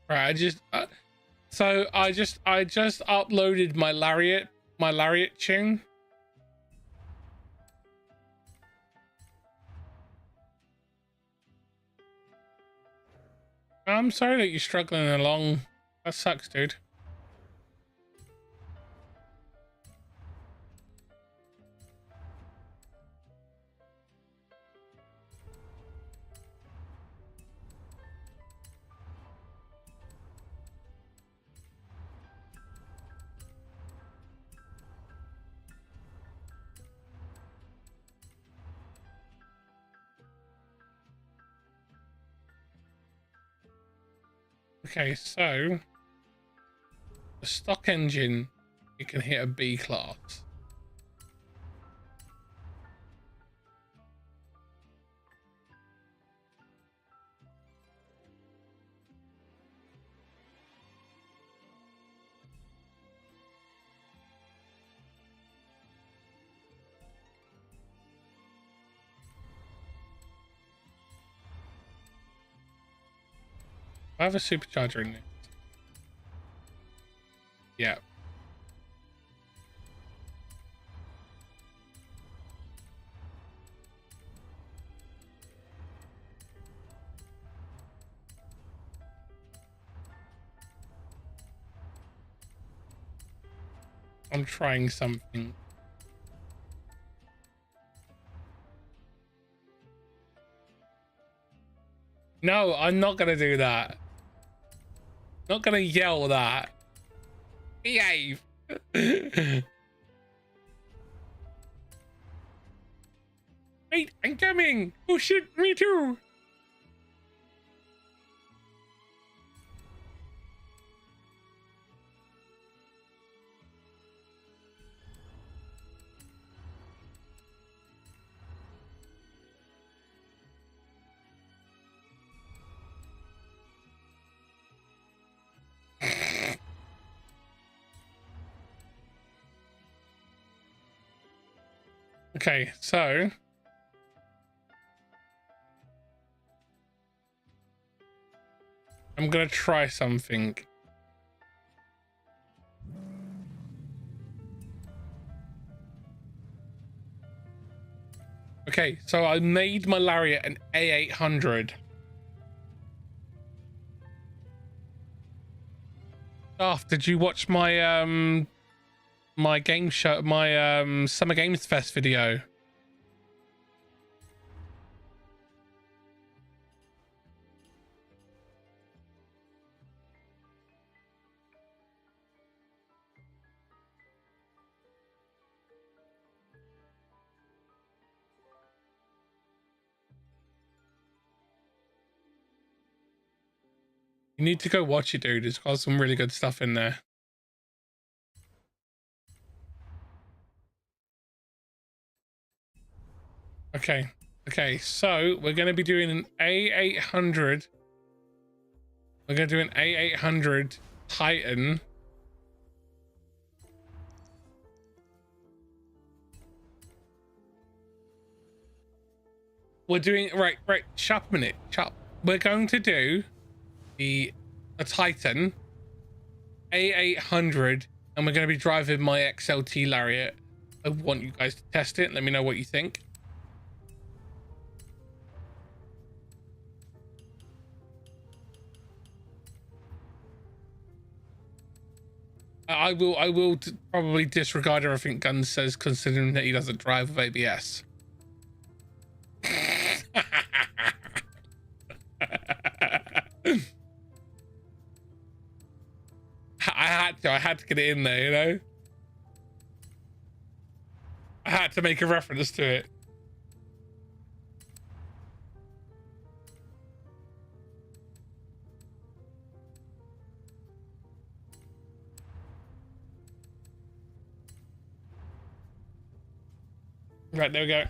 Right, I just uploaded my lariat tune. I'm sorry that you're struggling along That sucks, dude. Okay, so the stock engine, it can hit a B class. I have a supercharger in there. Yeah. I'm trying something. No, I'm not gonna do that. Not gonna yell that. Behave. Wait, I'm coming. Oh shit, me too. Okay, so I'm gonna try something. Okay, so I made my lariat an A800. Did you watch my my game show, my Summer Games Fest video? You need to go watch it, dude. It's got some really good stuff in there. Okay. Okay, so we're going to be doing an A800. We're going to do an A800 Titan. We're doing right. Shut up a minute. Shut up. We're going to do a Titan A800, and we're going to be driving my XLT Lariat. I want you guys to test it. Let me know what you think. I will probably disregard everything Gun says, considering that he doesn't drive with ABS. I had to get it in there, you know. I had to make a reference to it. Right, there we go.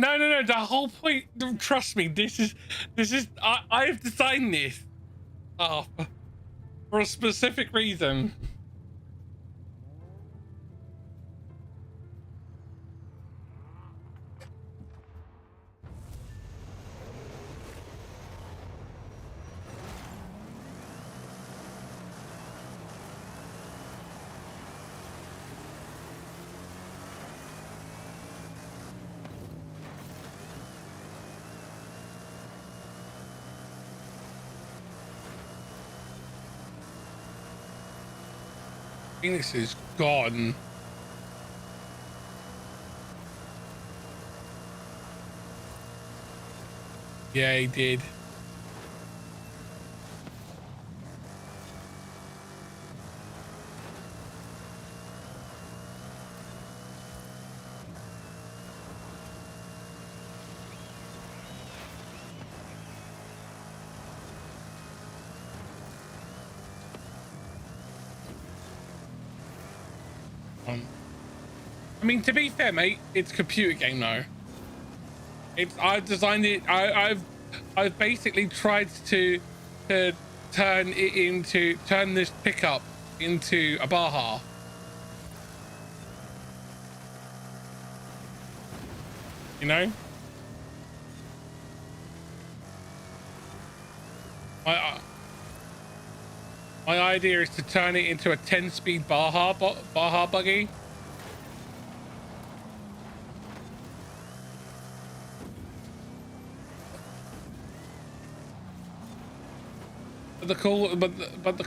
No. The whole point. Trust me. This is. I've designed this. Oh, for a specific reason. Phoenix is gone. Yeah, he did. I mean, to be fair, mate, it's a computer game though. I've designed it. I've basically tried to turn this pickup into a Baja. You know? My idea is to turn it into a 10-speed Baja buggy. But the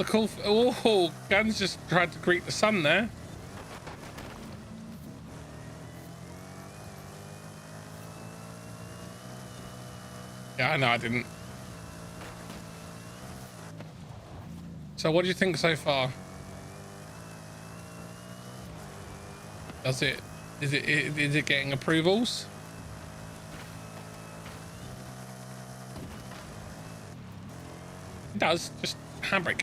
cool. Oh, Guns just tried to greet the sun there. Yeah, I know I didn't. So what do you think so far? Is it getting approvals? It does, just handbrake.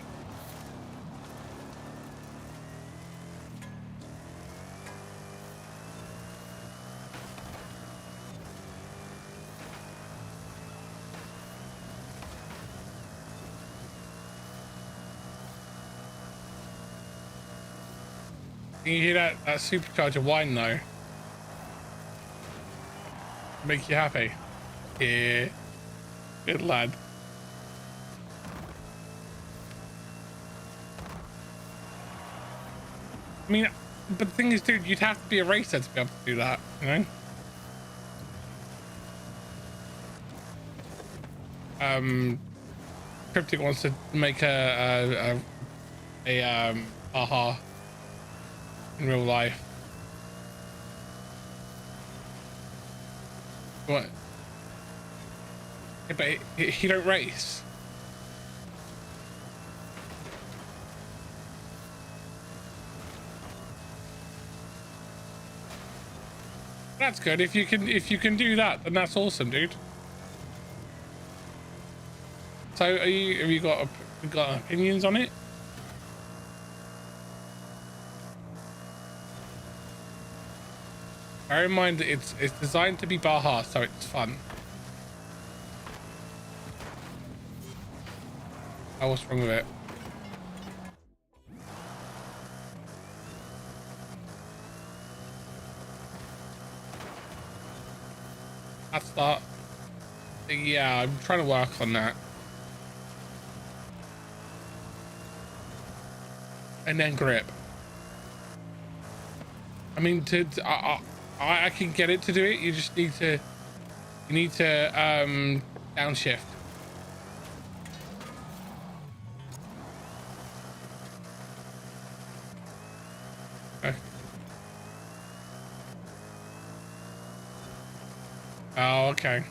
Can you hear that supercharger whine though? Make you happy? Yeah. Good lad. I mean, but the thing is, dude, you'd have to be a racer to be able to do that, you know? Cryptic wants to make a aha in real life. What? Yeah, but he don't race. That's good. If you can do that, then that's awesome, dude. So have you got opinions on it? Bear in mind that it's designed to be Baja, so it's fun. Oh, what's wrong with it? That's that. Yeah, I'm trying to work on that. And then grip. I mean, I can get it to do it. You just need to downshift. Okay. Oh, okay.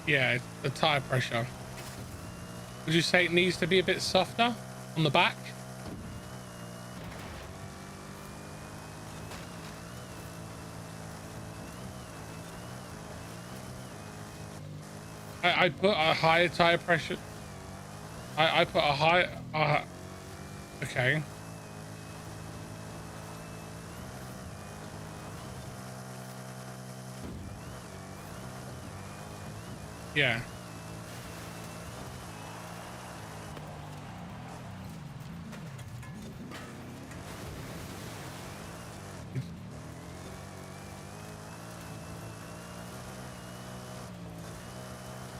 Yeah, the tire pressure. Would you say it needs to be a bit softer on the back? I put a higher tire pressure. I put a high. Okay. Yeah.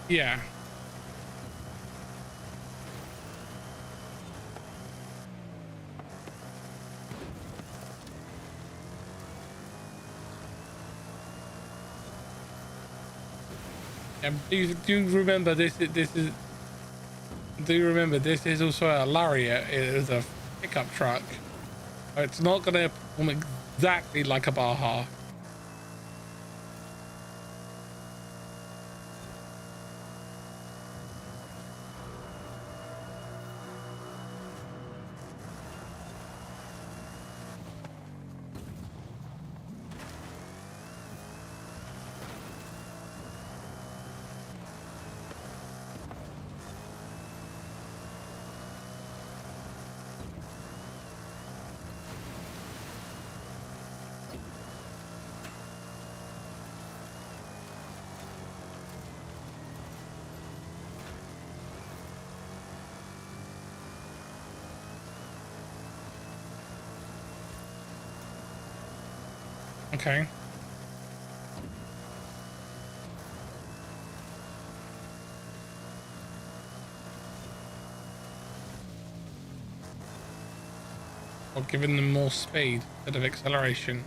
Yeah. And do remember this is do remember this is also a Lariat. It is a pickup truck. It's not gonna perform exactly like a Baja. Okay. Or giving them more speed instead of acceleration.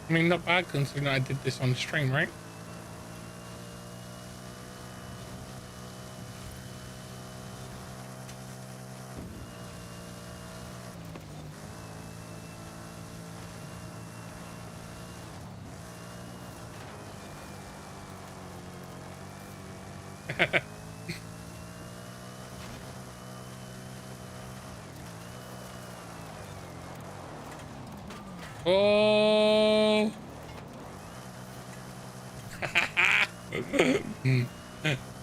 I mean, not bad considering I did this on stream, right? Oh.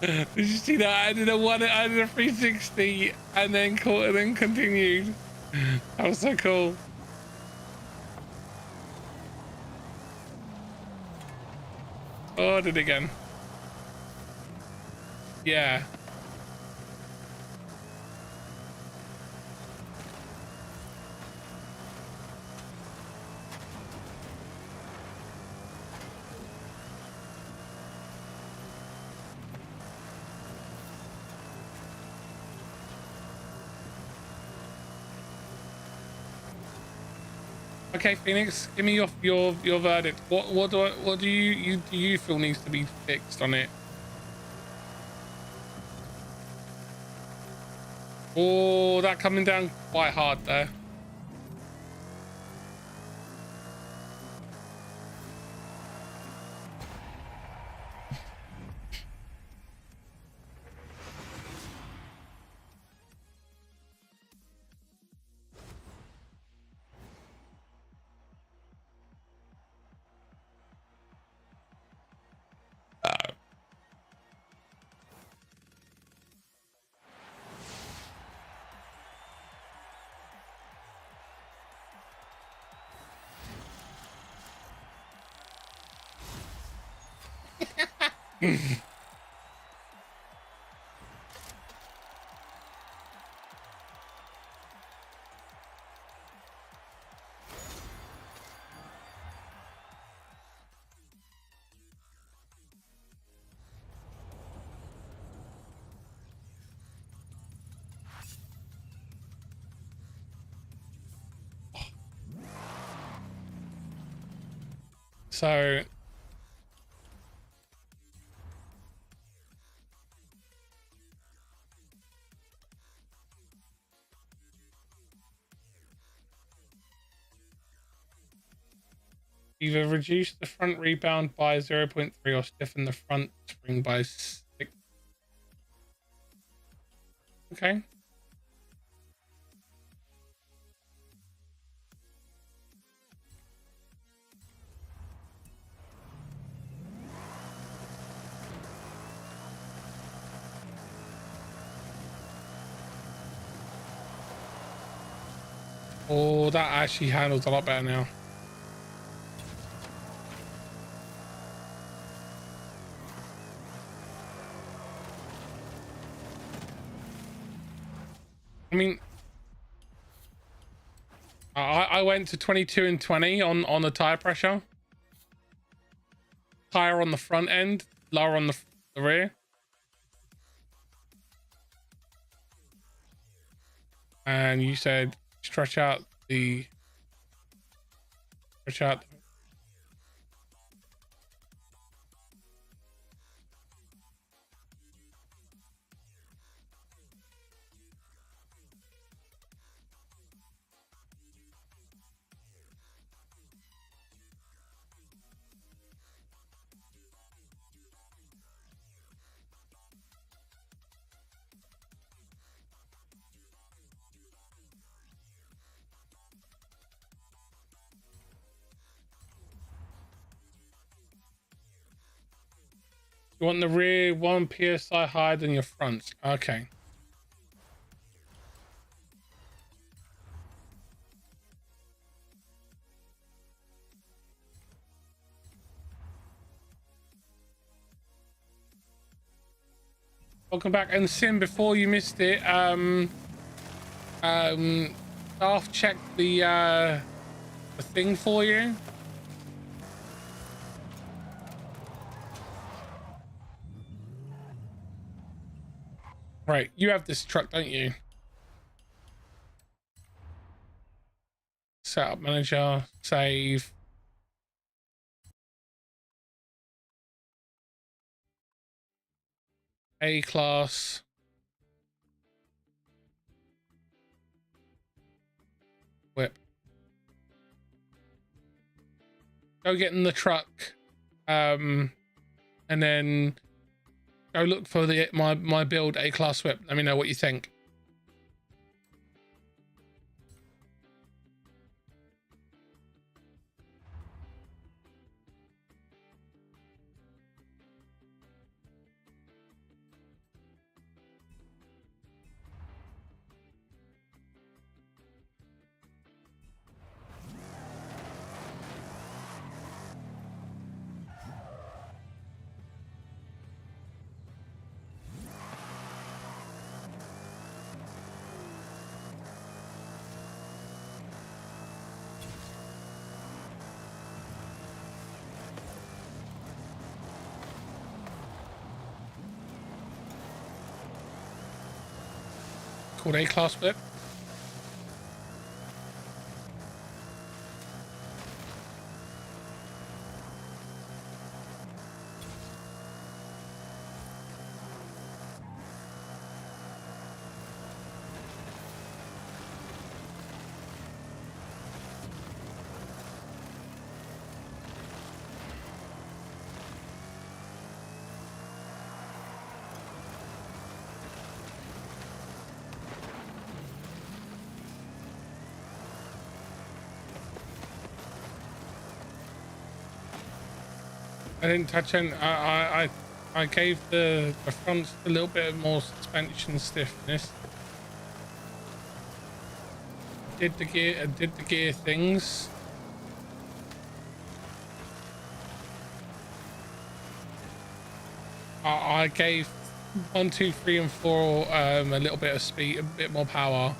Did you see that? I did a 360 and then caught and then continued. That was so cool. Oh, I did it again. Yeah. Okay, Phoenix, give me your verdict. What do you feel needs to be fixed on it? Oh, that coming down quite hard there. So either reduce the front rebound by 0.3 or stiffen the front spring by 6. Okay. Oh, that actually handles a lot better now. I mean, I went to 22 and 20 on the tire pressure. Higher on the front end, lower on the rear. And you said stretch out the you want the rear 1 psi higher than your front. Okay. Welcome back. And Sim, before you missed it, staff checked the thing for you. Right, you have this truck, don't you? Setup manager, save. A class. Whip. Go get in the truck. And then go look for my build A class whip. Let me know what you think. Called A class whip. I didn't touch any. I gave the front a little bit more suspension stiffness. Did the gear things. I gave 1, 2, 3, and 4 a little bit of speed, a bit more power.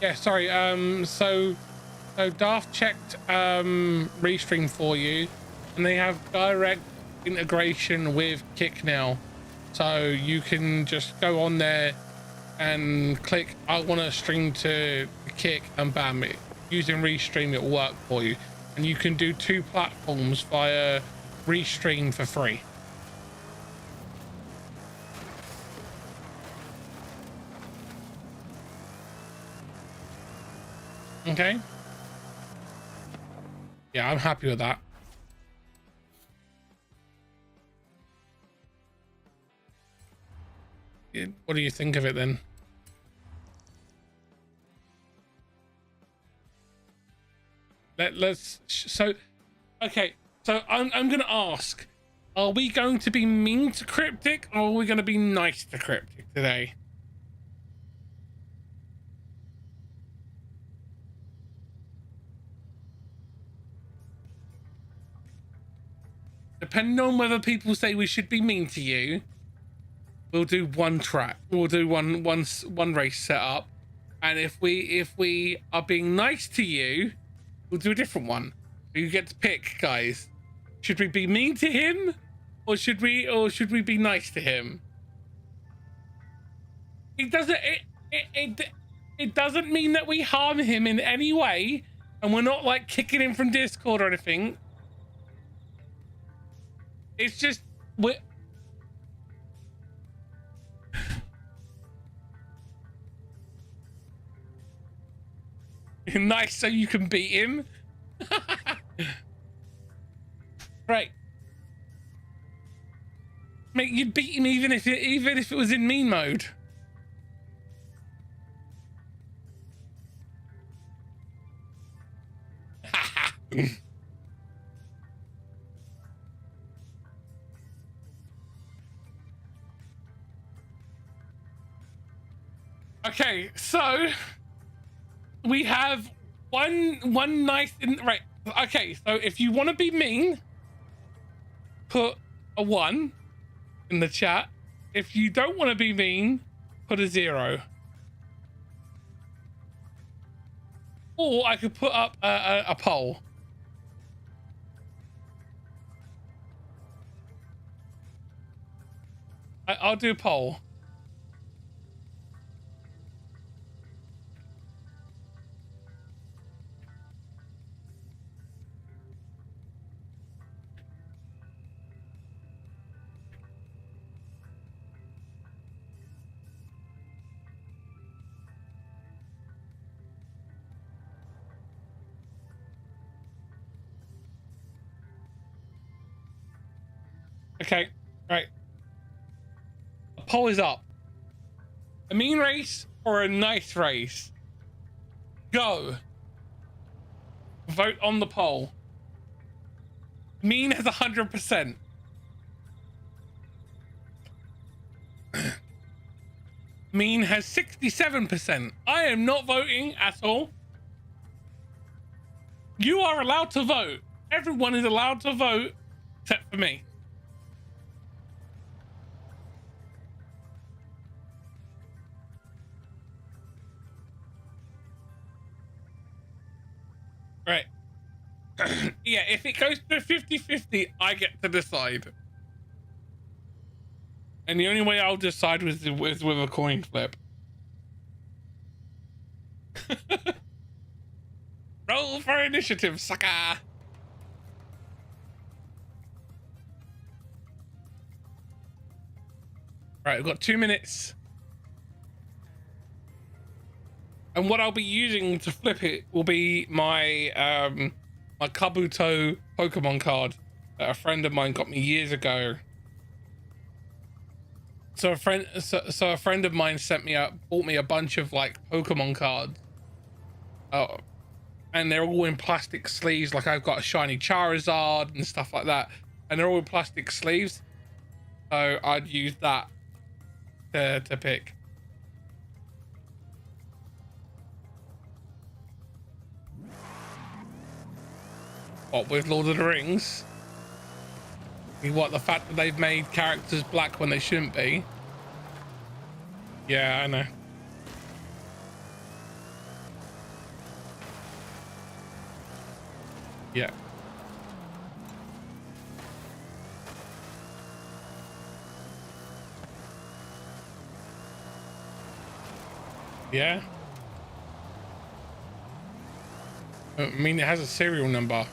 Yeah, sorry. So Daft checked restream for you. and they have direct integration with Kick now. So you can just go on there and click, I want to stream to Kick, and bam, using Restream, it will work for you. And you can do 2 platforms via Restream for free. Okay. Yeah, I'm happy with that. What do you think of it then? Let's so okay, so I'm gonna ask, are we going to be mean to Cryptic, or are we going to be nice to Cryptic today? Depending on whether people say we should be mean to you, we'll do one track, we'll do one race setup, and if we are being nice to you, we'll do a different one. You get to pick, guys. Should we be mean to him, or should we be nice to him? It doesn't mean that we harm him in any way, and we're not like kicking him from Discord or anything. It's just we're nice so you can beat him. Right. Mate, you'd beat him even if it was in mean mode. Okay, so we have one nice right. Okay, so if you want to be mean, put a 1 in the chat. If you don't want to be mean, put a 0. Or I could put up a poll. I'll do a poll. Okay, right. A poll is up. A mean race or a nice race? Go. Vote on the poll. Mean has 100%. Mean has 67%. I am not voting at all. You are allowed to vote. Everyone is allowed to vote except for me. Right. Yeah, if it goes to 50-50, I get to decide. And the only way I'll decide is with a coin flip. Roll for initiative, sucker! Right, we've got 2 minutes. And what I'll be using to flip it will be my my Kabuto Pokemon card that a friend of mine got me years ago. So a friend of mine bought me a bunch of like Pokemon cards. Oh, and they're all in plastic sleeves. Like I've got a shiny Charizard and stuff like that, and they're all in plastic sleeves. So I'd use that to pick. What, with Lord of the Rings? What, the fact that they've made characters black when they shouldn't be? Yeah, I know. Yeah. Yeah. I mean, it has a serial number.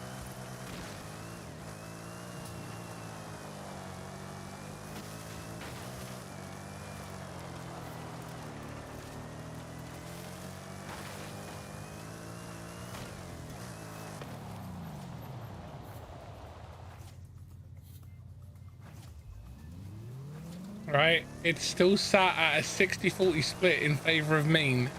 Right, it's still sat at a 60-40 split in favor of mean.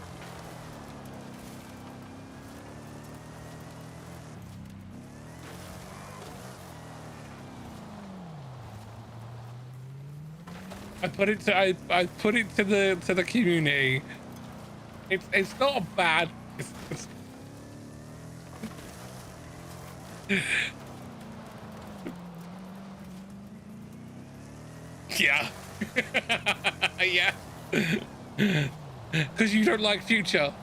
I put it to I put it to the community. It's not a bad. It's yeah. Yeah. Because you don't like Future.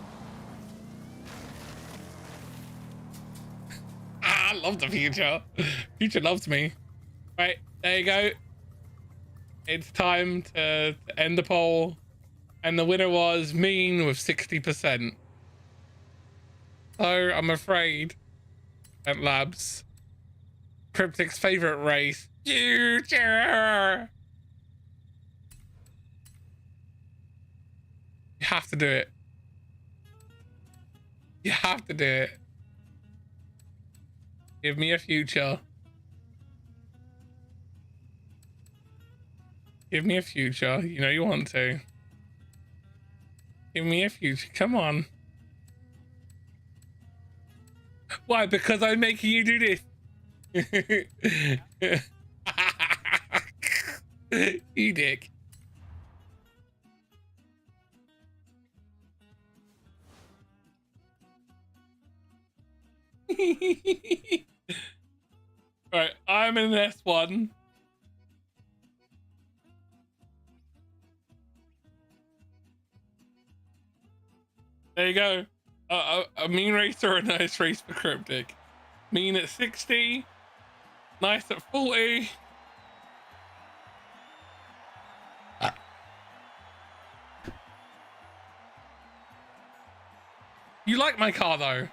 I love the Future. Future loves me. Right, there you go. It's time to end the poll. And the winner was Mean with 60%. So I'm afraid at Labs, Cryptic's favorite race, Future. You have to do it. You have to do it. Give me a Future. Give me a Future. You know you want to. Give me a Future. Come on. Why? Because I'm making you do this. You dick. Right, I'm in this one. There you go. A mean race or a nice race for Cryptic. Mean at 60, nice at 40. You like my car though.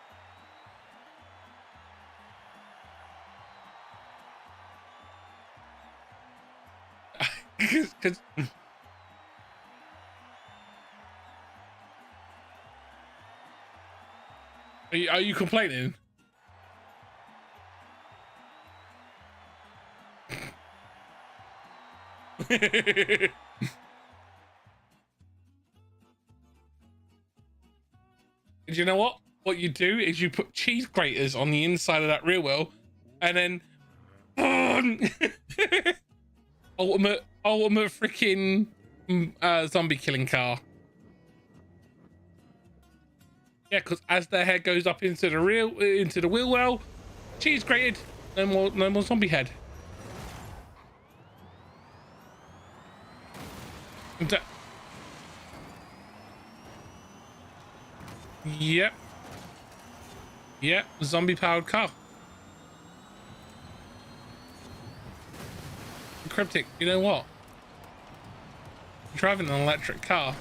Cause are you complaining? Did you know what? What you do is you put cheese graters on the inside of that rear wheel, and then ultimate freaking zombie killing car. Yeah, because as their head goes up into the wheel well, cheese grated, no more zombie head. Yep. Yep, zombie powered car. Cryptic, you know what? You're driving an electric car.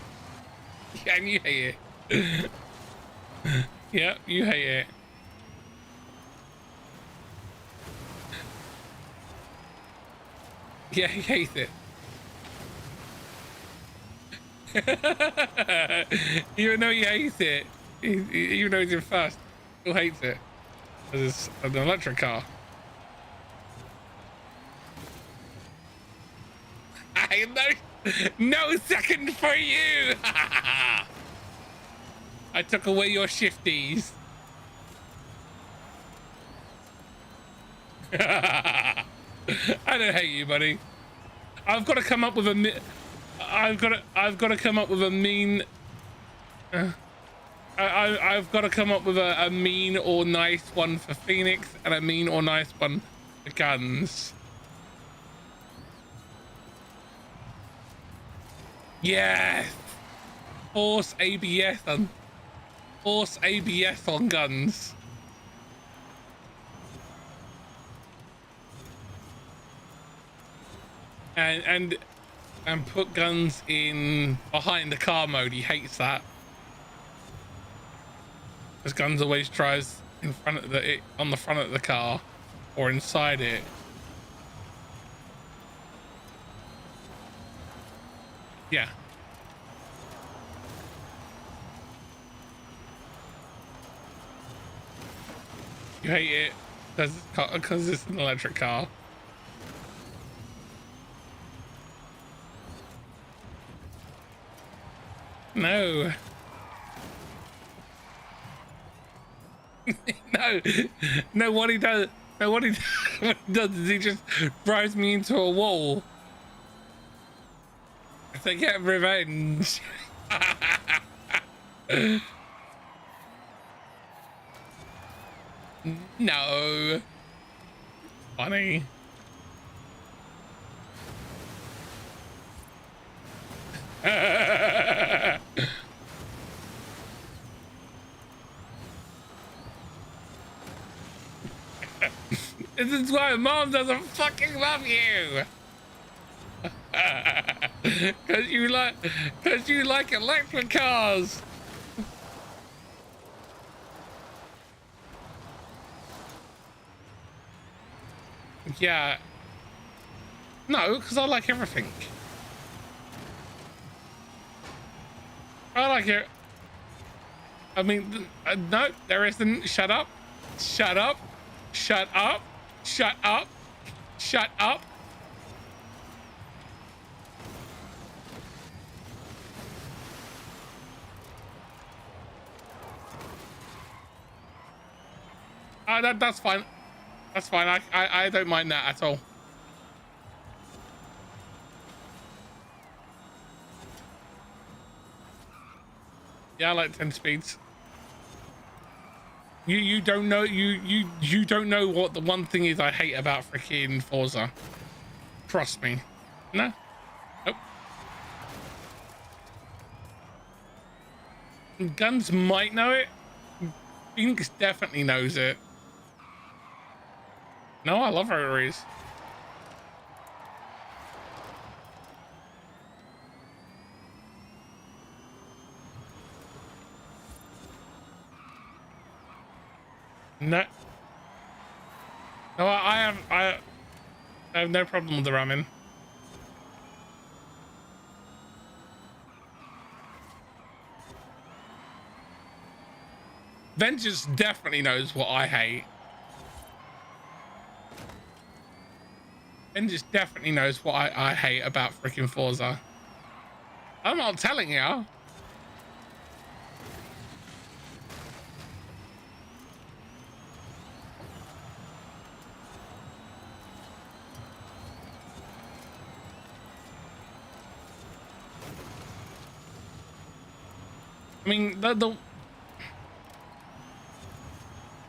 Yeah, and you hate it. Yeah, you hate it. Yeah, he hates it. Even though he hates it, even though he's in first, still hates it. Because it's an electric car. I no second for you. I took away your shifties. I don't hate you, buddy. I've got to come up with a I've got to come up with a mean I've got to come up with a mean or nice one for Phoenix and a mean or nice one for Guns. Yes. Force ABS on Guns. And put Guns in behind the car mode. He hates that. Because Guns always tries in front of on the front of the car or inside it. Yeah. You hate it because it's an electric car. No. no, what he does, what he does is he just drives me into a wall. To get revenge. No. Funny. This is why Mom doesn't fucking love you. Cause you like electric cars. Yeah. No, because I like everything. I like it. I mean, no, there isn't. Shut up. Shut up. Shut up. Shut up. Shut up. That's fine. That's fine. I don't mind that at all. Yeah, I like 10 speeds. You don't know you don't know what the one thing is I hate about freaking Forza. Trust me. No. Nope. Guns might know it. Phoenix definitely knows it. No, I love rotaries. No. No, I have no problem with the ramen. Vengeance definitely knows what I hate. Vengeance definitely knows what I hate about freaking Forza. I'm not telling you. I mean, the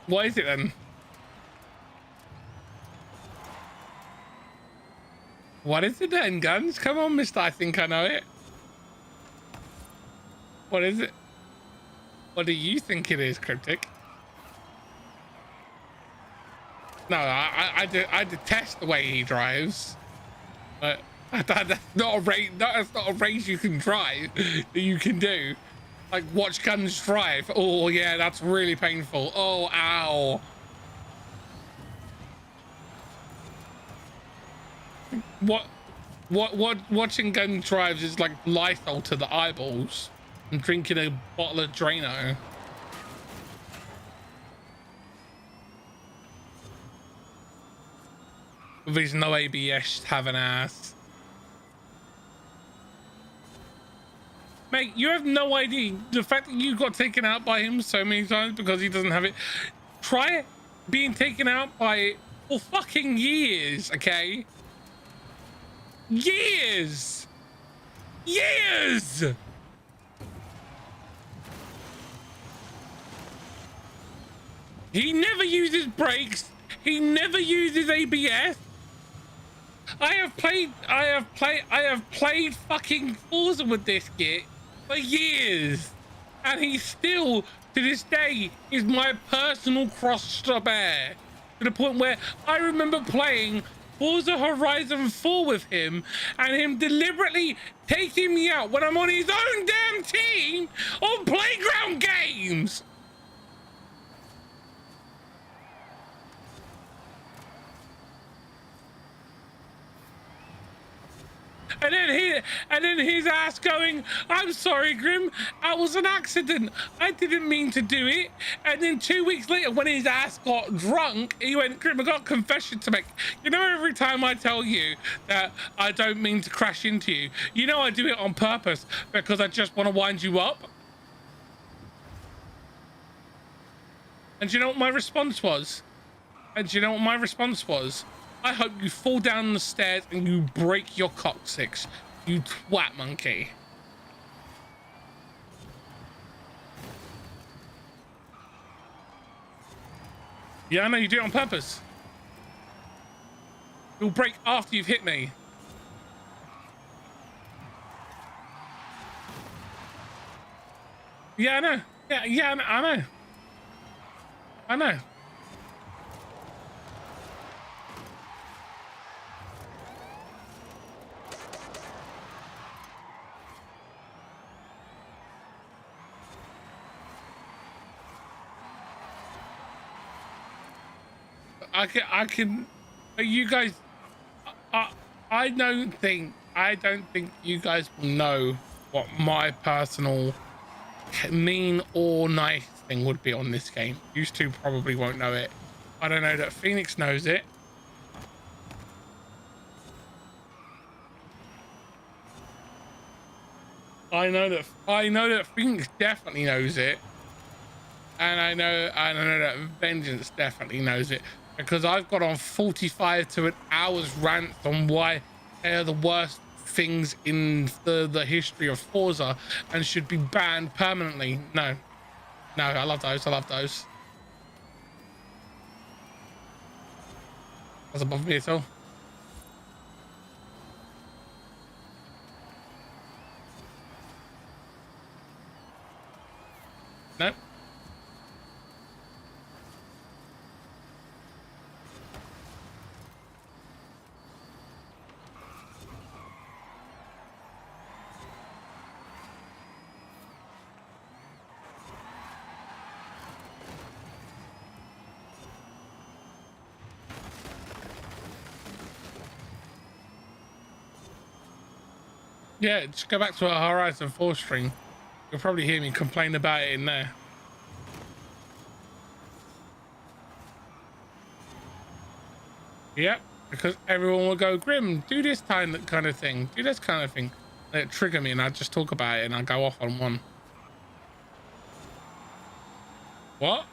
what is it then? What is it then, Guns? Come on, mister, I think I know it. What is it? What do you think it is, Cryptic? No, I detest the way he drives. But that's not a race. That's not a race you can drive. That you can do. Like watch Guns drive. Oh yeah, that's really painful. Oh ow. Watching Guns drives is like Lysol to the eyeballs and drinking a bottle of Drano. With his no ABS have an ass. Mate, you have no idea the fact that you got taken out by him so many times because he doesn't have it. Try being taken out by it for fucking years, okay? Years! Years! He never uses brakes. He never uses ABS. I have played fucking Forza with this git for years, and he still, to this day, is my personal cross to bear. To the point where I remember playing Forza Horizon 4 with him, and him deliberately taking me out when I'm on his own damn team on playground games. then his ass going, I'm sorry, Grim, that was an accident. I didn't mean to do it. And then 2 weeks later, when his ass got drunk, he went, Grim, I got a confession to make. You know, every time I tell you that I don't mean to crash into you, you know I do it on purpose because I just want to wind you up. And do you know what my response was? I hope you fall down the stairs and you break your coccyx, you twat monkey. Yeah, I know you do it on purpose. You'll break after you've hit me. Yeah, I know. Yeah, I know. I know. I can, you guys, I don't think you guys will know what my personal mean or nice thing would be on this game. You two probably won't know it. I don't know that Phoenix knows it. I know that Phoenix definitely knows it. And I know that Vengeance definitely knows it, because I've got on 45 to an hour's rant on why they are the worst things in the history of Forza and should be banned permanently. No, I love those. Doesn't bother me at all. No. Yeah, just go back to a Horizon 4 stream. You'll probably hear me complain about it in there. Yep, because everyone will go, Grim, do this kind of thing. Do this kind of thing. And it trigger me and I just talk about it and I go off on one. What?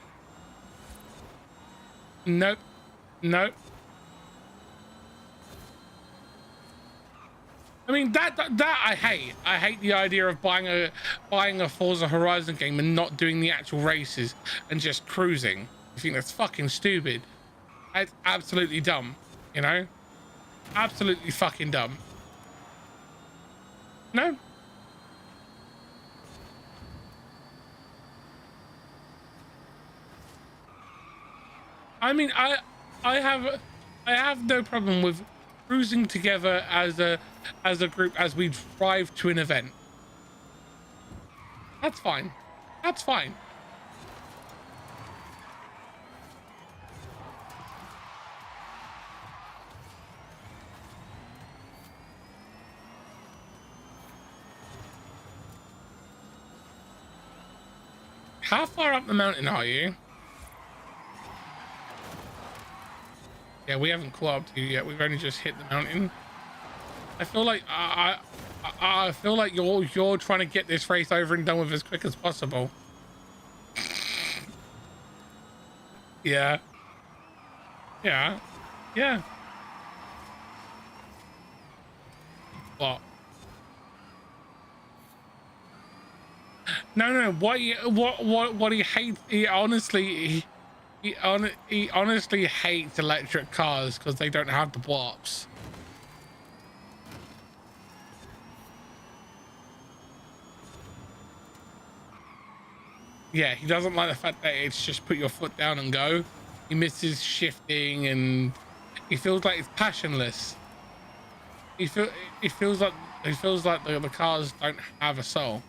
Nope. I mean, that I hate. I hate the idea of buying a Forza Horizon game and not doing the actual races and just cruising. I think that's fucking stupid. It's absolutely dumb, you know? Absolutely fucking dumb. No? I mean, I have no problem with cruising together as a group as we drive to an event. That's fine. How far up the mountain are you? Yeah, we haven't caught up to you yet. We've only just hit the mountain. I feel like I feel like you're trying to get this race over and done with as quick as possible. Yeah. What? No. What he hates? He honestly hates electric cars because they don't have the warps. Yeah, he doesn't like the fact that it's just put your foot down and go. He misses shifting and he feels like it's passionless. He feels like the cars don't have a soul.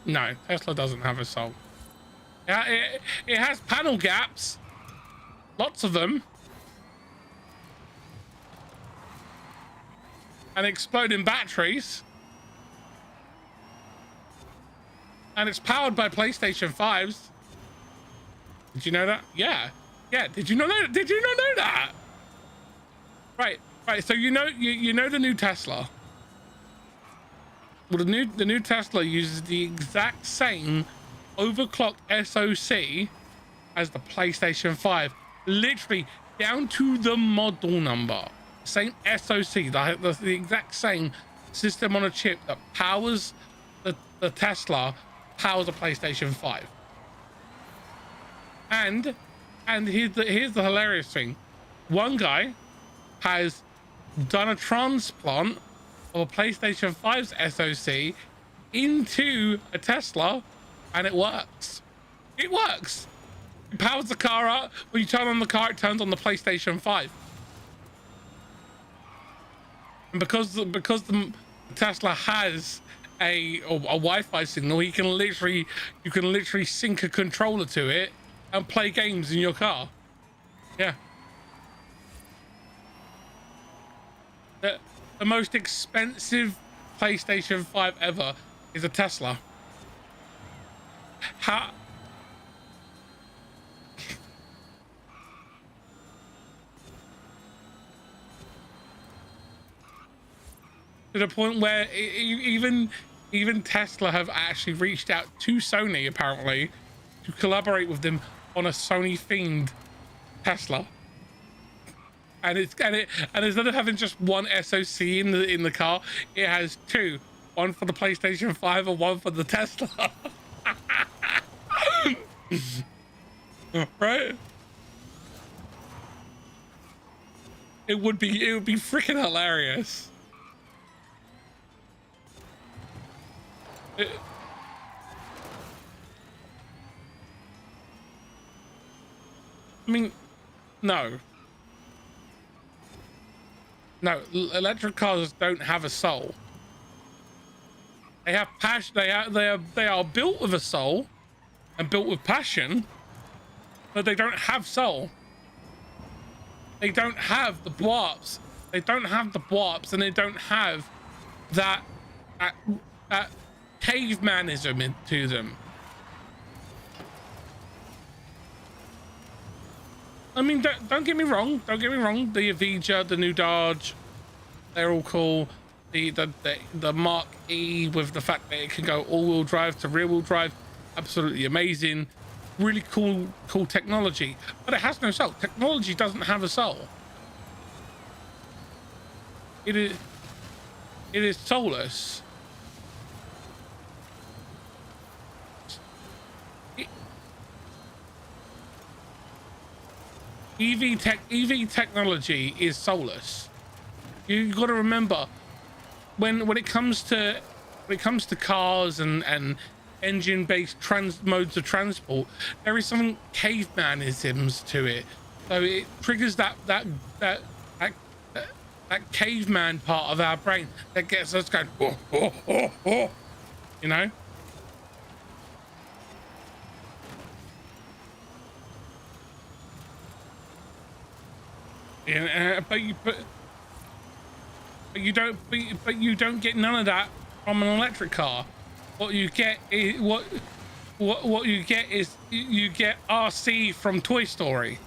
No, Tesla doesn't have a soul. Yeah, it has panel gaps. Lots of them. and exploding batteries. And it's powered by PlayStation 5s. Did you know that? Yeah. Yeah. Did you not know? Did you not know that? Right. Right. So you know the new Tesla. Well, the new Tesla uses the exact same overclocked SoC as the PlayStation 5, literally down to the model number. Same SoC, the exact same system on a chip that powers the Tesla powers a PlayStation 5. And here's the hilarious thing. One guy has done a transplant of a PlayStation 5's SoC into a Tesla, and it works. It works. It powers the car up. When you turn on the car, it turns on the PlayStation 5. And because the Tesla has a Wi-Fi signal, you can literally sync a controller to it and play games in your car. Yeah. The most expensive PlayStation 5 ever is a Tesla. How? To the point where even Tesla have actually reached out to Sony apparently to collaborate with them on a Sony themed Tesla. And instead of having just one SoC in the car, it has two, one for the PlayStation 5 and one for the Tesla. Right? It would be freaking hilarious. I mean, no, electric cars don't have a soul. They have passion. They are built with a soul and built with passion, but they don't have soul. They don't have the bwarps. They don't have the bwarps, and they don't have that cavemanism into them. I mean, don't get me wrong. Don't get me wrong. The AVerMedia, the new Dodge, they're all cool. The Mark E with the fact that it can go all-wheel drive to rear-wheel drive, absolutely amazing. Really cool technology, but it has no soul. Technology doesn't have a soul. It is soulless. EV technology is soulless. You got to remember when it comes to cars and engine-based modes of transport, there is some cavemanisms to it. So it triggers that caveman part of our brain that gets us going, oh, oh, oh, oh, you know. Yeah, but you don't get none of that from an electric car. What you get is what you get is you get RC from Toy Story.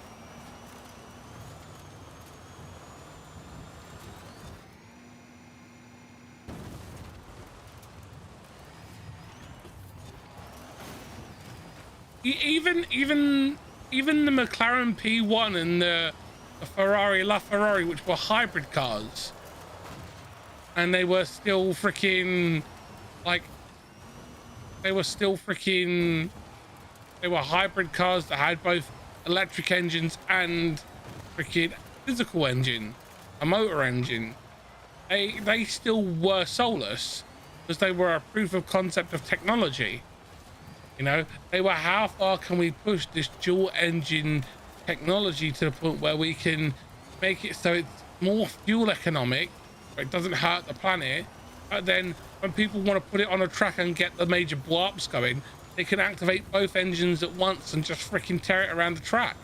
Even the McLaren P1 and the Ferrari LaFerrari, which were hybrid cars, and they were still freaking like they were hybrid cars that had both electric engines and freaking physical engine, a motor engine. They still were soulless because they were a proof of concept of technology. You know, they were, how far can we push this dual engine technology to the point where we can make it so it's more fuel economic, but it doesn't hurt the planet. But then when people want to put it on a track and get the major blow-ups going, they can activate both engines at once and just freaking tear it around the track.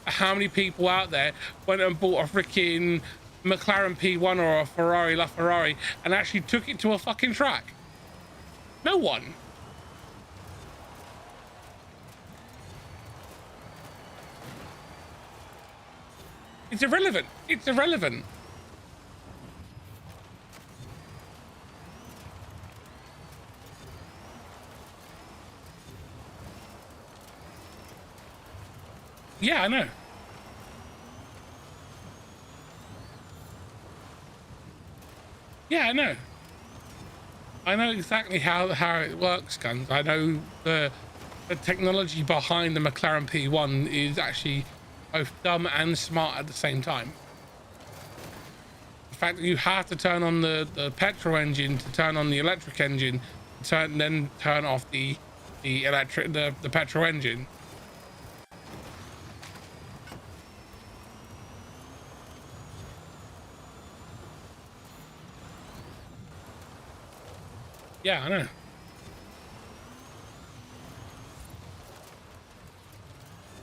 How many people out there went and bought a freaking McLaren P1 or a Ferrari LaFerrari and actually took it to a fucking track? No one. It's irrelevant. It's irrelevant. Yeah, I know. Yeah, I know. I know exactly how it works, guns. I know the technology behind the McLaren P1 is actually both dumb and smart at the same time. The fact that you have to turn on the petrol engine to turn on the electric engine, then turn off the petrol engine. Yeah, I know.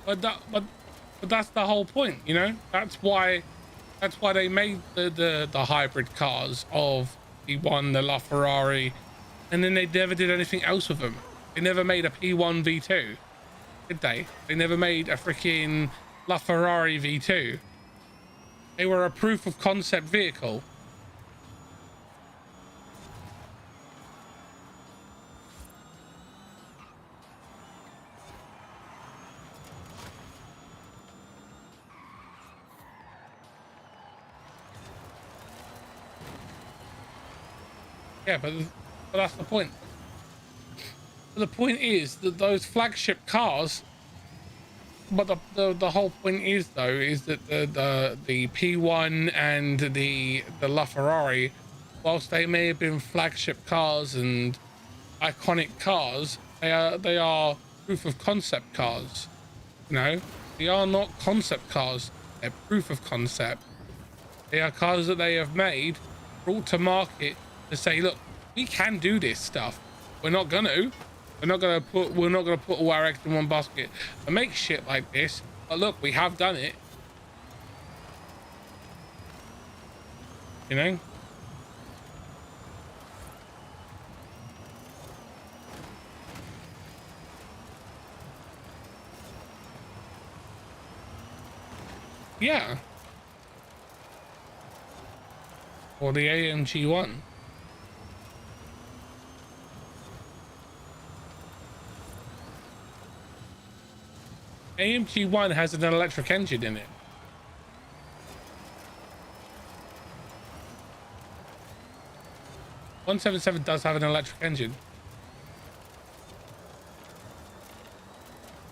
But that's the whole point, you know. That's why they made the hybrid cars of the the LaFerrari, and then they never did anything else with them. They never made a P1 V2, did they? They never made a freaking LaFerrari V2. They were a proof of concept vehicle. Yeah, but that's the point. The point is that those flagship cars, but the whole point is though is that the P1 and the LaFerrari, whilst they may have been flagship cars and iconic cars, they are proof of concept cars. You know, they are not concept cars. They're proof of concept. They are cars that they have made, brought to market to say, look, we can do this stuff. We're not gonna put all our eggs in one basket and make shit like this. But look, we have done it. You know? Yeah. Or the AMG one. AMG one has an electric engine in it. $177 does have an electric engine.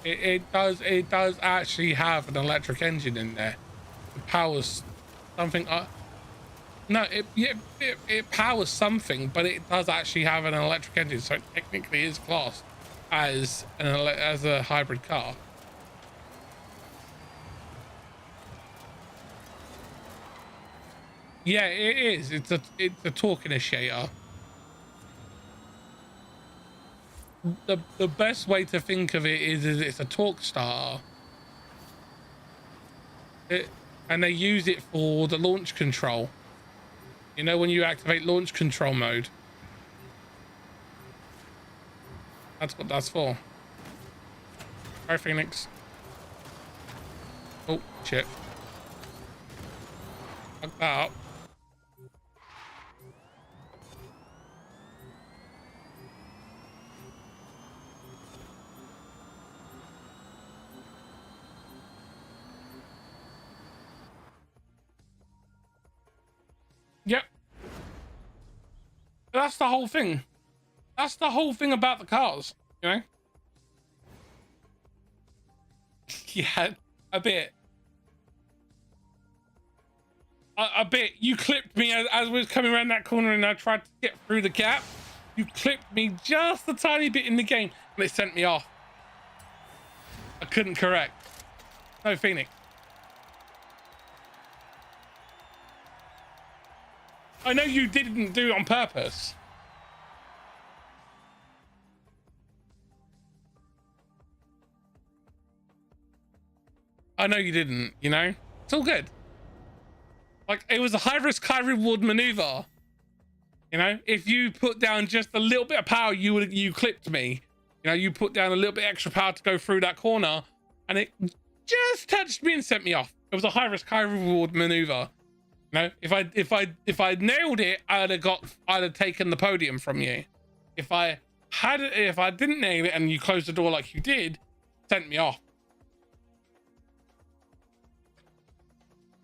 It does actually have an electric engine in there. It powers something. No, it powers something, but it does actually have an electric engine, so it technically is classed as as a hybrid car. Yeah, it is. It's a torque initiator. The best way to think of it is it's a torque starter. And they use it for the launch control. You know, when you activate launch control mode. That's what that's for. Hi, Phoenix. Oh, shit. Fuck that up. Yep. That's the whole thing. That's the whole thing about the cars, you know? Yeah, a bit. A bit. You clipped me as we was coming around that corner and I tried to get through the gap. You clipped me just a tiny bit in the game and it sent me off. I couldn't correct. No, Phoenix. I know you didn't do it on purpose. I know you didn't, you know? It's all good. Like, it was a high risk, high reward maneuver. You know, if you put down just a little bit of power, you clipped me. You know, you put down a little bit extra power to go through that corner, and it just touched me and sent me off. It was a high risk, high reward maneuver. You know, if I nailed it, I'd have taken the podium from you. If I didn't nail it and you closed the door like you did, sent me off.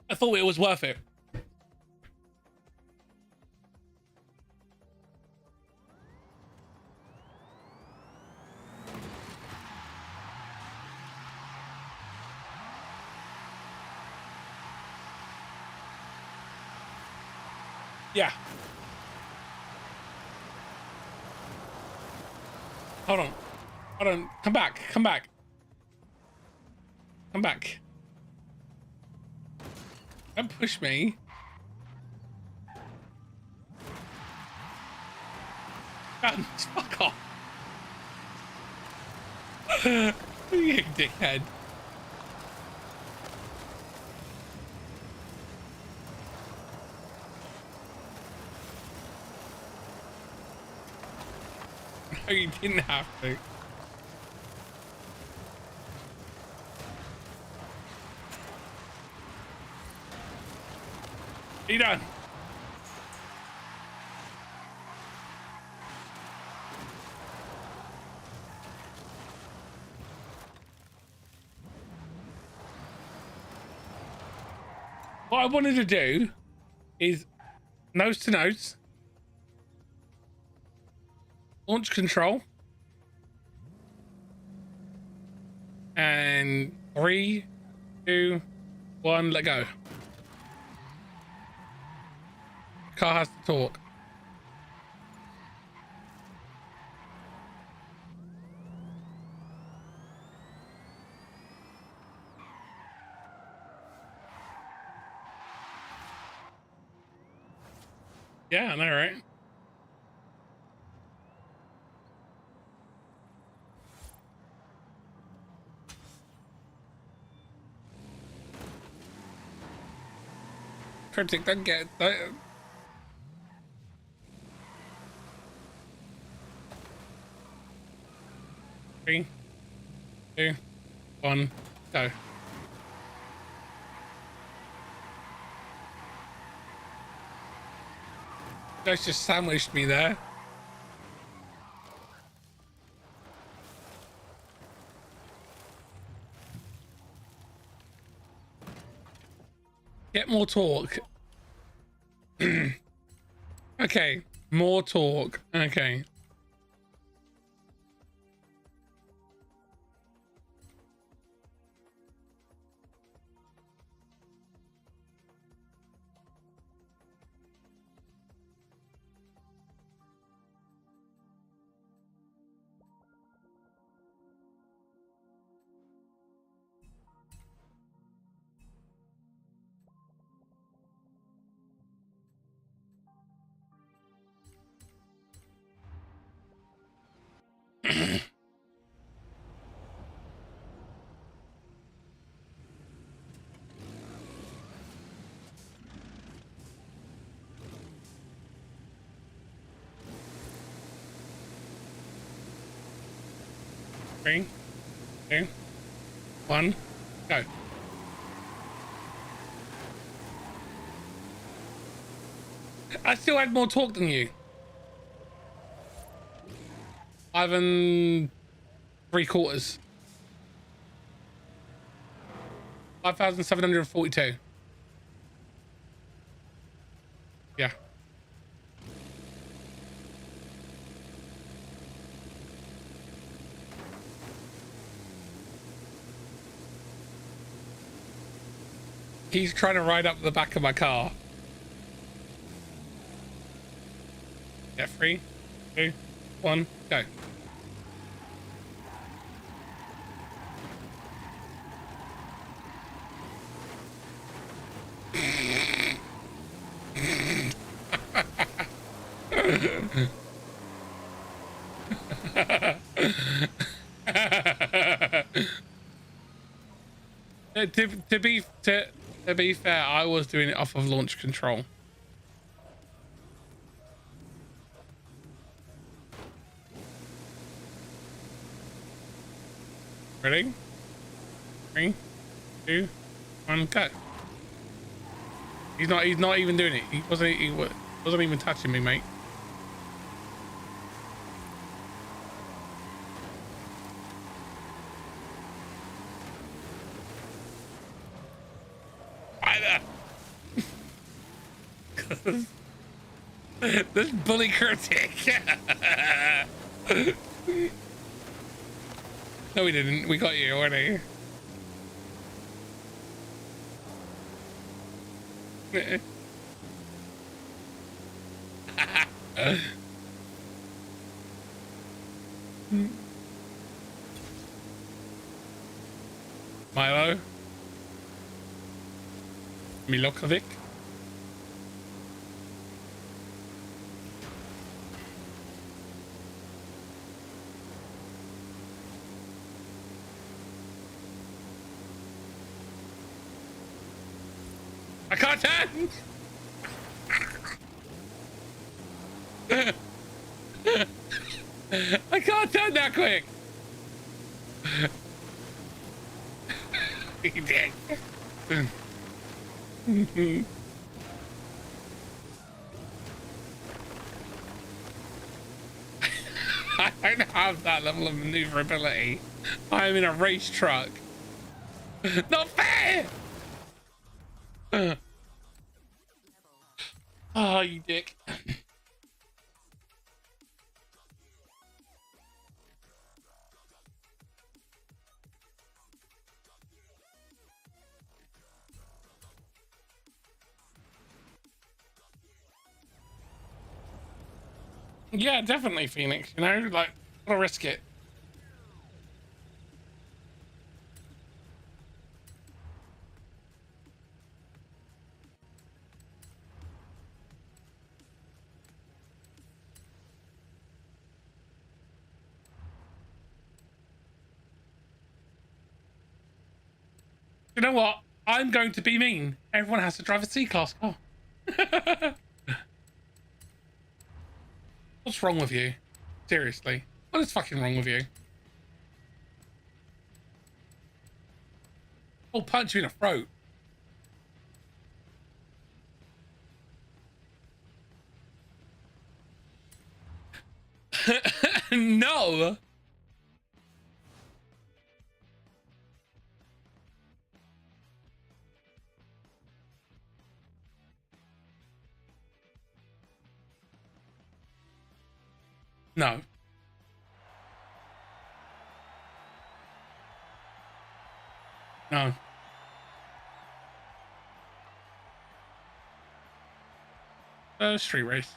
I thought it was worth it. Yeah. Hold on. Hold on. Come back. Come back. Come back. Don't push me. God, fuck off. You dickhead. No, you didn't have to. Are you done? What I wanted to do is nose to nose. Launch control. And 3, 2, 1, let go. Car has to talk. Yeah, I know, right? Critic, don't get that. 3, 2, 1, go. You guys just sandwiched me there. Get more torque. Okay, more torque. Okay. Three, 2, 1, go. I still had more torque than you. 5 3/4. 5,742. Yeah. He's trying to ride up the back of my car. Yeah, 3, 2, 1, go. To be fair, I was doing it off of launch control. Ready? 3, 2, 1, go. He's not even doing it. He wasn't even touching me, mate. This bully critic. No, we didn't. We got you, already. Milo. Milokovic. I can't turn. I can't turn that quick. You did. I don't have that level of maneuverability. I'm in a race truck. Not fair. Oh, you dick. Yeah, definitely, Phoenix. You know, like, gotta risk it. You know what? I'm going to be mean. Everyone has to drive a C-Class car. What's wrong with you? Seriously. What is fucking wrong with you? I'll punch you in the throat. No. No. No. Street race.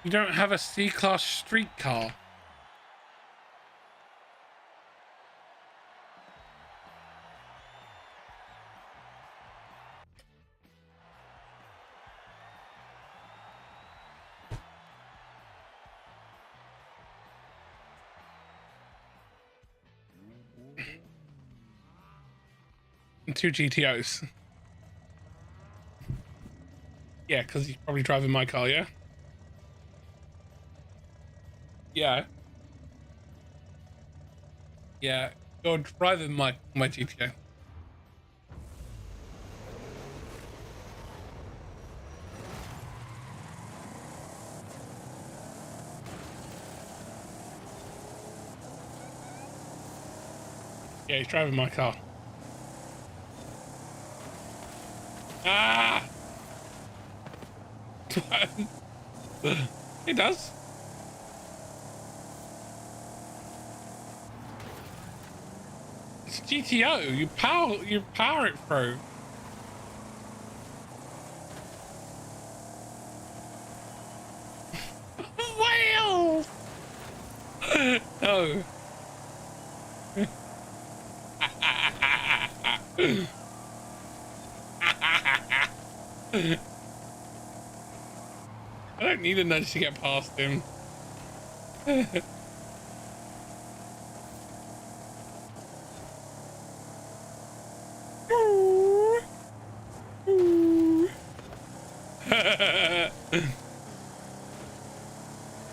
You don't have a C-Class street car. And 2 GTOs. Yeah, because he's probably driving my car, yeah? Yeah. Yeah, you're driving my GTO. Yeah, he's driving my car. Ah! It does. It's GTO. You power it through. Whales! No. I don't need a nudge to get past him.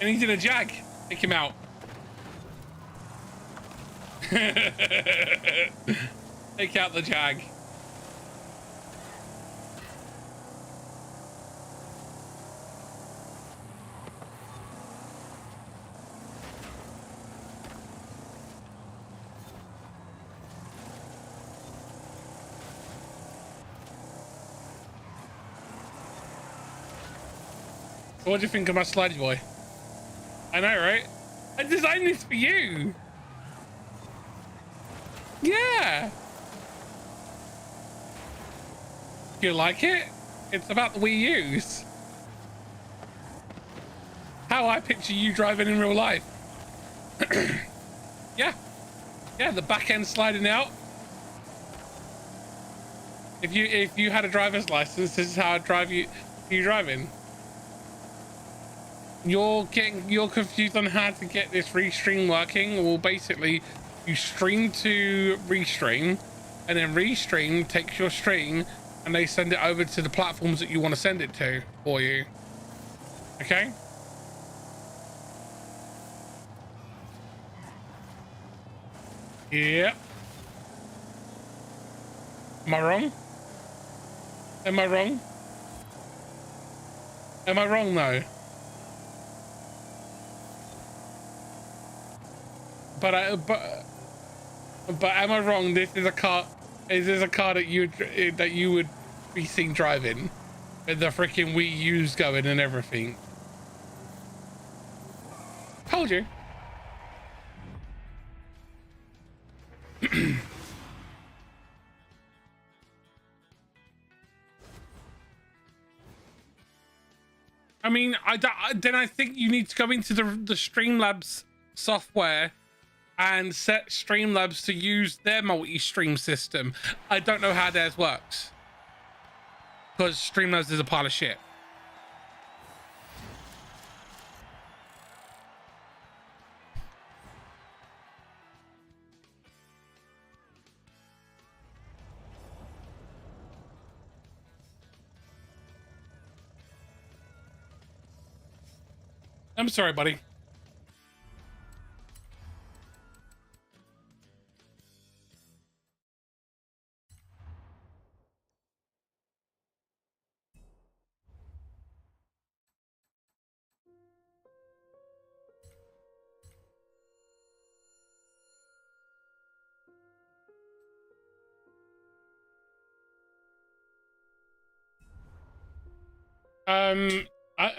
And he's in a jag. Take him out. Take out the jag. What do you think of my sludge boy? I know, right? I designed this for you. Yeah. Do you like it? It's about the Wii U's. How I picture you driving in real life. Yeah. Yeah, the back end sliding out. If you had a driver's license, this is how I'd drive you driving. You're confused on how to get this restream working. Well, basically you stream to restream, and then restream takes your stream and they send it over to the platforms that you want to send it to for you. Okay? Yep. Am I wrong? Am I wrong? Am I wrong though? But am I wrong? This is a car. Is this a car that you would be seen driving, with the freaking Wii U's going and everything? Told you. I mean, then I think you need to go into the Streamlabs software and set Streamlabs to use their multi-stream system. I don't know how theirs works, because Streamlabs is a pile of shit. I'm sorry, buddy.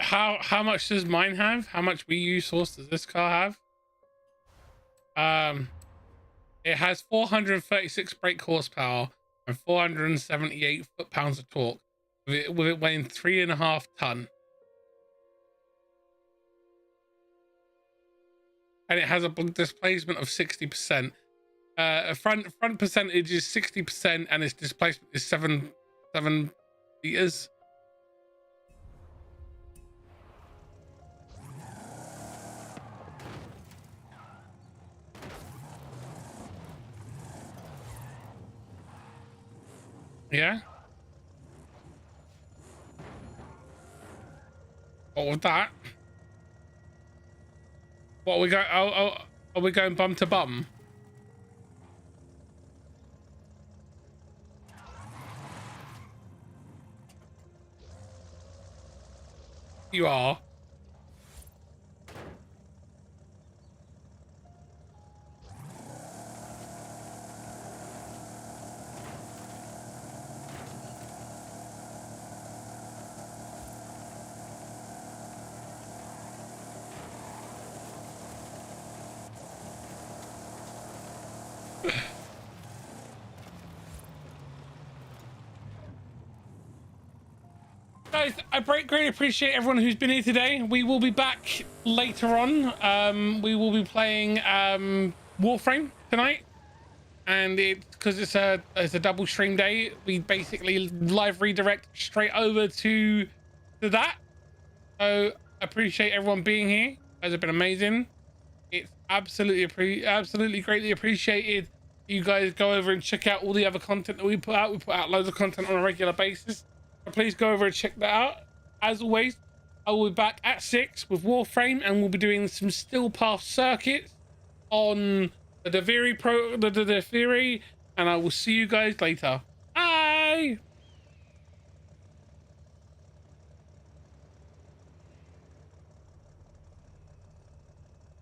How much does mine have? How much Wii U source does this car have? It has 436 brake horsepower and 478 foot-pounds of torque, with it weighing 3.5 ton. And it has a displacement of 60%. Front percentage is 60%, and its displacement is 7 meters. Yeah. What was that? What are we going? Oh, are we going bum to bum? You are. Guys, I greatly appreciate everyone who's been here today. We will be back later on. We will be playing Warframe tonight, and because it's a double stream day, we basically live redirect straight over to that. So appreciate everyone being here. You guys have been amazing. It's absolutely greatly appreciated. You guys go over and check out all the other content that we put out. We put out loads of content on a regular basis. So please go over and check that out. As always, I will be back at 6 with Warframe, and we'll be doing some Still Path circuits on the Deviri and I will see you guys later. Bye.